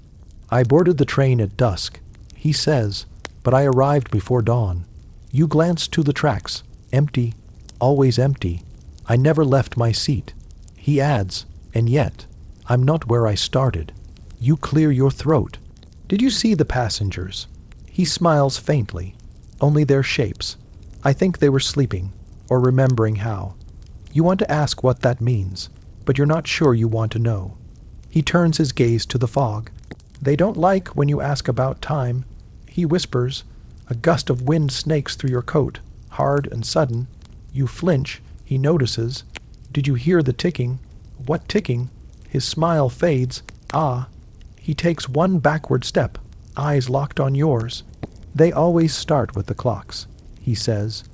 I boarded the train at dusk, he says, but I arrived before dawn. You glance to the tracks, empty, always empty. I never left my seat. He adds, and yet, I'm not where I started. You clear your throat. Did you see the passengers? He smiles faintly. Only their shapes. I think they were sleeping, or remembering how. You want to ask what that means, but you're not sure you want to know. He turns his gaze to the fog. They don't like when you ask about time. He whispers. A gust of wind snakes through your coat, hard and sudden. You flinch. He notices. Did you hear the ticking? What ticking? His smile fades. Ah. He takes one backward step, eyes locked on yours. They always start with the clocks, he says.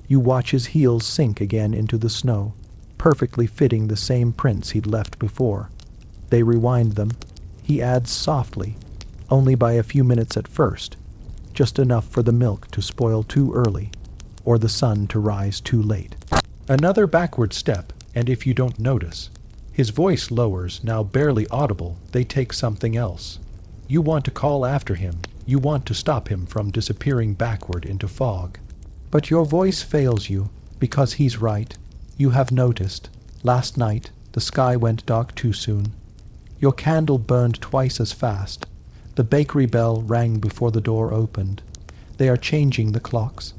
You watch his heels sink again into the snow, perfectly fitting the same prints he'd left before. They rewind them. He adds softly, only by a few minutes at first, just enough for the milk to spoil too early, or the sun to rise too late. Another backward step, and if you don't notice, his voice lowers, now barely audible. They take something else. You want to call after him. You want to stop him from disappearing backward into fog. But your voice fails you, because he's right. You have noticed. Last night, the sky went dark too soon. Your candle burned twice as fast. The bakery bell rang before the door opened. They are changing the clocks.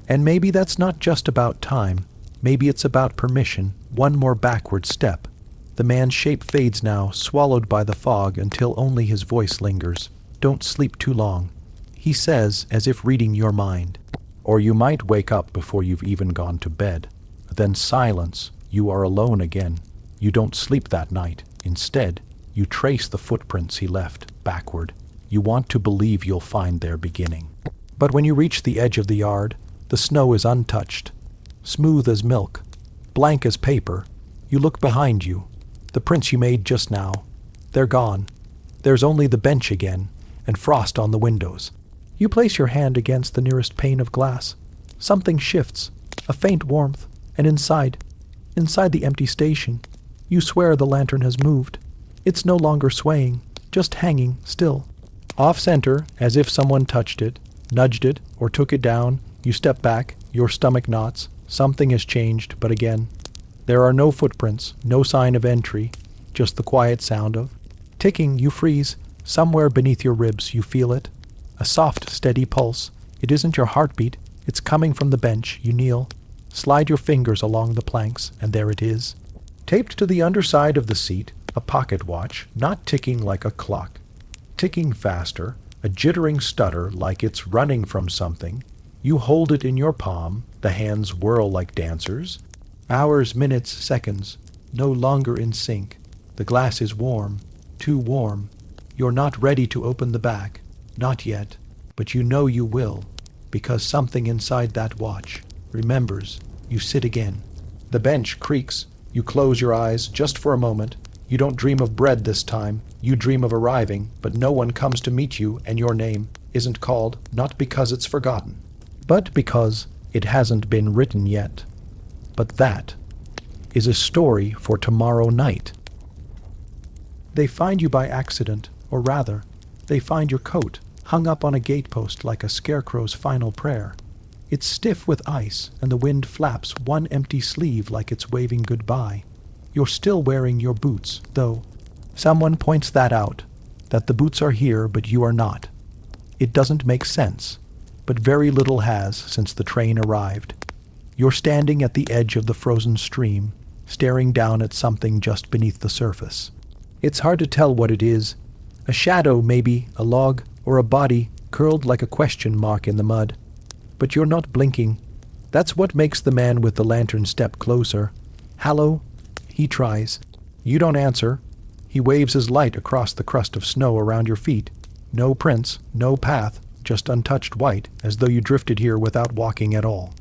And maybe that's not just about time. Maybe it's about permission, one more backward step. The man's shape fades now, swallowed by the fog until only his voice lingers. Don't sleep too long. He says, as if reading your mind. Or you might wake up before you've even gone to bed. Then silence. You are alone again. You don't sleep that night. Instead, you trace the footprints he left, backward. You want to believe you'll find their beginning. But when you reach the edge of the yard, the snow is untouched, smooth as milk, blank as paper. You look behind you. The prints you made just now, they're gone. There's only the bench again, and frost on the windows. You place your hand against the nearest pane of glass. Something shifts, a faint warmth, and inside the empty station, you swear the lantern has moved. It's no longer swaying, just hanging still. Off-center, as if someone touched it, nudged it, or took it down, you step back, your stomach knots. Something has changed, but again, there are no footprints, no sign of entry, just the quiet sound of ticking. You freeze. Somewhere beneath your ribs you feel it. A soft, steady pulse. It isn't your heartbeat. It's coming from the bench. You kneel. Slide your fingers along the planks, and there it is. Taped to the underside of the seat, a pocket watch, not ticking like a clock. Ticking faster, a jittering stutter like it's running from something. You hold it in your palm, the hands whirl like dancers. Hours, minutes, seconds, no longer in sync. The glass is warm, too warm. You're not ready to open the back, not yet, but you know you will, because something inside that watch remembers. You sit again. The bench creaks. You close your eyes just for a moment. You don't dream of bread this time. You dream of arriving, but no one comes to meet you, and your name isn't called, not because it's forgotten, but because it hasn't been written yet. But that is a story for tomorrow night. They find you by accident, or rather, they find your coat hung up on a gatepost like a scarecrow's final prayer. It's stiff with ice, and the wind flaps one empty sleeve like it's waving goodbye. You're still wearing your boots, though. Someone points that out, that the boots are here but you are not. It doesn't make sense, but very little has since the train arrived. You're standing at the edge of the frozen stream, staring down at something just beneath the surface. It's hard to tell what it is. A shadow, maybe, a log, or a body curled like a question mark in the mud. But you're not blinking. That's what makes the man with the lantern step closer. "Hallo?" He tries. You don't answer. He waves his light across the crust of snow around your feet. No prints, no path, just untouched white, as though you drifted here without walking at all.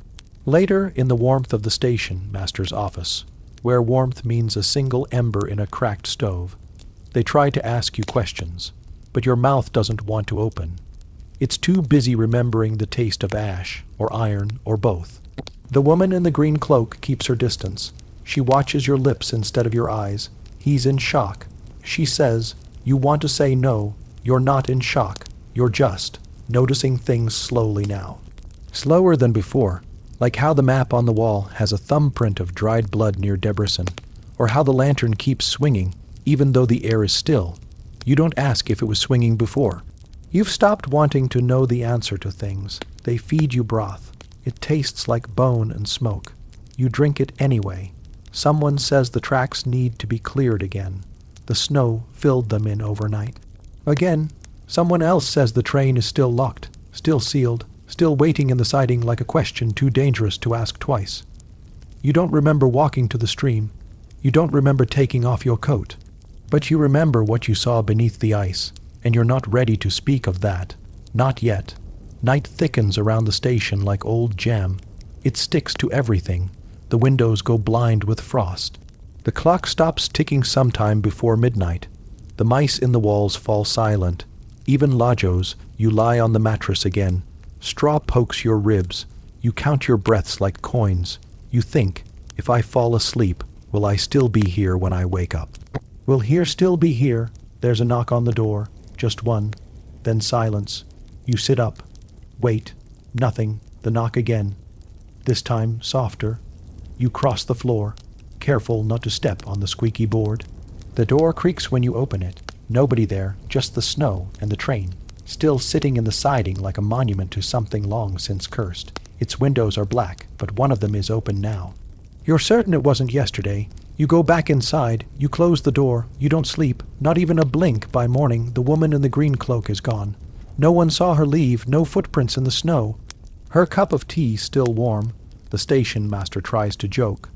Later, in the warmth of the station master's office, where warmth means a single ember in a cracked stove, they try to ask you questions, but your mouth doesn't want to open. It's too busy remembering the taste of ash, or iron, or both. The woman in the green cloak keeps her distance. She watches your lips instead of your eyes. He's in shock. She says, you want to say no. You're not in shock. You're just noticing things slowly now. Slower than before, like how the map on the wall has a thumbprint of dried blood near Debrecen, or how the lantern keeps swinging, even though the air is still. You don't ask if it was swinging before. You've stopped wanting to know the answer to things. They feed you broth. It tastes like bone and smoke. You drink it anyway. Someone says the tracks need to be cleared again. The snow filled them in overnight. Again, someone else says the train is still locked, still sealed, still waiting in the siding like a question too dangerous to ask twice. You don't remember walking to the stream. You don't remember taking off your coat. But you remember what you saw beneath the ice, and you're not ready to speak of that. Not yet. Night thickens around the station like old jam. It sticks to everything. The windows go blind with frost. The clock stops ticking sometime before midnight. The mice in the walls fall silent. Even Lajos, you lie on the mattress again. Straw pokes your ribs. You count your breaths like coins. You think, if I fall asleep, will I still be here when I wake up? Will here still be here? There's a knock on the door. Just one. Then silence. You sit up. Wait. Nothing. The knock again. This time softer. You cross the floor, careful not to step on the squeaky board. The door creaks when you open it. Nobody there, just the snow and the train, still sitting in the siding like a monument to something long since cursed. Its windows are black, but one of them is open now. You're certain it wasn't yesterday. You go back inside, you close the door, you don't sleep, not even a blink. By morning, the woman in the green cloak is gone. No one saw her leave, no footprints in the snow. Her cup of tea still warm. The station master tries to joke.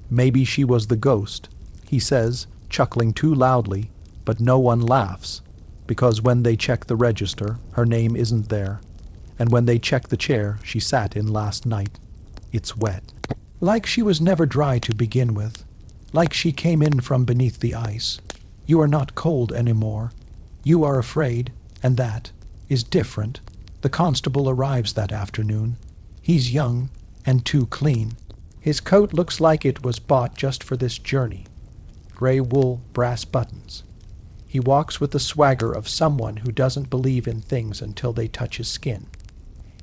Maybe she was the ghost, he says, chuckling too loudly, but no one laughs, because when they check the register, her name isn't there, and when they check the chair she sat in last night, it's wet. Like she was never dry to begin with. Like she came in from beneath the ice. You are not cold anymore. You are afraid, and that is different. The constable arrives that afternoon. He's young and too clean. His coat looks like it was bought just for this journey. Gray wool, brass buttons. He walks with the swagger of someone who doesn't believe in things until they touch his skin.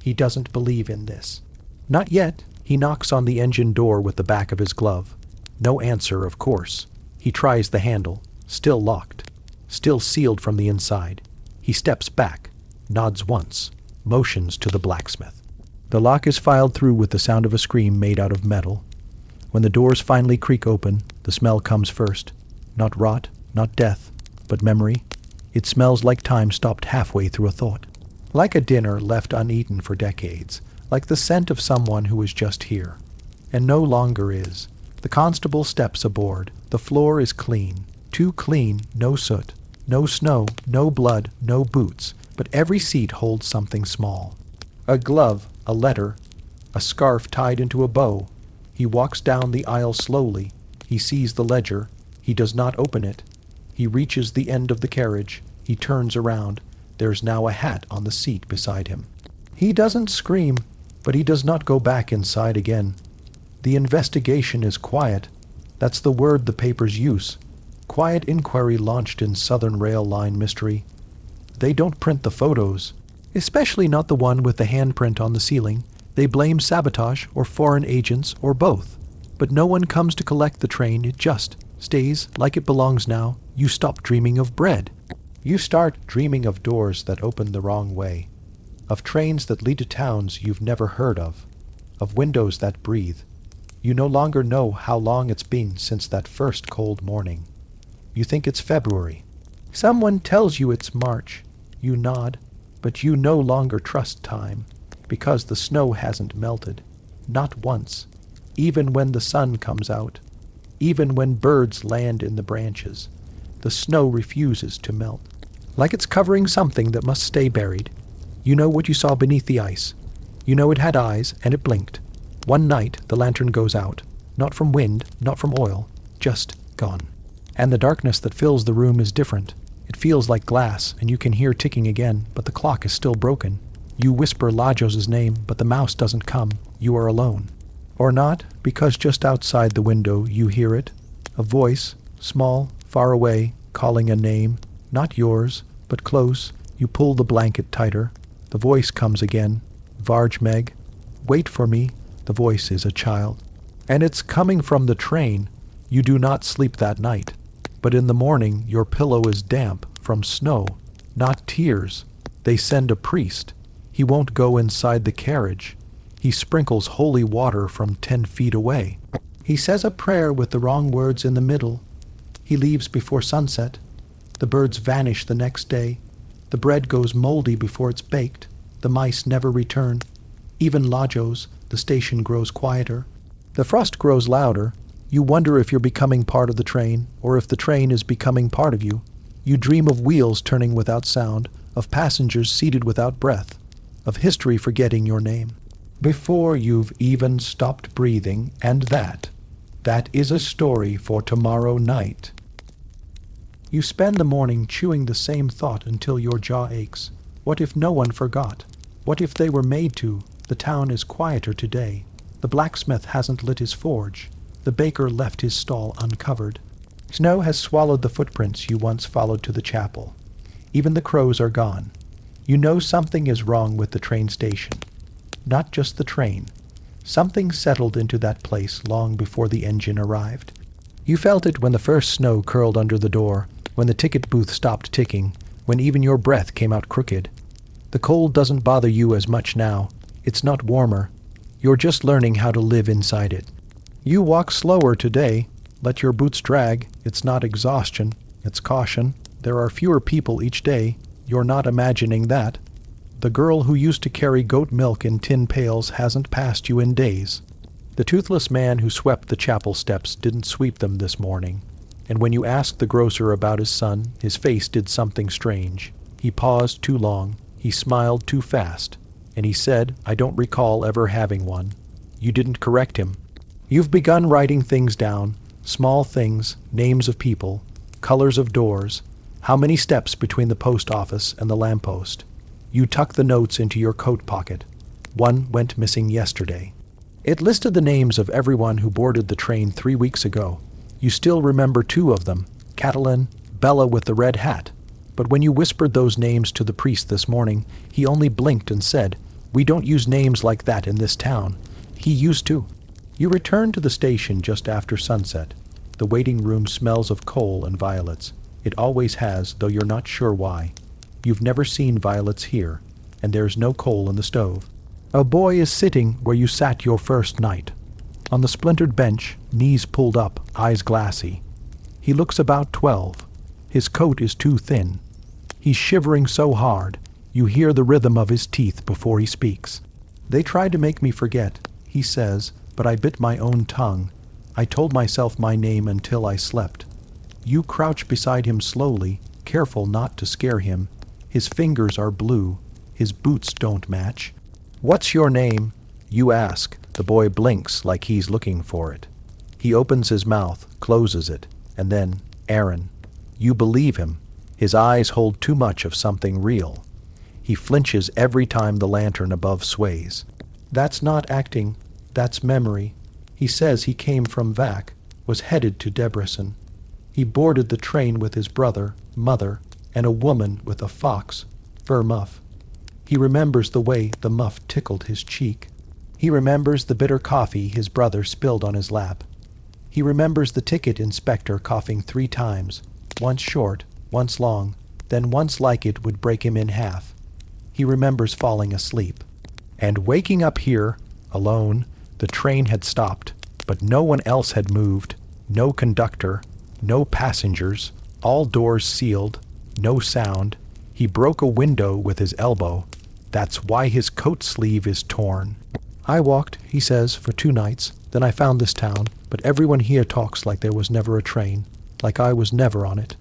He doesn't believe in this. Not yet. He knocks on the engine door with the back of his glove. No answer, of course. He tries the handle. Still locked. Still sealed from the inside. He steps back. Nods once. Motions to the blacksmith. The lock is filed through with the sound of a scream made out of metal. When the doors finally creak open, the smell comes first. Not rot, not death, but memory. It smells like time stopped halfway through a thought. Like a dinner left uneaten for decades, like the scent of someone who was just here, and no longer is. The constable steps aboard. The floor is clean, too clean, no soot, no snow, no blood, no boots, but every seat holds something small. A glove, a letter, a scarf tied into a bow. He walks down the aisle slowly. He sees the ledger. He does not open it. He reaches the end of the carriage. He turns around. There's now a hat on the seat beside him. He doesn't scream, but he does not go back inside again. The investigation is quiet. That's the word the papers use. Quiet inquiry launched in Southern Rail Line mystery. They don't print the photos, especially not the one with the handprint on the ceiling. They blame sabotage or foreign agents or both. But no one comes to collect the train. It just stays like it belongs now. You stop dreaming of bread. You start dreaming of doors that open the wrong way, of trains that lead to towns you've never heard of windows that breathe. You no longer know how long it's been since that first cold morning. You think it's February. Someone tells you it's March. You nod, but you no longer trust time, because the snow hasn't melted, not once, even when the sun comes out, even when birds land in the branches. The snow refuses to melt, like it's covering something that must stay buried. You know what you saw beneath the ice. You know it had eyes, and it blinked. One night the lantern goes out, not from wind, not from oil, just gone. And the darkness that fills the room is different. It feels like glass, and you can hear ticking again, but the clock is still broken. You whisper Lajos's name, but the mouse doesn't come. You are alone. Or not, because just outside the window you hear it. A voice, small, far away, calling a name. Not yours, but close. You pull the blanket tighter. The voice comes again. Varj Meg. Wait for me. The voice is a child. And it's coming from the train. You do not sleep that night. But in the morning your pillow is damp from snow, not tears. They send a priest. He won't go inside the carriage. He sprinkles holy water from 10 feet away. He says a prayer with the wrong words in the middle. He leaves before sunset. The birds vanish the next day. The bread goes moldy before it's baked. The mice never return. Even Lajos, the station grows quieter. The frost grows louder. You wonder if you're becoming part of the train, or if the train is becoming part of you. You dream of wheels turning without sound, of passengers seated without breath, of history forgetting your name, before you've even stopped breathing, and that is a story for tomorrow night. You spend the morning chewing the same thought until your jaw aches. What if no one forgot? What if they were made to? The town is quieter today. The blacksmith hasn't lit his forge. The baker left his stall uncovered. Snow has swallowed the footprints you once followed to the chapel. Even the crows are gone. You know something is wrong with the train station. Not just the train. Something settled into that place long before the engine arrived. You felt it when the first snow curled under the door, when the ticket booth stopped ticking, when even your breath came out crooked. The cold doesn't bother you as much now. It's not warmer. You're just learning how to live inside it. You walk slower today. Let your boots drag. It's not exhaustion. It's caution. There are fewer people each day. You're not imagining that. The girl who used to carry goat milk in tin pails hasn't passed you in days. The toothless man who swept the chapel steps didn't sweep them this morning. And when you asked the grocer about his son, his face did something strange. He paused too long. He smiled too fast. And he said, I don't recall ever having one. You didn't correct him. You've begun writing things down, small things, names of people, colors of doors, how many steps between the post office and the lamppost. You tuck the notes into your coat pocket. One went missing yesterday. It listed the names of everyone who boarded the train 3 weeks ago. You still remember 2 of them, Catalin, Bella with the red hat. But when you whispered those names to the priest this morning, he only blinked and said, We don't use names like that in this town. He used to. You return to the station just after sunset. The waiting room smells of coal and violets. It always has, though you're not sure why. You've never seen violets here, and there's no coal in the stove. A boy is sitting where you sat your first night. On the splintered bench, knees pulled up, eyes glassy. He looks about 12. His coat is too thin. He's shivering so hard, You hear the rhythm of his teeth before he speaks. They tried to make me forget, he says, but I bit my own tongue. I told myself my name until I slept. You crouch beside him slowly, careful not to scare him. His fingers are blue. His boots don't match. What's your name? You ask. The boy blinks like he's looking for it. He opens his mouth, closes it, and then, Aaron. You believe him. His eyes hold too much of something real. He flinches every time the lantern above sways. That's not acting. That's memory. He says he came from Vac, was headed to Debrecen. He boarded the train with his brother, mother, and a woman with a fox, fur muff. He remembers the way the muff tickled his cheek. He remembers the bitter coffee his brother spilled on his lap. He remembers the ticket inspector coughing 3 times, once short, once long, then once like it would break him in half. He remembers falling asleep. And waking up here, alone, the train had stopped, but no one else had moved, no conductor, no passengers, all doors sealed, no sound. He broke a window with his elbow. That's why his coat sleeve is torn. I walked, he says, for 2 nights. Then I found this town, but everyone here talks like there was never a train, like I was never on it.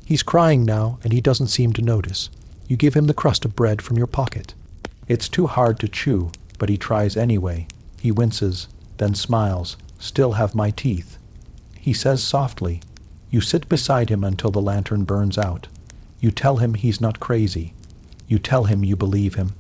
He's crying now, and he doesn't seem to notice. You give him the crust of bread from your pocket. It's too hard to chew, but he tries anyway. He winces, then smiles. Still have my teeth. He says softly, you sit beside him until the lantern burns out. You tell him he's not crazy. You tell him you believe him.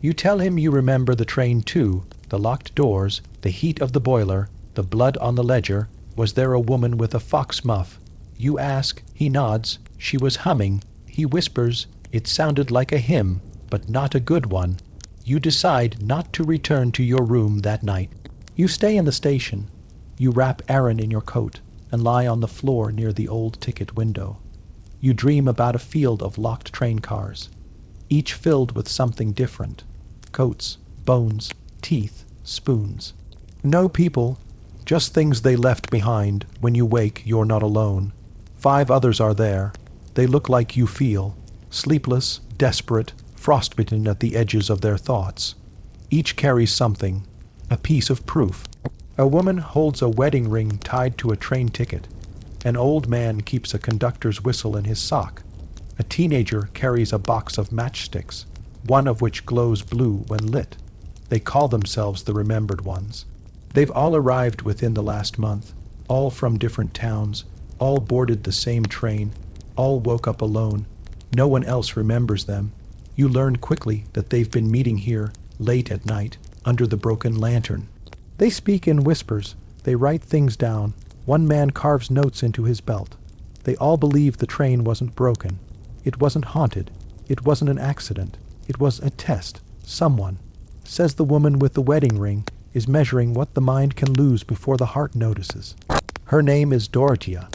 You tell him you remember the train too, the locked doors, the heat of the boiler, the blood on the ledger. Was there a woman with a fox muff? You ask, he nods. She was humming. He whispers, it sounded like a hymn, but not a good one. You decide not to return to your room that night. You stay in the station. You wrap Aaron in your coat and lie on the floor near the old ticket window. You dream about a field of locked train cars, each filled with something different. Coats, bones, teeth, spoons. No people, just things they left behind. When you wake, you're not alone. 5 others are there. They look like you feel, sleepless, desperate, frostbitten at the edges of their thoughts. Each carries something, a piece of proof. A woman holds a wedding ring tied to a train ticket. An old man keeps a conductor's whistle in his sock. A teenager carries a box of matchsticks, one of which glows blue when lit. They call themselves the remembered ones. They've all arrived within the last month, all from different towns, all boarded the same train, all woke up alone. No one else remembers them. You learn quickly that they've been meeting here, late at night, under the broken lantern. They speak in whispers. They write things down. One man carves notes into his belt. They all believe the train wasn't broken. It wasn't haunted. It wasn't an accident. It was a test. Someone, says the woman with the wedding ring, is measuring what the mind can lose before the heart notices. Her name is Dorothea.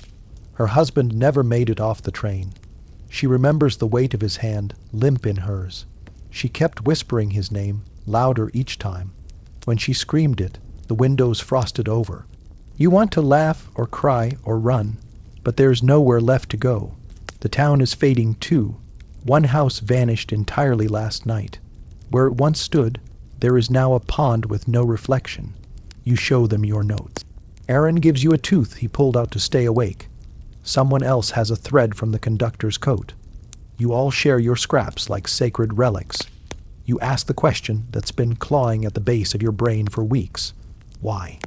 Her husband never made it off the train. She remembers the weight of his hand, limp in hers. She kept whispering his name, louder each time. When she screamed it, the windows frosted over. You want to laugh or cry or run, but there's nowhere left to go. The town is fading too. One house vanished entirely last night. Where it once stood, there is now a pond with no reflection. You show them your notes. Aaron gives you a tooth he pulled out to stay awake. Someone else has a thread from the conductor's coat. You all share your scraps like sacred relics. You ask the question that's been clawing at the base of your brain for weeks. Why?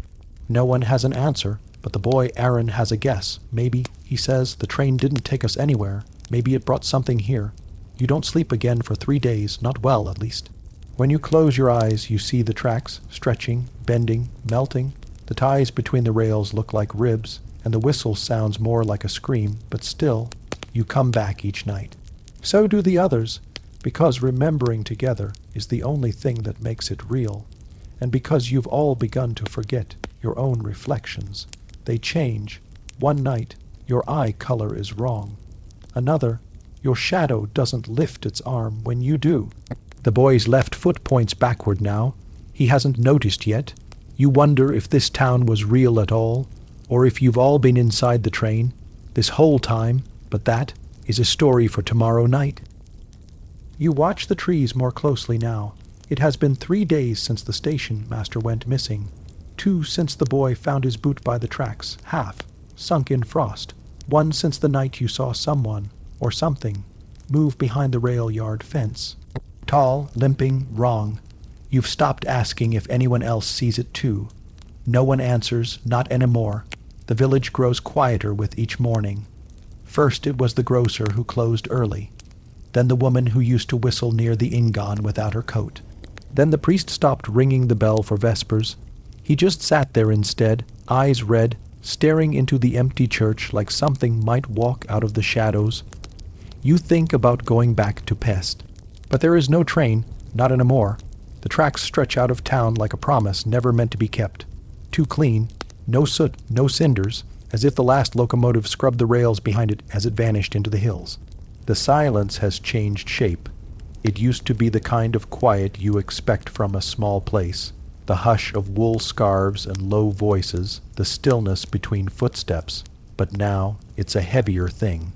No one has an answer, but the boy Aaron has a guess. Maybe, he says, the train didn't take us anywhere. Maybe it brought something here. You don't sleep again for 3 days, not well at least. When you close your eyes, you see the tracks, stretching, bending, melting. The ties between the rails look like ribs, and the whistle sounds more like a scream, but still, you come back each night. So do the others, because remembering together is the only thing that makes it real, and because you've all begun to forget your own reflections. They change. One night, your eye color is wrong. Another, your shadow doesn't lift its arm when you do. The boy's left foot points backward now. He hasn't noticed yet. You wonder if this town was real at all, or if you've all been inside the train this whole time, but that is a story for tomorrow night. You watch the trees more closely now. It has been 3 days since the station master went missing. 2 since the boy found his boot by the tracks, half, sunk in frost. 1 since the night you saw someone, or something, move behind the rail yard fence. Tall, limping, wrong. You've stopped asking if anyone else sees it too. No one answers, not anymore. The village grows quieter with each morning. First it was the grocer who closed early. Then the woman who used to whistle near the ingan without her coat. Then the priest stopped ringing the bell for vespers. He just sat there instead, eyes red, staring into the empty church like something might walk out of the shadows. You think about going back to Pest. But there is no train, not anymore. The tracks stretch out of town like a promise never meant to be kept. Too clean, no soot, no cinders, as if the last locomotive scrubbed the rails behind it as it vanished into the hills. The silence has changed shape. It used to be the kind of quiet you expect from a small place. The hush of wool scarves and low voices, the stillness between footsteps. But now it's a heavier thing.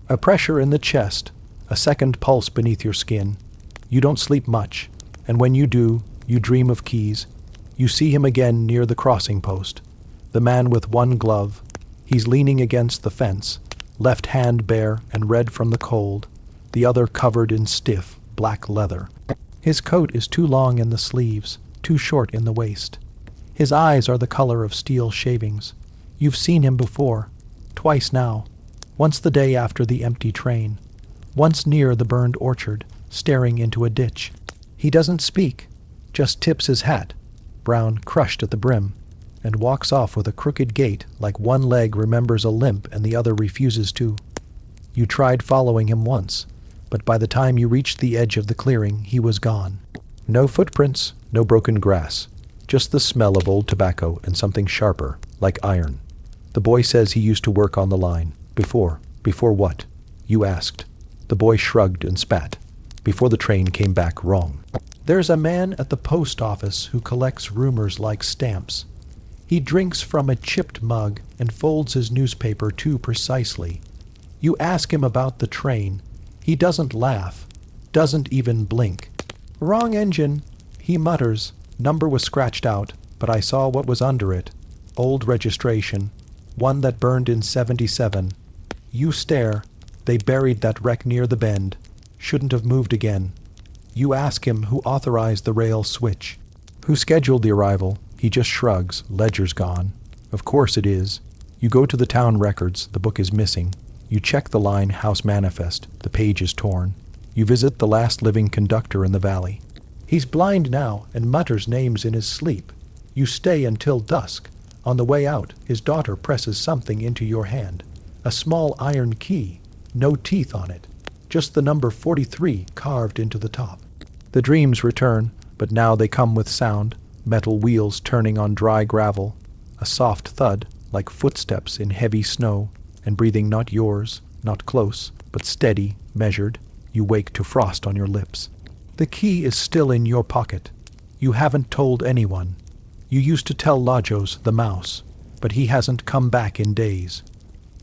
A pressure in the chest, a second pulse beneath your skin. You don't sleep much, and when you do, you dream of Keys. You see him again near the crossing post. The man with one glove. He's leaning against the fence, left hand bare and red from the cold, the other covered in stiff, black leather. His coat is too long in the sleeves, too short in the waist. His eyes are the color of steel shavings. You've seen him before, twice now. Once the day after the empty train. Once near the burned orchard, staring into a ditch. He doesn't speak, just tips his hat, brown crushed at the brim, and walks off with a crooked gait like one leg remembers a limp and the other refuses to. You tried following him once, but by the time you reached the edge of the clearing, he was gone. No footprints, no broken grass, just the smell of old tobacco and something sharper, like iron. The boy says he used to work on the line. Before what? You asked. The boy shrugged and spat. Before the train came back wrong. There's a man at the post office who collects rumors like stamps. He drinks from a chipped mug and folds his newspaper too precisely. You ask him about the train. He doesn't laugh, doesn't even blink. Wrong engine, he mutters. Number was scratched out, but I saw what was under it. Old registration, one that burned in 77. You stare. They buried that wreck near the bend. Shouldn't have moved again. You ask him who authorized the rail switch. Who scheduled the arrival? He just shrugs. Ledger's gone. Of course it is. You go to the town records. The book is missing. You check the line House Manifest. The page is torn. You visit the last living conductor in the valley. He's blind now and mutters names in his sleep. You stay until dusk. On the way out, his daughter presses something into your hand. A small iron key. No teeth on it. Just the number 43 carved into the top. The dreams return, but now they come with sound. Metal wheels turning on dry gravel, a soft thud like footsteps in heavy snow, and breathing not yours, not close, but steady, measured. You wake to frost on your lips. The key is still in your pocket. You haven't told anyone. You used to tell Lajos, the mouse, but he hasn't come back in days.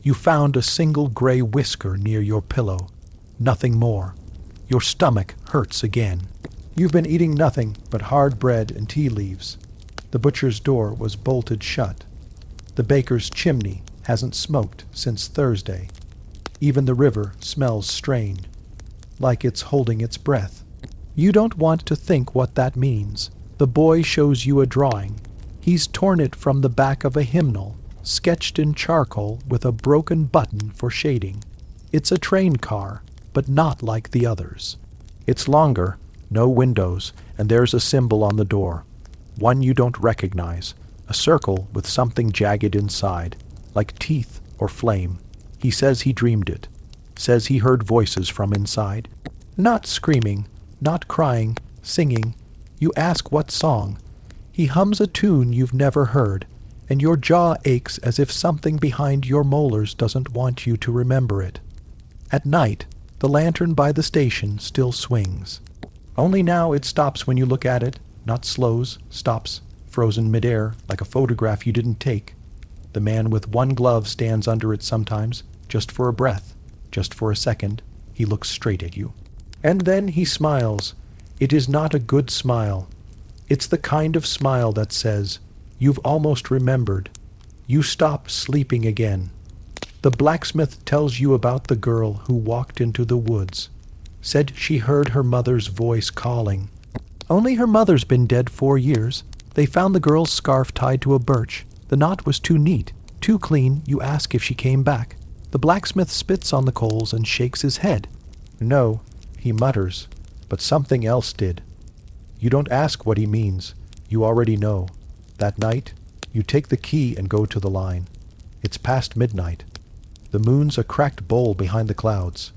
You found a single gray whisker near your pillow. Nothing more. Your stomach hurts again. You've been eating nothing but hard bread and tea leaves. The butcher's door was bolted shut. The baker's chimney hasn't smoked since Thursday. Even the river smells strained, like it's holding its breath. You don't want to think what that means. The boy shows you a drawing. He's torn it from the back of a hymnal, sketched in charcoal with a broken button for shading. It's a train car, but not like the others. It's longer, no windows, and there's a symbol on the door. One you don't recognize, a circle with something jagged inside, like teeth or flame. He says he dreamed it, says he heard voices from inside. Not screaming, not crying, singing. You ask what song. He hums a tune you've never heard, and your jaw aches as if something behind your molars doesn't want you to remember it. At night, the lantern by the station still swings. Only now it stops when you look at it, not slows, stops, frozen midair, like a photograph you didn't take. The man with one glove stands under it sometimes, just for a breath, just for a second. He looks straight at you. And then he smiles. It is not a good smile. It's the kind of smile that says, "You've almost remembered. You stop sleeping again." The blacksmith tells you about the girl who walked into the woods. Said she heard her mother's voice calling. Only her mother's been dead 4 years. They found the girl's scarf tied to a birch. The knot was too neat, too clean. You ask if she came back. The blacksmith spits on the coals and shakes his head. No, he mutters, but something else did. You don't ask what he means. You already know. That night, you take the key and go to the line. It's past midnight. The moon's a cracked bowl behind the clouds.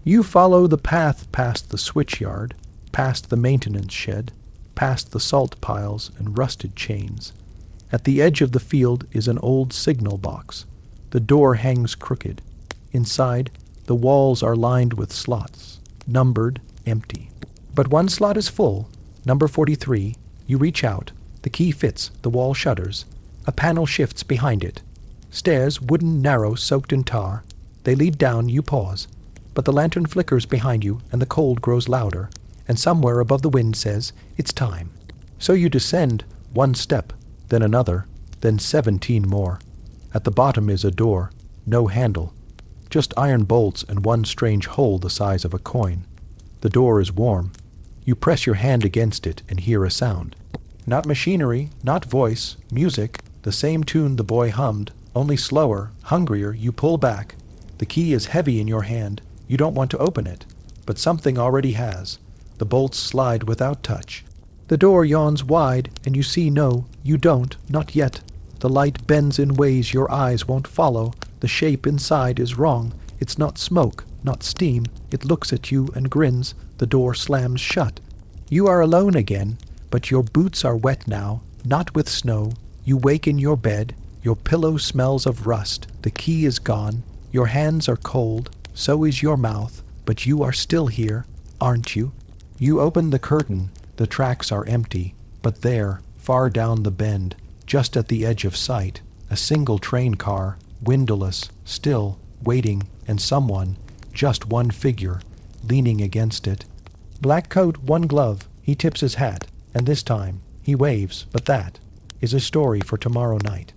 You follow the path past the switchyard, past the maintenance shed, past the salt piles and rusted chains. At the edge of the field is an old signal box. The door hangs crooked. Inside, the walls are lined with slots, numbered, empty. But one slot is full, number 43. You reach out. The key fits. The wall shudders. A panel shifts behind it. Stairs, wooden, narrow, soaked in tar. They lead down. You pause. But the lantern flickers behind you, and the cold grows louder, and somewhere above the wind says, "It's time." So you descend 1 step, then another, then 17 more. At the bottom is a door, no handle, just iron bolts and one strange hole the size of a coin. The door is warm. You press your hand against it and hear a sound. Not machinery, not voice, music, the same tune the boy hummed, only slower, hungrier. You pull back. The key is heavy in your hand. You don't want to open it, but something already has. The bolts slide without touch. The door yawns wide, and you see no, you don't, not yet. The light bends in ways your eyes won't follow. The shape inside is wrong. It's not smoke, not steam. It looks at you and grins. The door slams shut. You are alone again, but your boots are wet now, not with snow. You wake in your bed. Your pillow smells of rust. The key is gone. Your hands are cold. So is your mouth, but you are still here, aren't you? You open the curtain. The tracks are empty, but there, far down the bend, just at the edge of sight, a single train car, windowless, still, waiting, and someone, just one figure, leaning against it. Black coat, one glove. He tips his hat, and this time he waves, but that is a story for tomorrow night.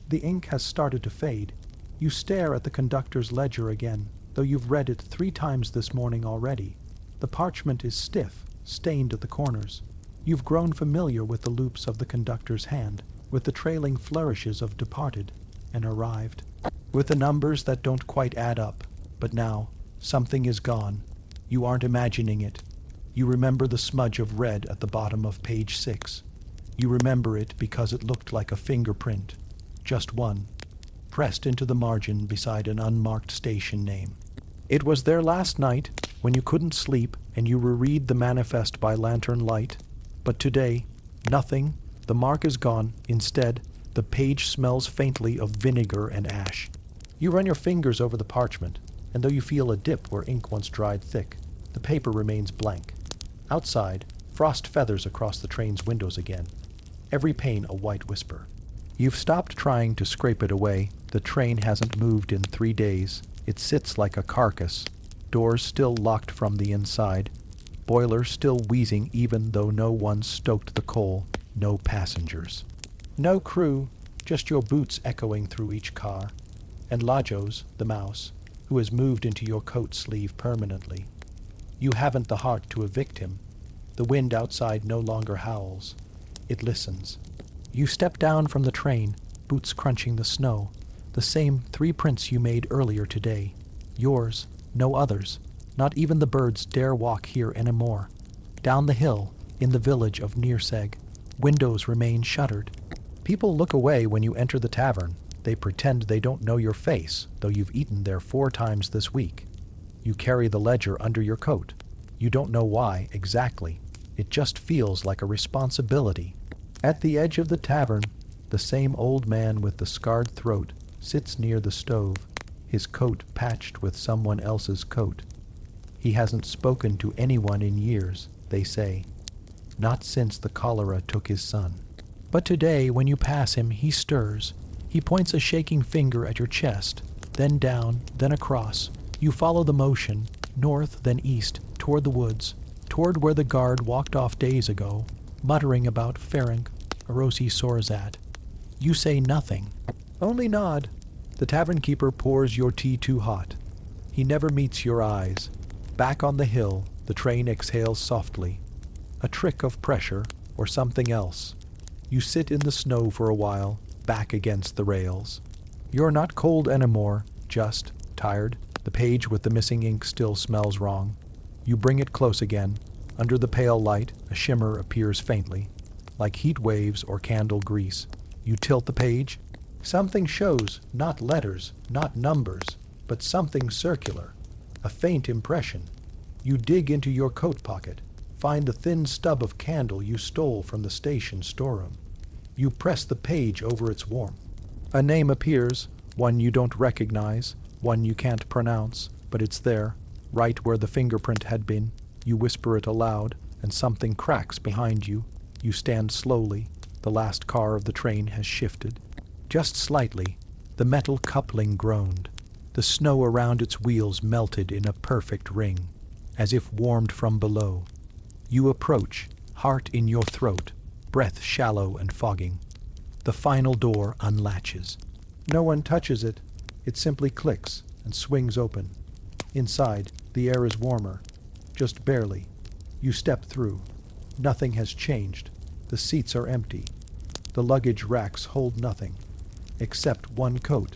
The ink has started to fade. You stare at the conductor's ledger again, though you've read it 3 times this morning already. The parchment is stiff, stained at the corners. You've grown familiar with the loops of the conductor's hand, with the trailing flourishes of departed and arrived, with the numbers that don't quite add up. But now, something is gone. You aren't imagining it. You remember the smudge of red at the bottom of page 6. You remember it because it looked like a fingerprint, just one, pressed into the margin beside an unmarked station name. It was there last night when you couldn't sleep and you reread the manifest by lantern light. But today, nothing. The mark is gone. Instead, the page smells faintly of vinegar and ash. You run your fingers over the parchment, and though you feel a dip where ink once dried thick, the paper remains blank. Outside, frost feathers across the train's windows again, every pane a white whisper. You've stopped trying to scrape it away. The train hasn't moved in 3 days. It sits like a carcass. Doors still locked from the inside. Boiler still wheezing even though no one stoked the coal. No passengers. No crew, just your boots echoing through each car. And Lajos, the mouse, who has moved into your coat sleeve permanently. You haven't the heart to evict him. The wind outside no longer howls. It listens. You step down from the train, boots crunching the snow. The same 3 prints you made earlier today. Yours, no others. Not even the birds dare walk here anymore. Down the hill, in the village of Nearseg, windows remain shuttered. People look away when you enter the tavern. They pretend they don't know your face, though you've eaten there 4 times this week. You carry the ledger under your coat. You don't know why, exactly. It just feels like a responsibility. At the edge of the tavern, the same old man with the scarred throat sits near the stove, his coat patched with someone else's coat. He hasn't spoken to anyone in years, they say. Not since the cholera took his son. But today, when you pass him, he stirs. He points a shaking finger at your chest, then down, then across. You follow the motion. North, then east, toward the woods, toward where the guard walked off days ago, muttering about Ferenc, Arosi Sorzad. You say nothing, only nod. The tavern keeper pours your tea too hot. He never meets your eyes. Back on the hill, the train exhales softly. A trick of pressure, or something else. You sit in the snow for a while, back against the rails. You're not cold anymore, just tired. The page with the missing ink still smells wrong. You bring it close again. Under the pale light, a shimmer appears faintly, like heat waves or candle grease. You tilt the page. Something shows, not letters, not numbers, but something circular. A faint impression. You dig into your coat pocket, find the thin stub of candle you stole from the station storeroom. You press the page over its warmth. A name appears, one you don't recognize, one you can't pronounce, but it's there, right where the fingerprint had been. You whisper it aloud, and something cracks behind you. You stand slowly. The last car of the train has shifted. Just slightly, the metal coupling groaned. The snow around its wheels melted in a perfect ring, as if warmed from below. You approach, heart in your throat, breath shallow and fogging. The final door unlatches. No one touches it. It simply clicks and swings open. Inside, the air is warmer, just barely. You step through. Nothing has changed. The seats are empty. The luggage racks hold nothing, except one coat,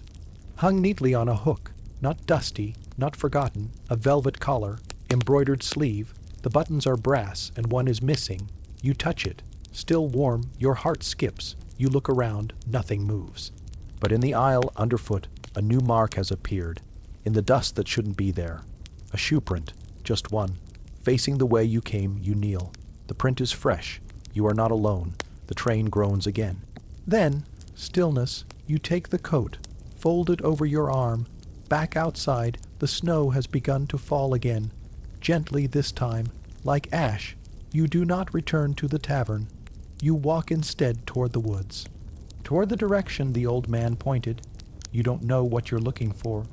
hung neatly on a hook, not dusty, not forgotten, a velvet collar, embroidered sleeve. The buttons are brass and one is missing. You touch it. Still warm, your heart skips. You look around, nothing moves. But in the aisle underfoot, a new mark has appeared, in the dust that shouldn't be there. A shoe print, just one. Facing the way you came, you kneel. The print is fresh. You are not alone. The train groans again. Then, stillness, you take the coat, fold it over your arm. Back outside, the snow has begun to fall again. Gently this time, like ash. You do not return to the tavern. You walk instead toward the woods. Toward the direction the old man pointed. You don't know what you're looking for,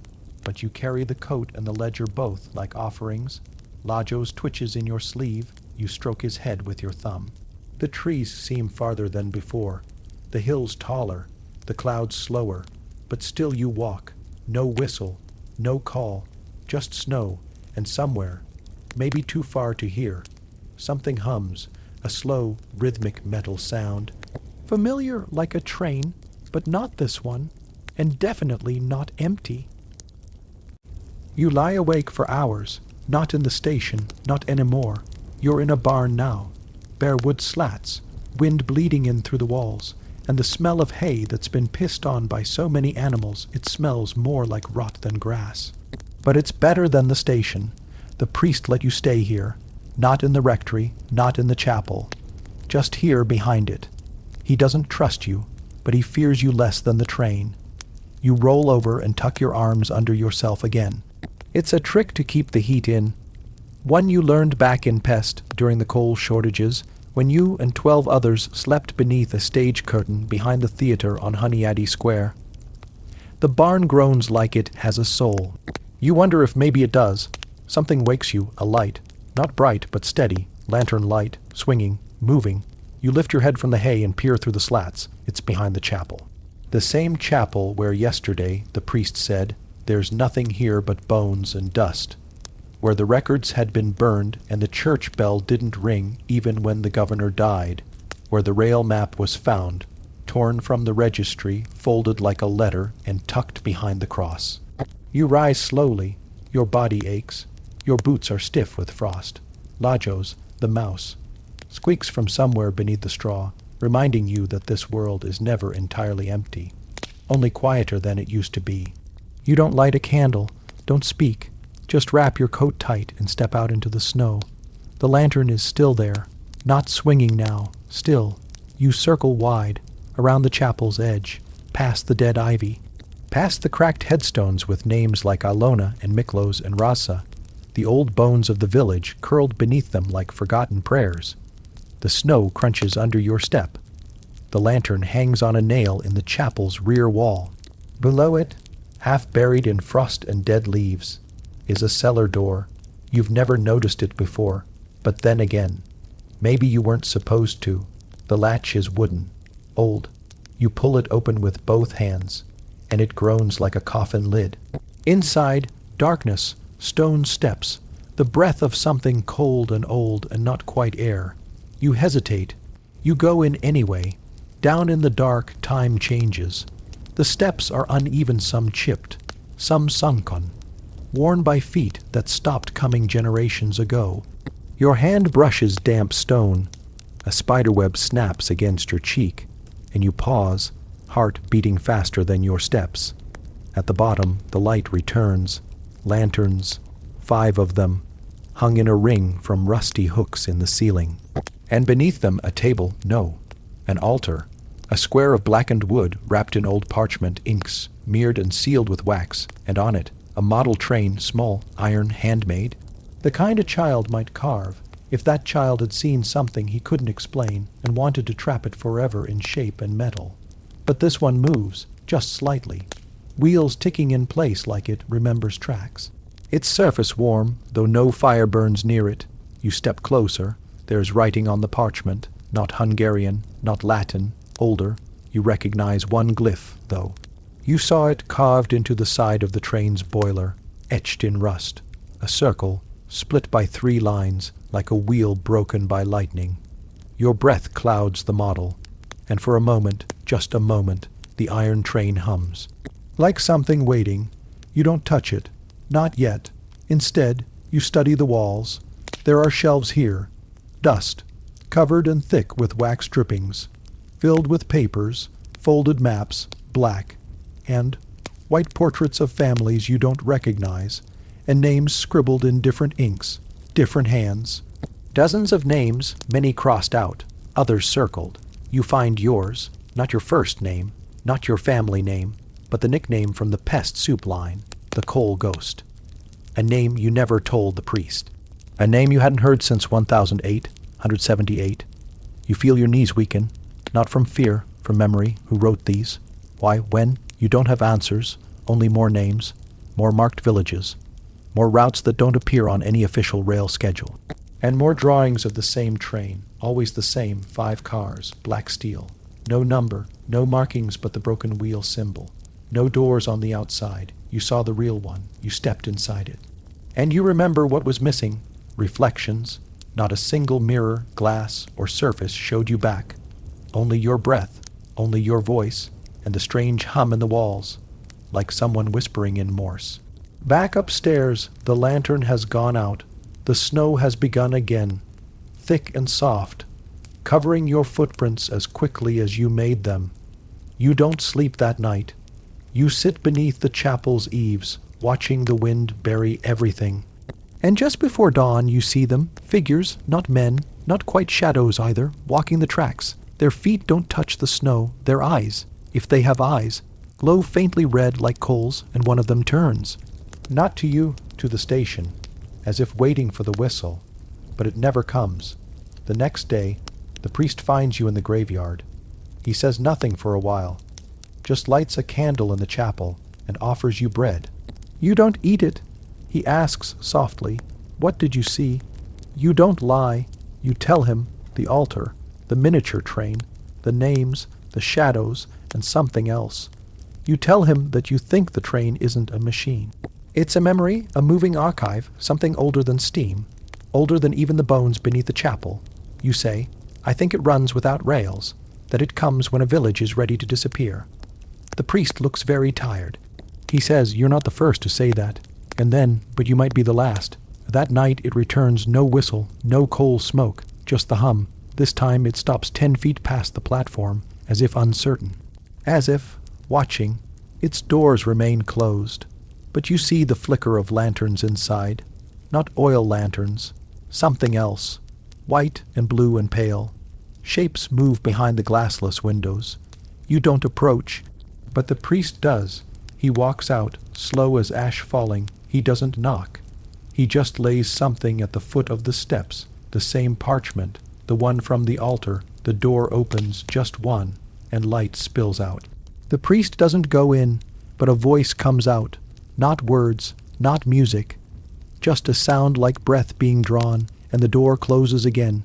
but you carry the coat and the ledger both like offerings. Lajos twitches in your sleeve. You stroke his head with your thumb. The trees seem farther than before, the hills taller, the clouds slower, but still you walk. No whistle, no call, just snow, and somewhere, maybe too far to hear, something hums, a slow, rhythmic metal sound. Familiar like a train, but not this one, and definitely not empty. You lie awake for hours, not in the station, not anymore. You're in a barn now. Bare wood slats, wind bleeding in through the walls, and the smell of hay that's been pissed on by so many animals it smells more like rot than grass. But it's better than the station. The priest let you stay here, not in the rectory, not in the chapel, just here behind it. He doesn't trust you, but he fears you less than the train. You roll over and tuck your arms under yourself again. It's a trick to keep the heat in. One you learned back in Pest during the coal shortages, when you and 12 others slept beneath a stage curtain behind the theater on Honeyaddy Square. The barn groans like it has a soul. You wonder if maybe it does. Something wakes you, a light, not bright but steady, lantern light, swinging, moving. You lift your head from the hay and peer through the slats. It's behind the chapel. The same chapel where yesterday the priest said, "There's nothing here but bones and dust," where the records had been burned and the church bell didn't ring even when the governor died, where the rail map was found, torn from the registry, folded like a letter, and tucked behind the cross. You rise slowly. Your body aches. Your boots are stiff with frost. Lajos, the mouse, squeaks from somewhere beneath the straw, reminding you that this world is never entirely empty, only quieter than it used to be. You don't light a candle, don't speak, just wrap your coat tight and step out into the snow. The lantern is still there, not swinging now, still. You circle wide, around the chapel's edge, past the dead ivy, past the cracked headstones with names like Alona and Miklos and Rasa, the old bones of the village curled beneath them like forgotten prayers. The snow crunches under your step. The lantern hangs on a nail in the chapel's rear wall. Below it, half buried in frost and dead leaves, is a cellar door, You've never noticed it before, but then again, maybe you weren't supposed to. The latch is wooden, old. You pull it open with both hands, and it groans like a coffin lid. Inside, darkness, stone steps, the breath of something cold and old and not quite air. You hesitate. You go in anyway. Down in the dark, time changes. The steps are uneven, some chipped, some sunken, worn by feet that stopped coming generations ago. Your hand brushes damp stone. A spiderweb snaps against your cheek, and you pause, heart beating faster than your steps. At the bottom, the light returns. Lanterns, 5 of them, hung in a ring from rusty hooks in the ceiling. And beneath them a table, no, an altar, a square of blackened wood wrapped in old parchment inks, mirrored and sealed with wax, and on it a model train, small, iron, handmade, the kind a child might carve, if that child had seen something he couldn't explain and wanted to trap it forever in shape and metal. But this one moves, just slightly, wheels ticking in place like it remembers tracks. Its surface warm, though no fire burns near it. You step closer. There's writing on the parchment, not Hungarian, not Latin, older. You recognize one glyph, though. You saw it carved into the side of the train's boiler, etched in rust. A circle, split by 3 lines, like a wheel broken by lightning. Your breath clouds the model, and for a moment, just a moment, the iron train hums. Like something waiting, you don't touch it. Not yet. Instead, you study the walls. There are shelves here. Dust, covered and thick with wax drippings, filled with papers, folded maps, black, and white portraits of families you don't recognize, and names scribbled in different inks, different hands. Dozens of names, many crossed out, others circled. You find yours, not your first name, not your family name, but the nickname from the pest soup line, the coal ghost. A name you never told the priest. A name you hadn't heard since 178. You feel your knees weaken, not from fear, from memory. Who wrote these? Why, when? You don't have answers, only more names, more marked villages, more routes that don't appear on any official rail schedule, and more drawings of the same train, always the same, 5 cars, black steel. No number, no markings but the broken wheel symbol. No doors on the outside. You saw the real one. You stepped inside it. And you remember what was missing. Reflections. Not a single mirror, glass, or surface showed you back. Only your breath, only your voice, and the strange hum in the walls, like someone whispering in Morse. Back upstairs, the lantern has gone out. The snow has begun again, thick and soft, covering your footprints as quickly as you made them. You don't sleep that night. You sit beneath the chapel's eaves, watching the wind bury everything. And just before dawn you see them, figures, not men, not quite shadows either, walking the tracks. Their feet don't touch the snow, their eyes, if they have eyes, glow faintly red like coals, and one of them turns. Not to you, to the station, as if waiting for the whistle, but it never comes. The next day, the priest finds you in the graveyard. He says nothing for a while, just lights a candle in the chapel and offers you bread. You don't eat it. He asks softly, "What did you see?" You don't lie. You tell him the altar, the miniature train, the names, the shadows, and something else. You tell him that you think the train isn't a machine. It's a memory, a moving archive, something older than steam, older than even the bones beneath the chapel. You say, "I think it runs without rails, that it comes when a village is ready to disappear." The priest looks very tired. He says you're not the first to say that, and then, but you might be the last. That night it returns, no whistle, no coal smoke, just the hum. This time it stops 10 feet past the platform, as if uncertain. As if, watching, its doors remain closed. But you see the flicker of lanterns inside. Not oil lanterns, something else. White and blue and pale. Shapes move behind the glassless windows. You don't approach, but the priest does. He walks out, slow as ash falling. He doesn't knock. He just lays something at the foot of the steps, the same parchment, the one from the altar. The door opens, just one, and light spills out. The priest doesn't go in, but a voice comes out. Not words, not music, just a sound like breath being drawn, and the door closes again.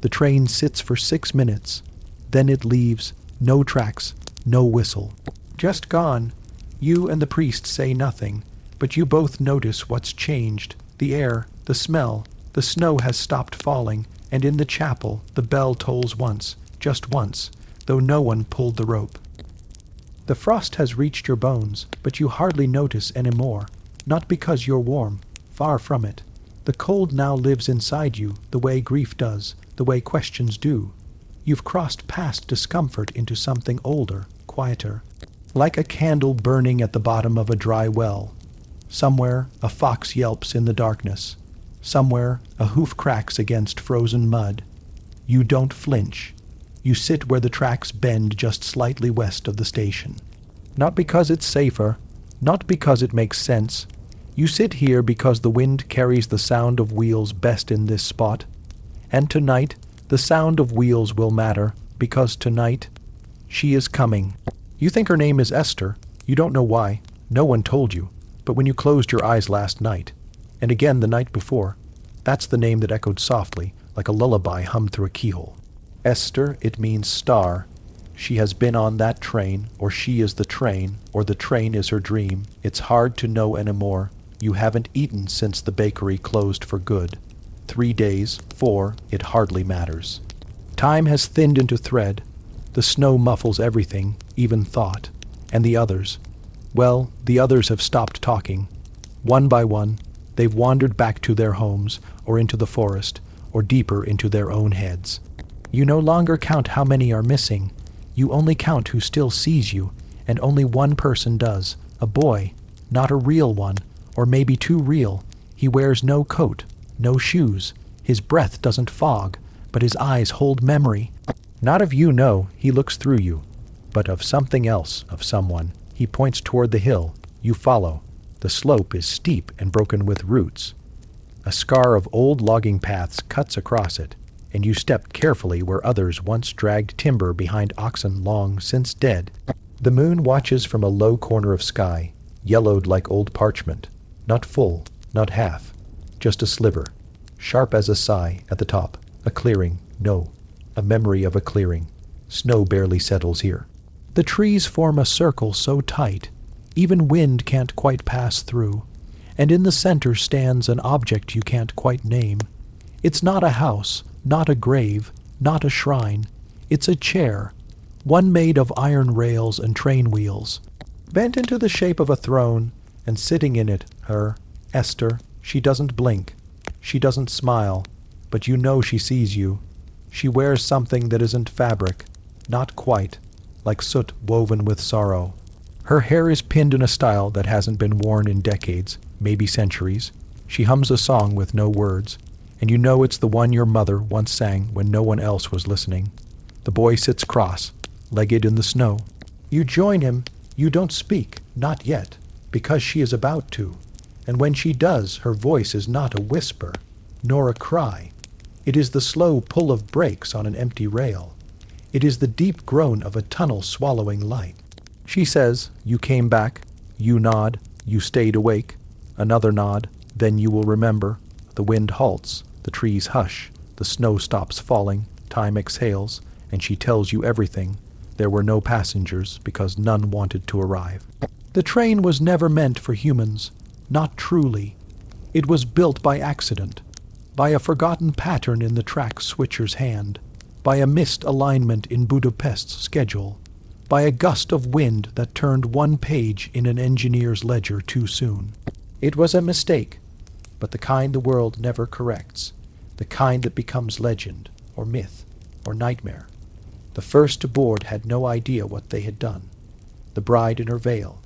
The train sits for 6 minutes. Then it leaves. No tracks, no whistle. Just gone. You and the priest say nothing, but you both notice what's changed. The air, the smell, the snow has stopped falling, and in the chapel the bell tolls once, just once, though no one pulled the rope. The frost has reached your bones, but you hardly notice any more, not because you're warm, far from it. The cold now lives inside you, the way grief does, the way questions do. You've crossed past discomfort into something older, quieter, like a candle burning at the bottom of a dry well. Somewhere a fox yelps in the darkness. Somewhere a hoof cracks against frozen mud. You don't flinch. You sit where the tracks bend just slightly west of the station. Not because it's safer, not because it makes sense. You sit here because the wind carries the sound of wheels best in this spot. And tonight, the sound of wheels will matter, because tonight, she is coming. You think her name is Esther. You don't know why. No one told you. But when you closed your eyes last night, and again the night before, that's the name that echoed softly, like a lullaby hummed through a keyhole. Esther, it means star. She has been on that train, or she is the train, or the train is her dream. It's hard to know anymore. You haven't eaten since the bakery closed for good. 3 days, 4, it hardly matters. Time has thinned into thread. The snow muffles everything, even thought. And the others. Well, the others have stopped talking. One by one, they've wandered back to their homes, or into the forest, or deeper into their own heads. You no longer count how many are missing. You only count who still sees you, and only one person does. A boy, not a real one, or maybe too real. He wears no coat, no shoes. His breath doesn't fog, but his eyes hold memory. Not of you, no, he looks through you, but of something else, of someone. He points toward the hill. You follow. The slope is steep and broken with roots. A scar of old logging paths cuts across it, and you step carefully where others once dragged timber behind oxen long since dead. The moon watches from a low corner of sky, yellowed like old parchment, not full, not half, just a sliver, sharp as a sigh at the top, a clearing, no, a memory of a clearing. Snow barely settles here. The trees form a circle so tight, even wind can't quite pass through, and in the center stands an object you can't quite name. It's not a house, not a grave, not a shrine. It's a chair, one made of iron rails and train wheels, bent into the shape of a throne, and sitting in it, her, Esther. She doesn't blink. She doesn't smile, but you know she sees you. She wears something that isn't fabric, not quite, like soot woven with sorrow. Her hair is pinned in a style that hasn't been worn in decades, maybe centuries. She hums a song with no words, and you know it's the one your mother once sang when no one else was listening. The boy sits cross-legged in the snow. You join him. You don't speak, not yet, because she is about to. And when she does, her voice is not a whisper, nor a cry. It is the slow pull of brakes on an empty rail. It is the deep groan of a tunnel swallowing light. She says, you came back. You nod. You stayed awake. Another nod. Then you will remember. The wind halts. The trees hush. The snow stops falling. Time exhales. And she tells you everything. There were no passengers because none wanted to arrive. The train was never meant for humans. Not truly. It was built by accident, by a forgotten pattern in the track switcher's hand, by a missed alignment in Budapest's schedule, by a gust of wind that turned one page in an engineer's ledger too soon. It was a mistake, but the kind the world never corrects, the kind that becomes legend, or myth, or nightmare. The first to board had no idea what they had done. The bride in her veil,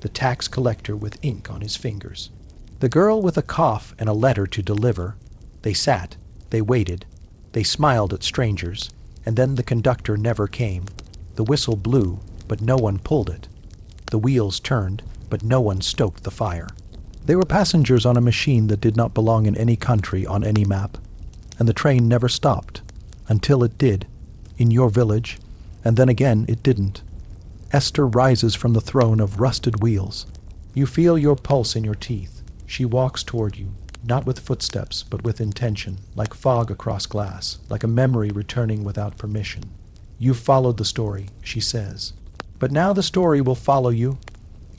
the tax collector with ink on his fingers, the girl with a cough and a letter to deliver. They sat, they waited, they smiled at strangers, and then the conductor never came. The whistle blew, but no one pulled it. The wheels turned, but no one stoked the fire. They were passengers on a machine that did not belong in any country on any map, and the train never stopped, until it did, in your village, and then again it didn't. Esther rises from the throne of rusted wheels. You feel your pulse in your teeth. She walks toward you. Not with footsteps, but with intention, like fog across glass, like a memory returning without permission. You've followed the story, she says. But now the story will follow you.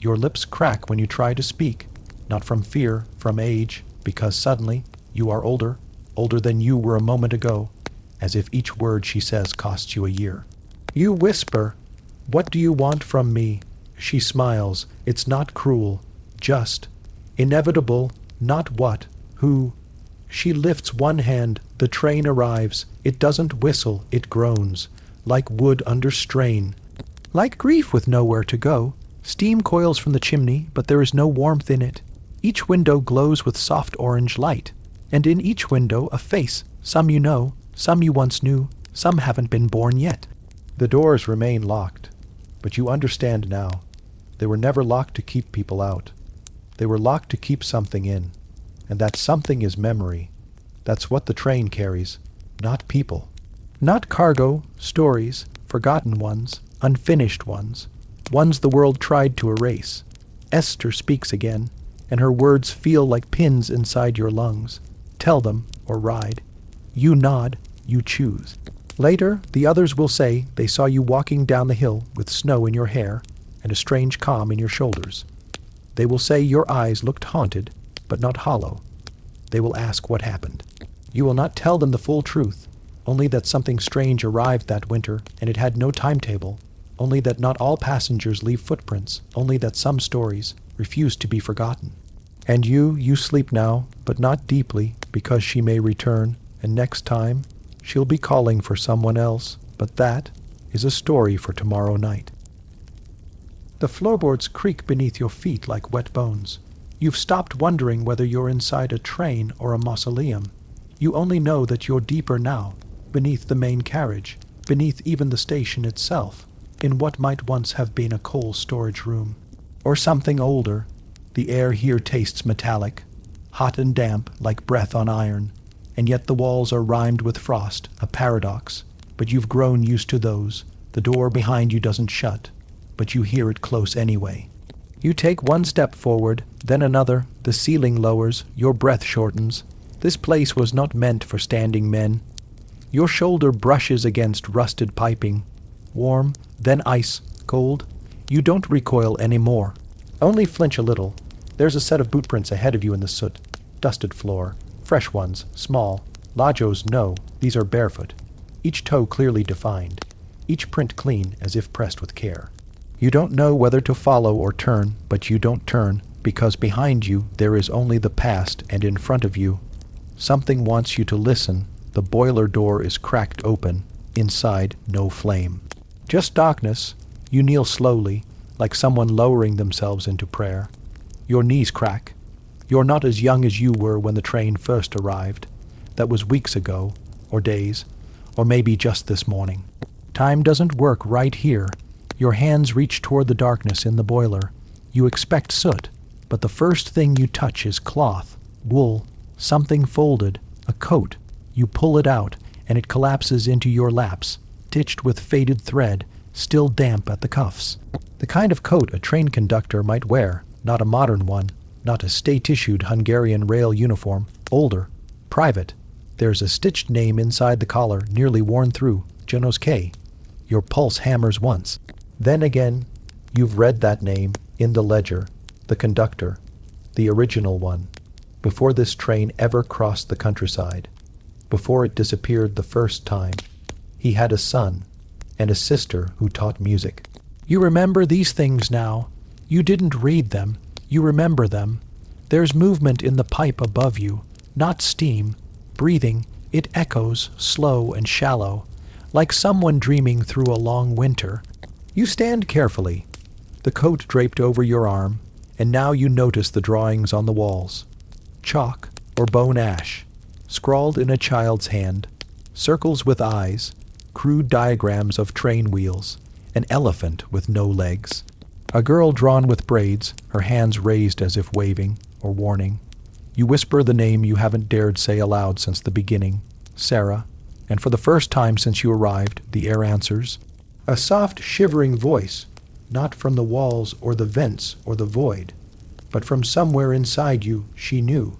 Your lips crack when you try to speak, not from fear, from age, because suddenly you are older, older than you were a moment ago, as if each word she says costs you a year. You whisper, "What do you want from me?" She smiles. It's not cruel, just inevitable, not what, who. She lifts one hand, the train arrives. It doesn't whistle, it groans, like wood under strain. Like grief with nowhere to go. Steam coils from the chimney, but there is no warmth in it. Each window glows with soft orange light, and in each window a face, some you know, some you once knew, some haven't been born yet. The doors remain locked, but you understand now. They were never locked to keep people out. They were locked to keep something in, and that something is memory. That's what the train carries, not people. Not cargo, stories, forgotten ones, unfinished ones, ones the world tried to erase. Esther speaks again, and her words feel like pins inside your lungs. Tell them, or ride. You nod, you choose. Later, the others will say they saw you walking down the hill with snow in your hair and a strange calm in your shoulders. They will say your eyes looked haunted, but not hollow. They will ask what happened. You will not tell them the full truth, only that something strange arrived that winter and it had no timetable, only that not all passengers leave footprints, only that some stories refuse to be forgotten. And you sleep now, but not deeply, because she may return, and next time she'll be calling for someone else, but that is a story for tomorrow night. The floorboards creak beneath your feet like wet bones. You've stopped wondering whether you're inside a train or a mausoleum. You only know that you're deeper now, beneath the main carriage, beneath even the station itself, in what might once have been a coal storage room. Or something older. The air here tastes metallic, hot and damp like breath on iron, and yet the walls are rimed with frost, a paradox. But you've grown used to those. The door behind you doesn't shut, but you hear it close anyway. You take one step forward, then another, the ceiling lowers, your breath shortens. This place was not meant for standing men. Your shoulder brushes against rusted piping. Warm, then ice, cold. You don't recoil anymore. Only flinch a little. There's a set of bootprints ahead of you in the soot. Dusted floor. Fresh ones, small. Lajos, no, these are barefoot. Each toe clearly defined. Each print clean, as if pressed with care. You don't know whether to follow or turn, but you don't turn, because behind you there is only the past, and in front of you something wants you to listen. The boiler door is cracked open. Inside, no flame. Just darkness. You kneel slowly, like someone lowering themselves into prayer. Your knees crack. You're not as young as you were when the train first arrived. That was weeks ago, or days, or maybe just this morning. Time doesn't work right here. Your hands reach toward the darkness in the boiler. You expect soot, but the first thing you touch is cloth, wool, something folded, a coat. You pull it out, and it collapses into your laps, stitched with faded thread, still damp at the cuffs. The kind of coat a train conductor might wear, not a modern one, not a state-issued Hungarian rail uniform, older, private. There's a stitched name inside the collar, nearly worn through, Janos K. Your pulse hammers once. Then again, you've read that name in the ledger, the conductor, the original one, before this train ever crossed the countryside, before it disappeared the first time. He had a son and a sister who taught music. You remember these things now. You didn't read them. You remember them. There's movement in the pipe above you, not steam. Breathing, it echoes, slow and shallow, like someone dreaming through a long winter. You stand carefully, the coat draped over your arm, and now you notice the drawings on the walls. Chalk or bone ash, scrawled in a child's hand, circles with eyes, crude diagrams of train wheels, an elephant with no legs, a girl drawn with braids, her hands raised as if waving or warning. You whisper the name you haven't dared say aloud since the beginning, Sarah, and for the first time since you arrived, the air answers. A soft, shivering voice, not from the walls or the vents or the void, but from somewhere inside you, she knew.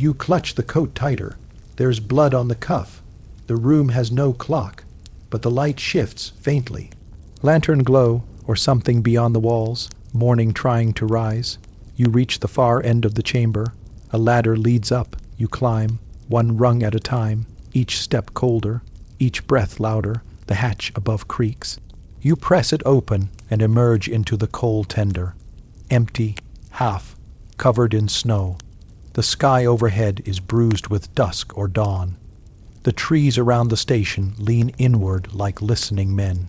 You clutch the coat tighter. There's blood on the cuff. The room has no clock, but the light shifts faintly. Lantern glow, or something beyond the walls, morning trying to rise. You reach the far end of the chamber. A ladder leads up. You climb, one rung at a time, each step colder, each breath louder. The hatch above creaks. You press it open and emerge into the coal tender. Empty, half, covered in snow. The sky overhead is bruised with dusk or dawn. The trees around the station lean inward like listening men.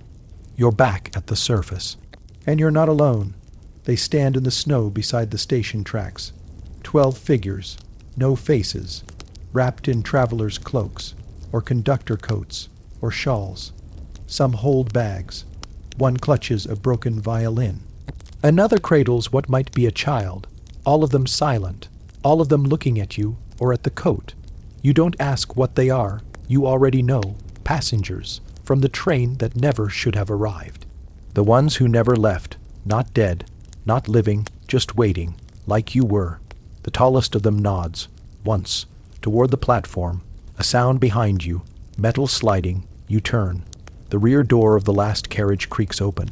You're back at the surface. And you're not alone. They stand in the snow beside the station tracks. 12 figures, no faces, wrapped in travelers' cloaks, or conductor coats, or shawls. Some hold bags. One clutches a broken violin. Another cradles what might be a child, all of them silent, all of them looking at you or at the coat. You don't ask what they are. You already know, passengers, from the train that never should have arrived. The ones who never left, not dead, not living, just waiting, like you were. The tallest of them nods, once, toward the platform, a sound behind you, metal sliding, you turn. The rear door of the last carriage creaks open.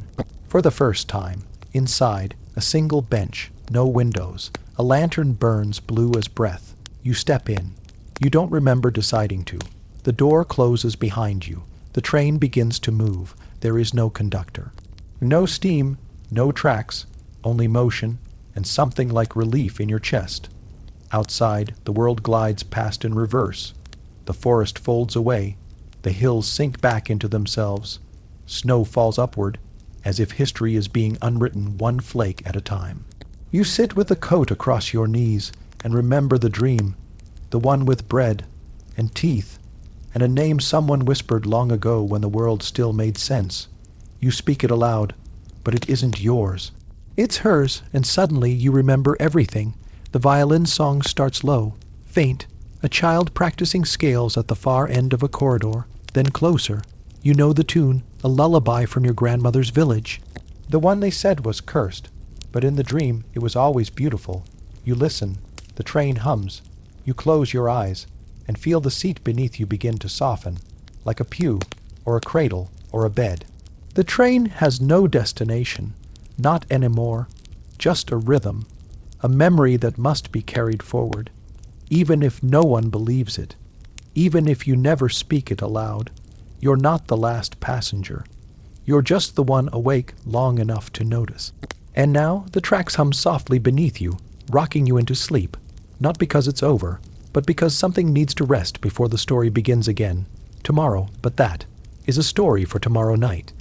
For the first time, inside, a single bench, no windows. A lantern burns blue as breath. You step in. You don't remember deciding to. The door closes behind you. The train begins to move. There is no conductor. No steam, no tracks, only motion, and something like relief in your chest. Outside, the world glides past in reverse. The forest folds away. The hills sink back into themselves. Snow falls upward, as if history is being unwritten one flake at a time. You sit with the coat across your knees and remember the dream, the one with bread and teeth, and a name someone whispered long ago when the world still made sense. You speak it aloud, but it isn't yours. It's hers, and suddenly you remember everything. The violin song starts low, faint, a child practicing scales at the far end of a corridor, then closer. You know the tune, a lullaby from your grandmother's village. The one they said was cursed, but in the dream it was always beautiful. You listen, the train hums. You close your eyes and feel the seat beneath you begin to soften, like a pew or a cradle or a bed. The train has no destination, not anymore, just a rhythm, a memory that must be carried forward, even if no one believes it, even if you never speak it aloud. You're not the last passenger. You're just the one awake long enough to notice. And now the tracks hum softly beneath you, rocking you into sleep, not because it's over, but because something needs to rest before the story begins again. Tomorrow, but that is a story for tomorrow night.